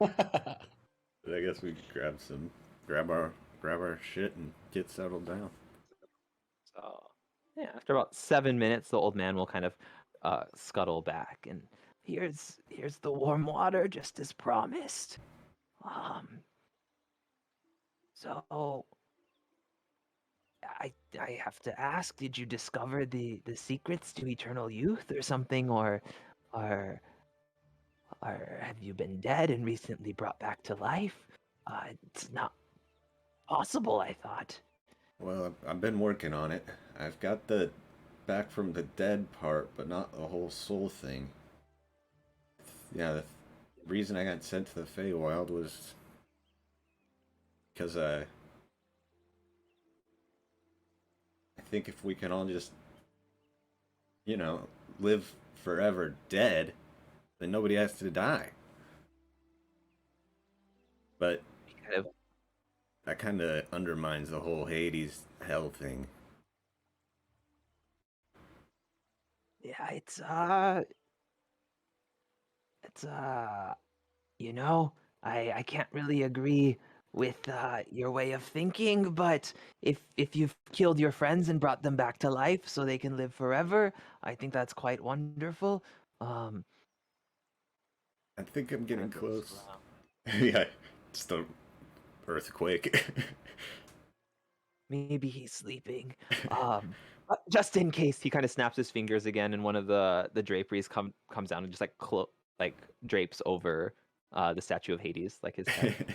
I guess we could grab our shit and get settled down. So, yeah, after about 7 minutes, the old man will kind of scuttle back, and Here's the warm water, just as promised. So I have to ask, did you discover the secrets to eternal youth or something, or have you been dead and recently brought back to life? It's not possible, I thought. Well, I've been working on it. I've got the back from the dead part, but not the whole soul thing. Yeah, the reason I got sent to the Feywild was because I think if we can all just, live forever dead, then nobody has to die. But kind of that kind of undermines the whole Hades hell thing. Yeah, I can't really agree with your way of thinking, but if you've killed your friends and brought them back to life so they can live forever, I think that's quite wonderful. I think I'm getting kinda goes close. around. Yeah, just a earthquake. Maybe he's sleeping. Um, Just in case, he kind of snaps his fingers again, and one of the draperies comes down and just like drapes over the statue of Hades, like his head.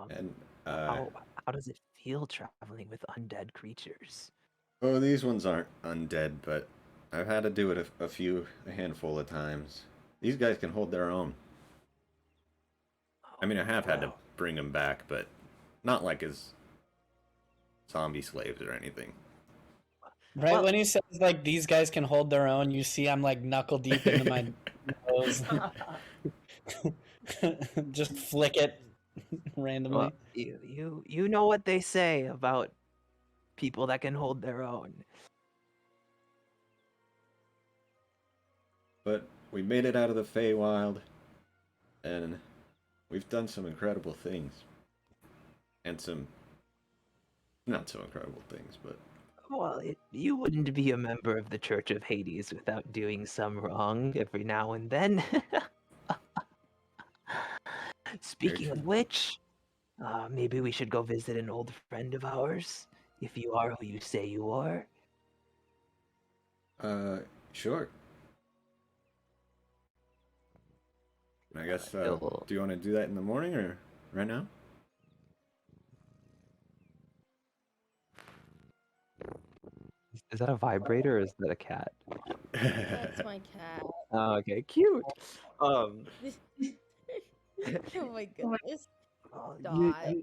And How does it feel traveling with undead creatures? oh, these ones aren't undead, but I've had to do it a handful of times. These guys can hold their own. I mean, I have had to Well, bring them back, but not like as zombie slaves or anything. Right Well- when he says like these guys can hold their own, you see I'm like knuckle deep into my nose. Just flick it randomly. Well, you know what they say about people that can hold their own. But we made it out of the Feywild, and we've done some incredible things. And some not so incredible things, but Well, you wouldn't be a member of the Church of Hades without doing some wrong every now and then. Speaking of true. which, maybe we should go visit an old friend of ours, if you are who you say you are. Sure. I guess, he'll- do you want to do that in the morning or right now? Is that a vibrator or is that a cat? That's my cat. Oh, okay, cute. Um, Oh my goodness. Well, Die.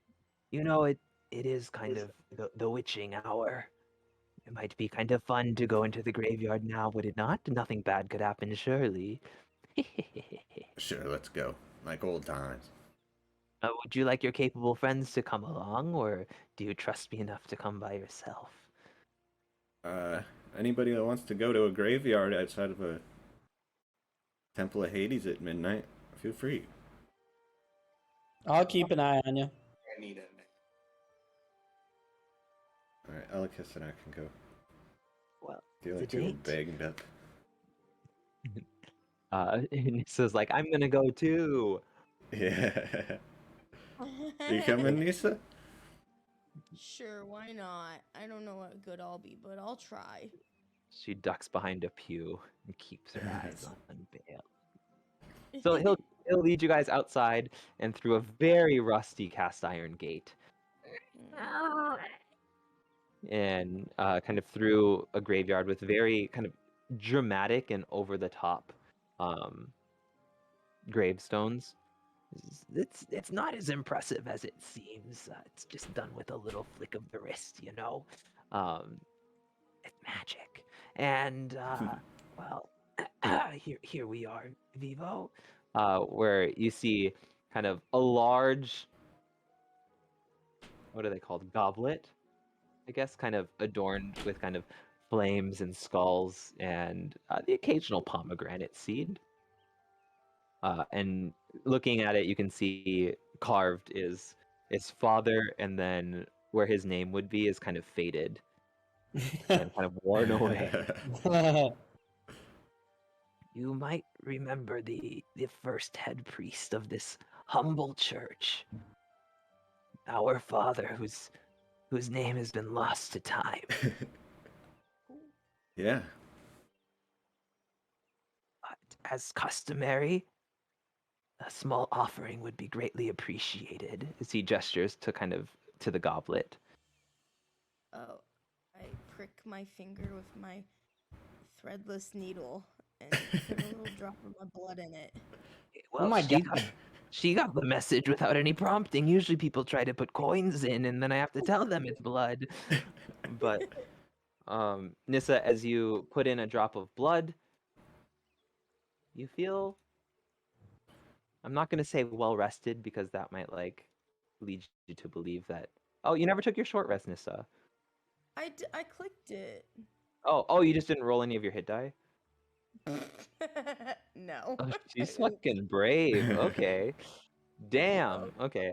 you know, it is kind of the witching hour. It might be kind of fun to go into the graveyard now, would it not? Nothing bad could happen, surely. Sure, let's go. Like old times. Would you like your capable friends to come along, or do you trust me enough to come by yourself? Uh, Anybody that wants to go to a graveyard outside of a Temple of Hades at midnight, feel free. I'll keep an eye on you. I need it. Alright, Elikis and I can go. Well, The other it's a two are date. banged up. Nissa's like, I'm gonna go too. Yeah. Are you coming, Nisa? Sure, why not? I don't know what good I'll be, but I'll try. She ducks behind a pew and keeps her eyes unveiled. So he'll lead you guys outside and through a very rusty cast iron gate, and kind of through a graveyard with very kind of dramatic and over the top gravestones. It's not as impressive as it seems. It's just done with a little flick of the wrist, you know. It's magic, and well, here we are, Vivo. Where you see kind of a large, what are they called? Goblet, I guess, kind of adorned with kind of flames and skulls and the occasional pomegranate seed. And looking at it, you can see carved is father, and then where his name would be is kind of faded and kind of worn away. You might remember the first head priest of this humble church, our father, whose name has been lost to time. Yeah. But as customary, a small offering would be greatly appreciated. As he gestures to kind of to the goblet. Oh, I prick my finger with my threadless needle and put a little drop of my blood in it. Well, my she got the message without any prompting. Usually people try to put coins in and then I have to tell them it's blood. But Nissa, as you put in a drop of blood, you feel, I'm not going to say well rested because that might like lead you to believe that, oh, you never took your short rest, Nissa. I clicked it. Oh, you just didn't roll any of your hit die? No. Oh, she's fucking brave. Okay. Damn. Okay.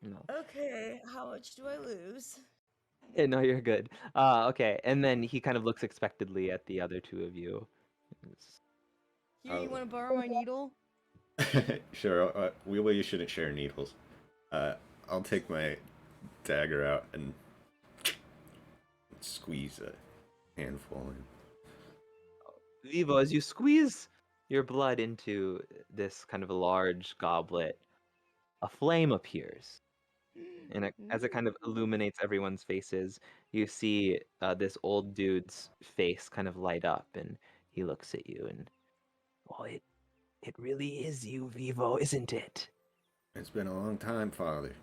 No. Okay, how much do I lose? Yeah, no, you're good. Okay. And then he kind of looks expectedly at the other two of you. Here, you Oh. want to borrow my needle? Sure. You shouldn't share needles. I'll take my dagger out and squeeze a handful. Vivo, as you squeeze your blood into this kind of a large goblet, a flame appears. And as it kind of illuminates everyone's faces, you see this old dude's face kind of light up, and he looks at you and, Well, it really is you, Vivo, isn't it? It's been a long time, Father.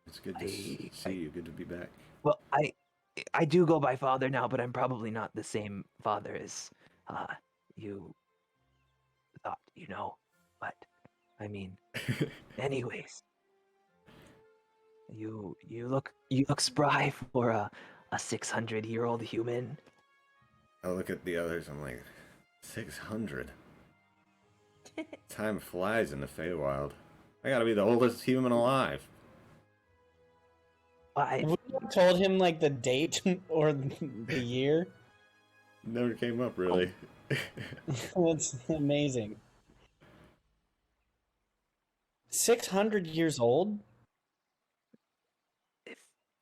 It's good to I- see you. Good to be back. Well, I do go by father now, but I'm probably not the same father as you thought, you know. But I mean, anyways, you look spry for a 600-year-old human. I look at the others. I'm like, 600. Time flies in the Feywild. I gotta be the oldest human alive. I Have we told him like the date or the year? Never came up really. That's amazing. 600 years old?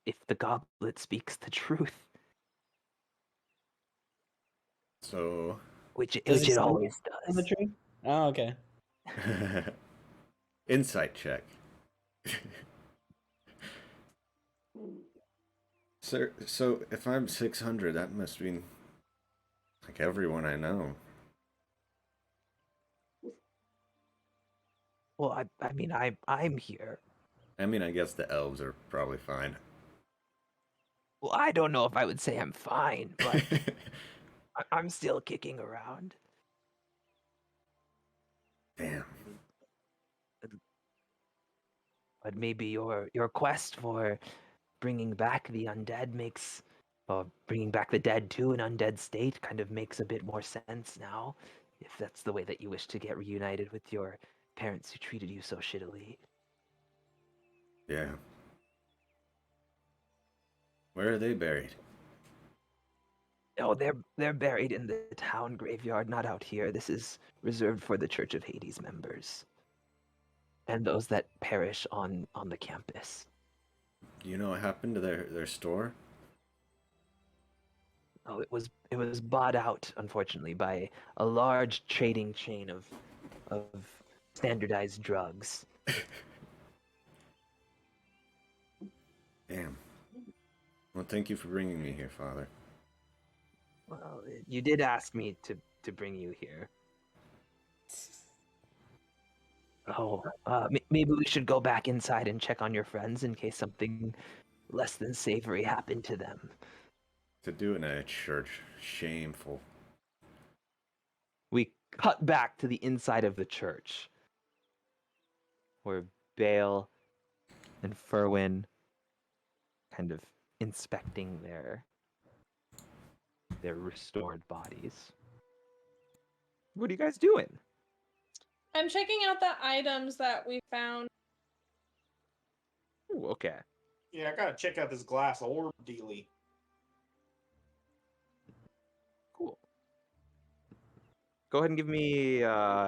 if the goblet speaks the truth, So, which Does it it say always on the does. tree? Oh, okay. insight check. Sir, so if I'm 600, that must mean like everyone I know. Well, I mean, I'm here. I mean, I guess the elves are probably fine. Well, I don't know if I would say I'm fine, but I'm still kicking around. Damn. But maybe your quest for bringing back the undead makes, or bringing back the dead to an undead state kind of makes a bit more sense now, if that's the way that you wish to get reunited with your parents who treated you so shittily. Yeah. Where are they buried? Oh, they're buried in the town graveyard, not out here. This is reserved for the Church of Hades members and those that perish on the campus. Do you know what happened to their store? Oh, it was bought out, unfortunately, by a large trading chain of standardized drugs. Damn. Well, thank you for bringing me here, Father. Well, you did ask me to bring you here. Oh, maybe we should go back inside and check on your friends in case something less than savory happened to them. To do in a church, shameful. we cut back to the inside of the church, where Bale and Ferwin kind of inspecting their restored bodies. What are you guys doing? I'm checking out the items that we found. Ooh, okay. Yeah, I gotta check out this glass orb dealy. Cool. Go ahead and give me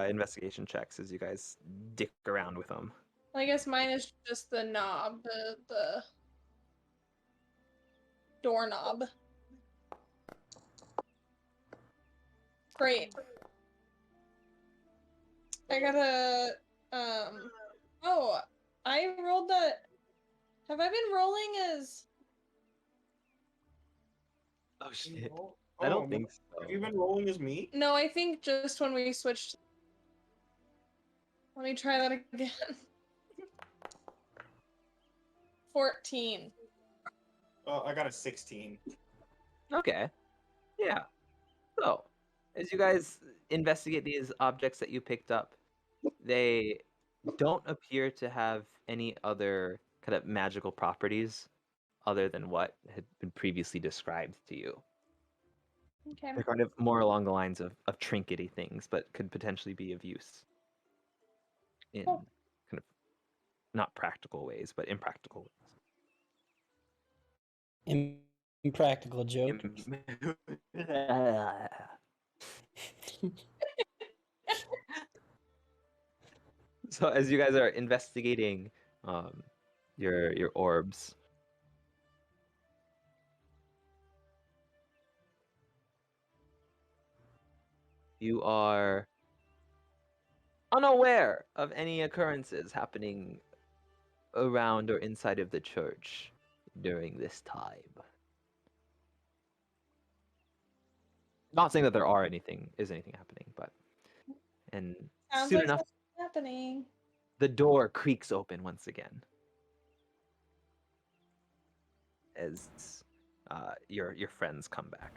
investigation checks as you guys dick around with them. I guess mine is just the knob, the doorknob. Great. I got a oh, I rolled that. Have I been rolling as Oh shit. Oh, I don't oh, think so. Have you been rolling as me? No, I think just when we switched. Let me try that again. 14. I got a 16. Okay. Yeah. So, as you guys investigate these objects that you picked up, they don't appear to have any other kind of magical properties other than what had been previously described to you. Okay. They're kind of more along the lines of trinkety things, but could potentially be of use in Cool. kind of not practical ways, but impractical Impractical joke. ways. So as you guys are investigating your orbs, you are unaware of any occurrences happening around or inside of the church during this time. Not saying that there is anything happening, but and Sounds soon like enough something's happening. the door creaks open once again as your friends come back.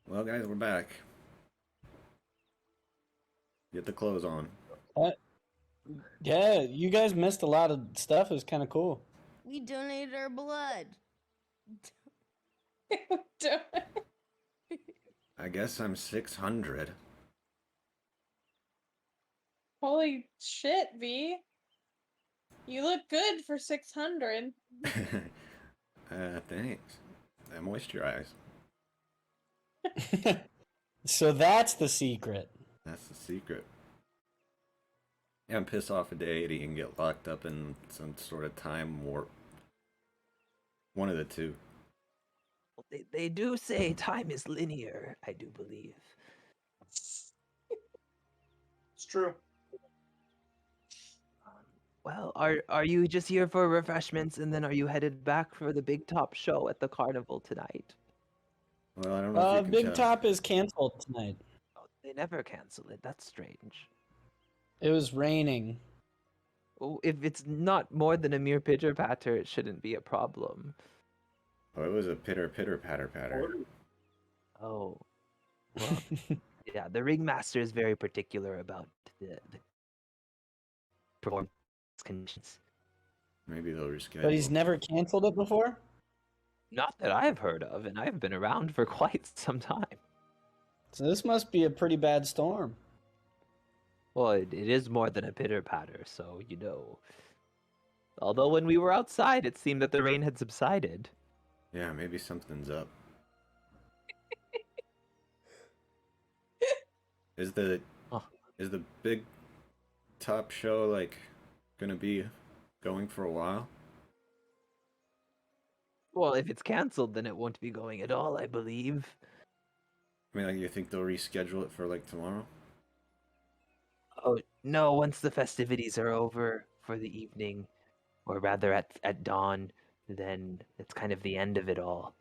Well, guys, we're back. Get the clothes on. Yeah, you guys missed a lot of stuff. It was kind of cool. We donated our blood. I guess I'm 600. Holy shit, V. You look good for 600. Thanks. I moisturize. So that's the secret. That's the secret. Yeah, I'm pissed off a deity and get locked up in some sort of time warp. One of the two. They do say time is linear, I do believe. It's true. Well, are you just here for refreshments and then are you headed back for the big top show at the carnival tonight? Well, I don't know if you can Big tell. Top is canceled tonight. Oh, they never cancel it. That's strange. It was raining. Well, if it's not more than a mere pitter patter, it shouldn't be a problem. Oh, it was a pitter pitter patter patter. Oh, well, yeah. The ringmaster is very particular about the performance conditions. Maybe they'll reschedule. But he's never canceled it before? Not that I've heard of, and I've been around for quite some time. So this must be a pretty bad storm. Well, it is more than a pitter patter, so you know. Although when we were outside, it seemed that the rain had subsided. Yeah, maybe something's up. Is the big top show like gonna be going for a while? Well, if it's canceled, then it won't be going at all, I believe. I mean, like, you think they'll reschedule it for like tomorrow? Oh, no, once the festivities are over for the evening, or rather at dawn, then it's kind of the end of it all.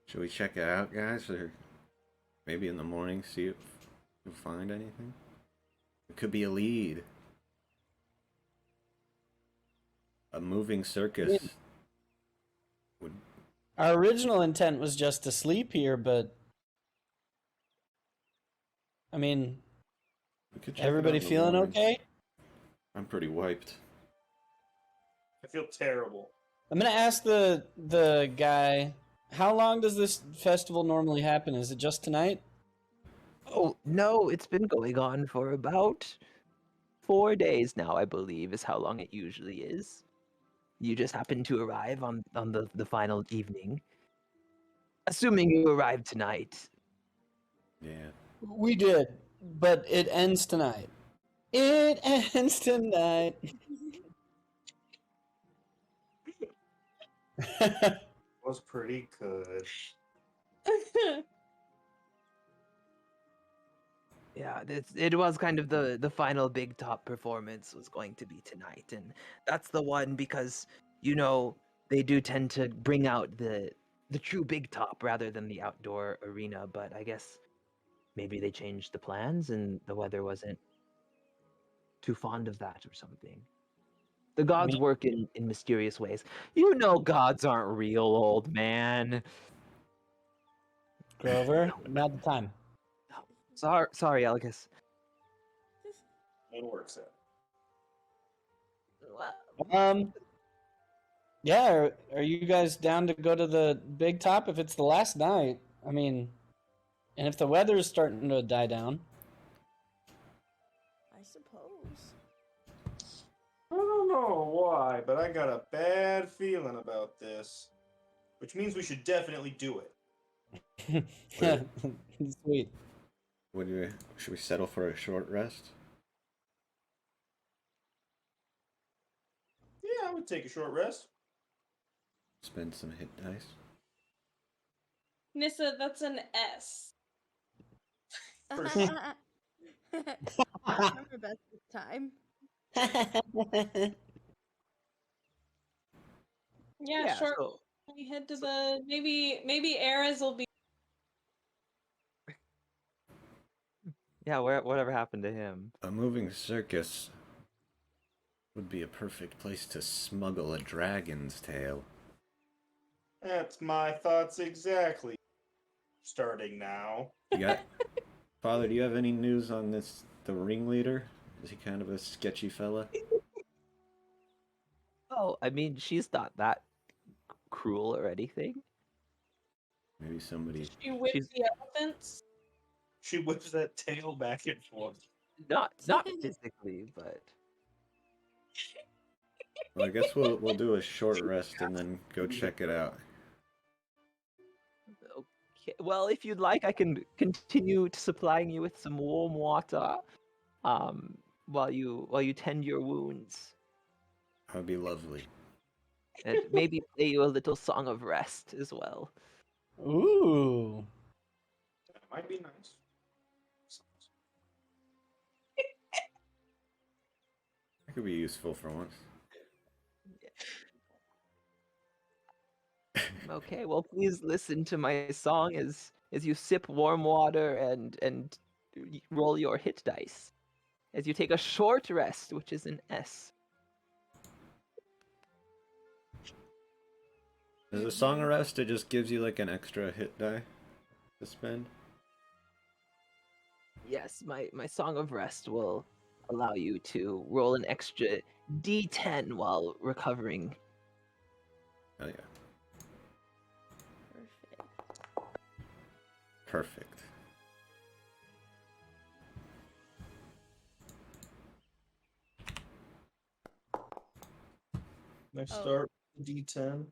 Should we check it out, guys, or maybe in the morning see if we find anything? It could be a lead. A moving circus. Would Our original intent was just to sleep here, but I mean, we could check it out everybody in the feeling morning. okay? I'm pretty wiped. I feel terrible. I'm gonna ask the guy, how long does this festival normally happen? Is it just tonight? Oh, no, it's been going on for about 4 days now, I believe, is how long it usually is. You just happen to arrive on the final evening. Assuming you arrived tonight. Yeah. We did, but it ends tonight. It ends tonight. Was pretty good. Yeah, it was kind of the final big top performance was going to be tonight, and that's the one because you know they do tend to bring out the true big top rather than the outdoor arena. But I guess maybe they changed the plans and the weather wasn't too fond of that or something. The gods mean- work in mysterious ways. You know, gods aren't real, old man. Grover, not the time. Sorry, Elgus. It works out. Yeah, are you guys down to go to the big top if it's the last night? I mean, and if the weather's starting to die down. I suppose. I don't know why, but I got a bad feeling about this. Which means we should definitely do it. Sweet. Should we settle for a short rest? Yeah, I would take a short rest. spend some hit dice. Nissa, that's an S. I remember best this time. Yeah, Yeah, sure. so We head to the maybe Ares will be. yeah, whatever happened to him? A moving circus would be a perfect place to smuggle a dragon's tail. That's my thoughts exactly. Starting now. You got, Father? Do you have any news on this? The ringleader? Is he kind of a sketchy fella? Oh, I mean, she's not that cruel or anything. Maybe somebody. She whips She's the elephants. She whips that tail back and forth. not physically, but Well, I guess we'll do a short rest and then go check it out. okay. Well, if you'd like, I can continue supplying you with some warm water, while you tend your wounds, That would be lovely. and maybe play you a little song of rest as well. Ooh. That might be nice. That could be useful for once. Okay, well, please listen to my song as you sip warm water and roll your hit dice as you take a short rest, which is an S. Is a song of rest? It just gives you like an extra hit die to spend. Yes, my song of rest will allow you to roll an extra D10 while recovering. Oh yeah, Perfect. perfect. Let's Oh. start D10.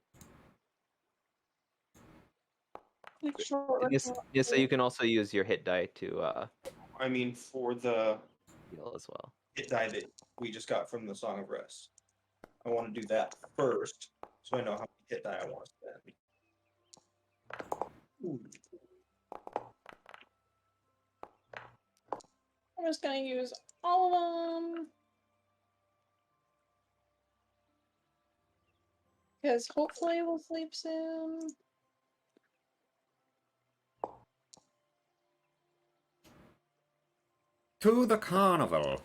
Like short And rest. so you can also use your hit die to I mean, for the heal as well. hit die that we just got from the Song of Rest. I want to do that first, so I know how many hit die I want to spend. Ooh. I'm just gonna use all of them. Because hopefully we'll sleep soon. To the carnival.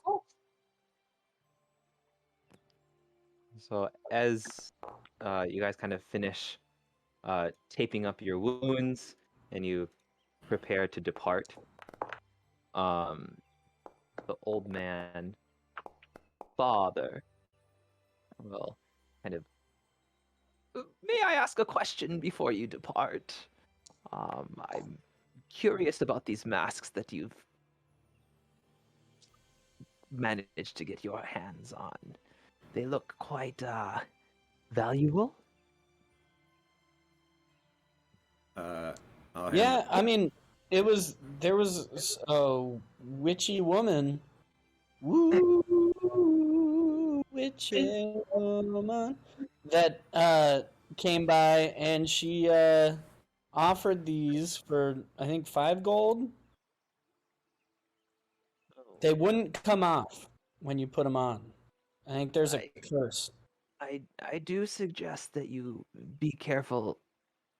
Oh, So as you guys kind of finish taping up your wounds and you prepare to depart, the old man father will kind of. May I ask a question before you depart? I'm curious about these masks that you've managed to get your hands on. They look quite valuable. I'll hand Yeah, it. I mean, there was a witchy woman. Woo, witchy woman that came by and she offered these for I think 5 gold. They wouldn't come off when you put them on. I think there's a I- curse. I do suggest that you be careful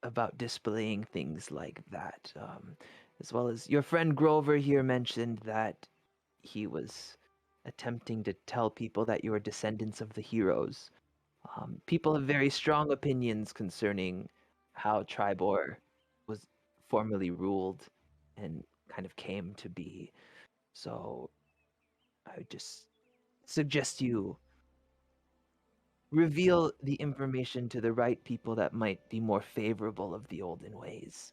about displaying things like that. As well as your friend Grover here mentioned that he was attempting to tell people that you are descendants of the heroes. People have very strong opinions concerning how Tribor was formerly ruled and kind of came to be. So I would just suggest you reveal the information to the right people that might be more favorable of the olden ways.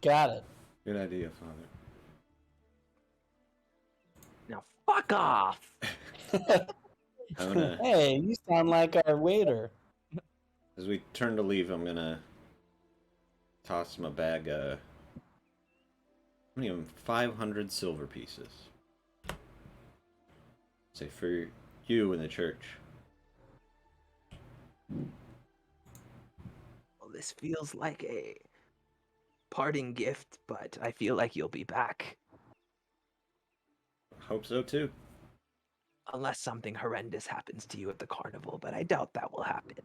Got it. Good idea, Father. Now fuck off! I'm gonna, Hey, you sound like our waiter. as we turn to leave, I'm gonna toss him a bag of, how many of them? 500 silver pieces. Say, for you in the church. Well, this feels like a parting gift, but I feel like you'll be back. Hope so too. Unless something horrendous happens to you at the carnival, but I doubt that will happen.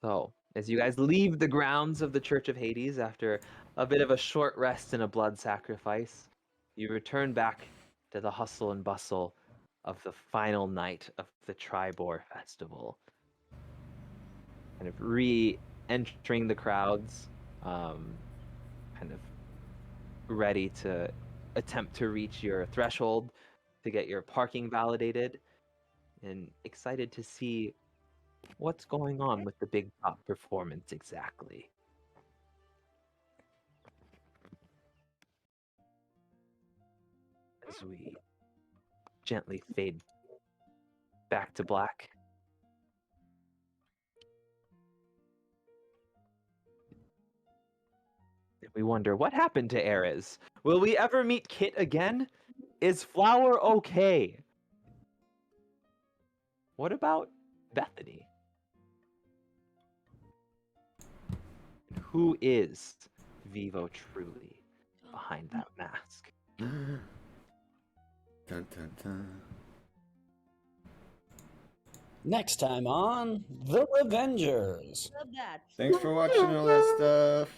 So, as you guys leave the grounds of the Church of Hades after a bit of a short rest and a blood sacrifice, you return back to the hustle and bustle of the final night of the Tribor Festival. Kind of re-entering the crowds, kind of ready to attempt to reach your threshold to get your parking validated, and excited to see what's going on with the big top performance exactly. As we gently fade back to black. We wonder what happened to Erez. Will we ever meet Kit again? Is Flower okay? What about Bethany? Who is Vivo truly behind that mask? Dun, dun, dun. Next time on The Revengers. Love that. Thanks for watching all that stuff.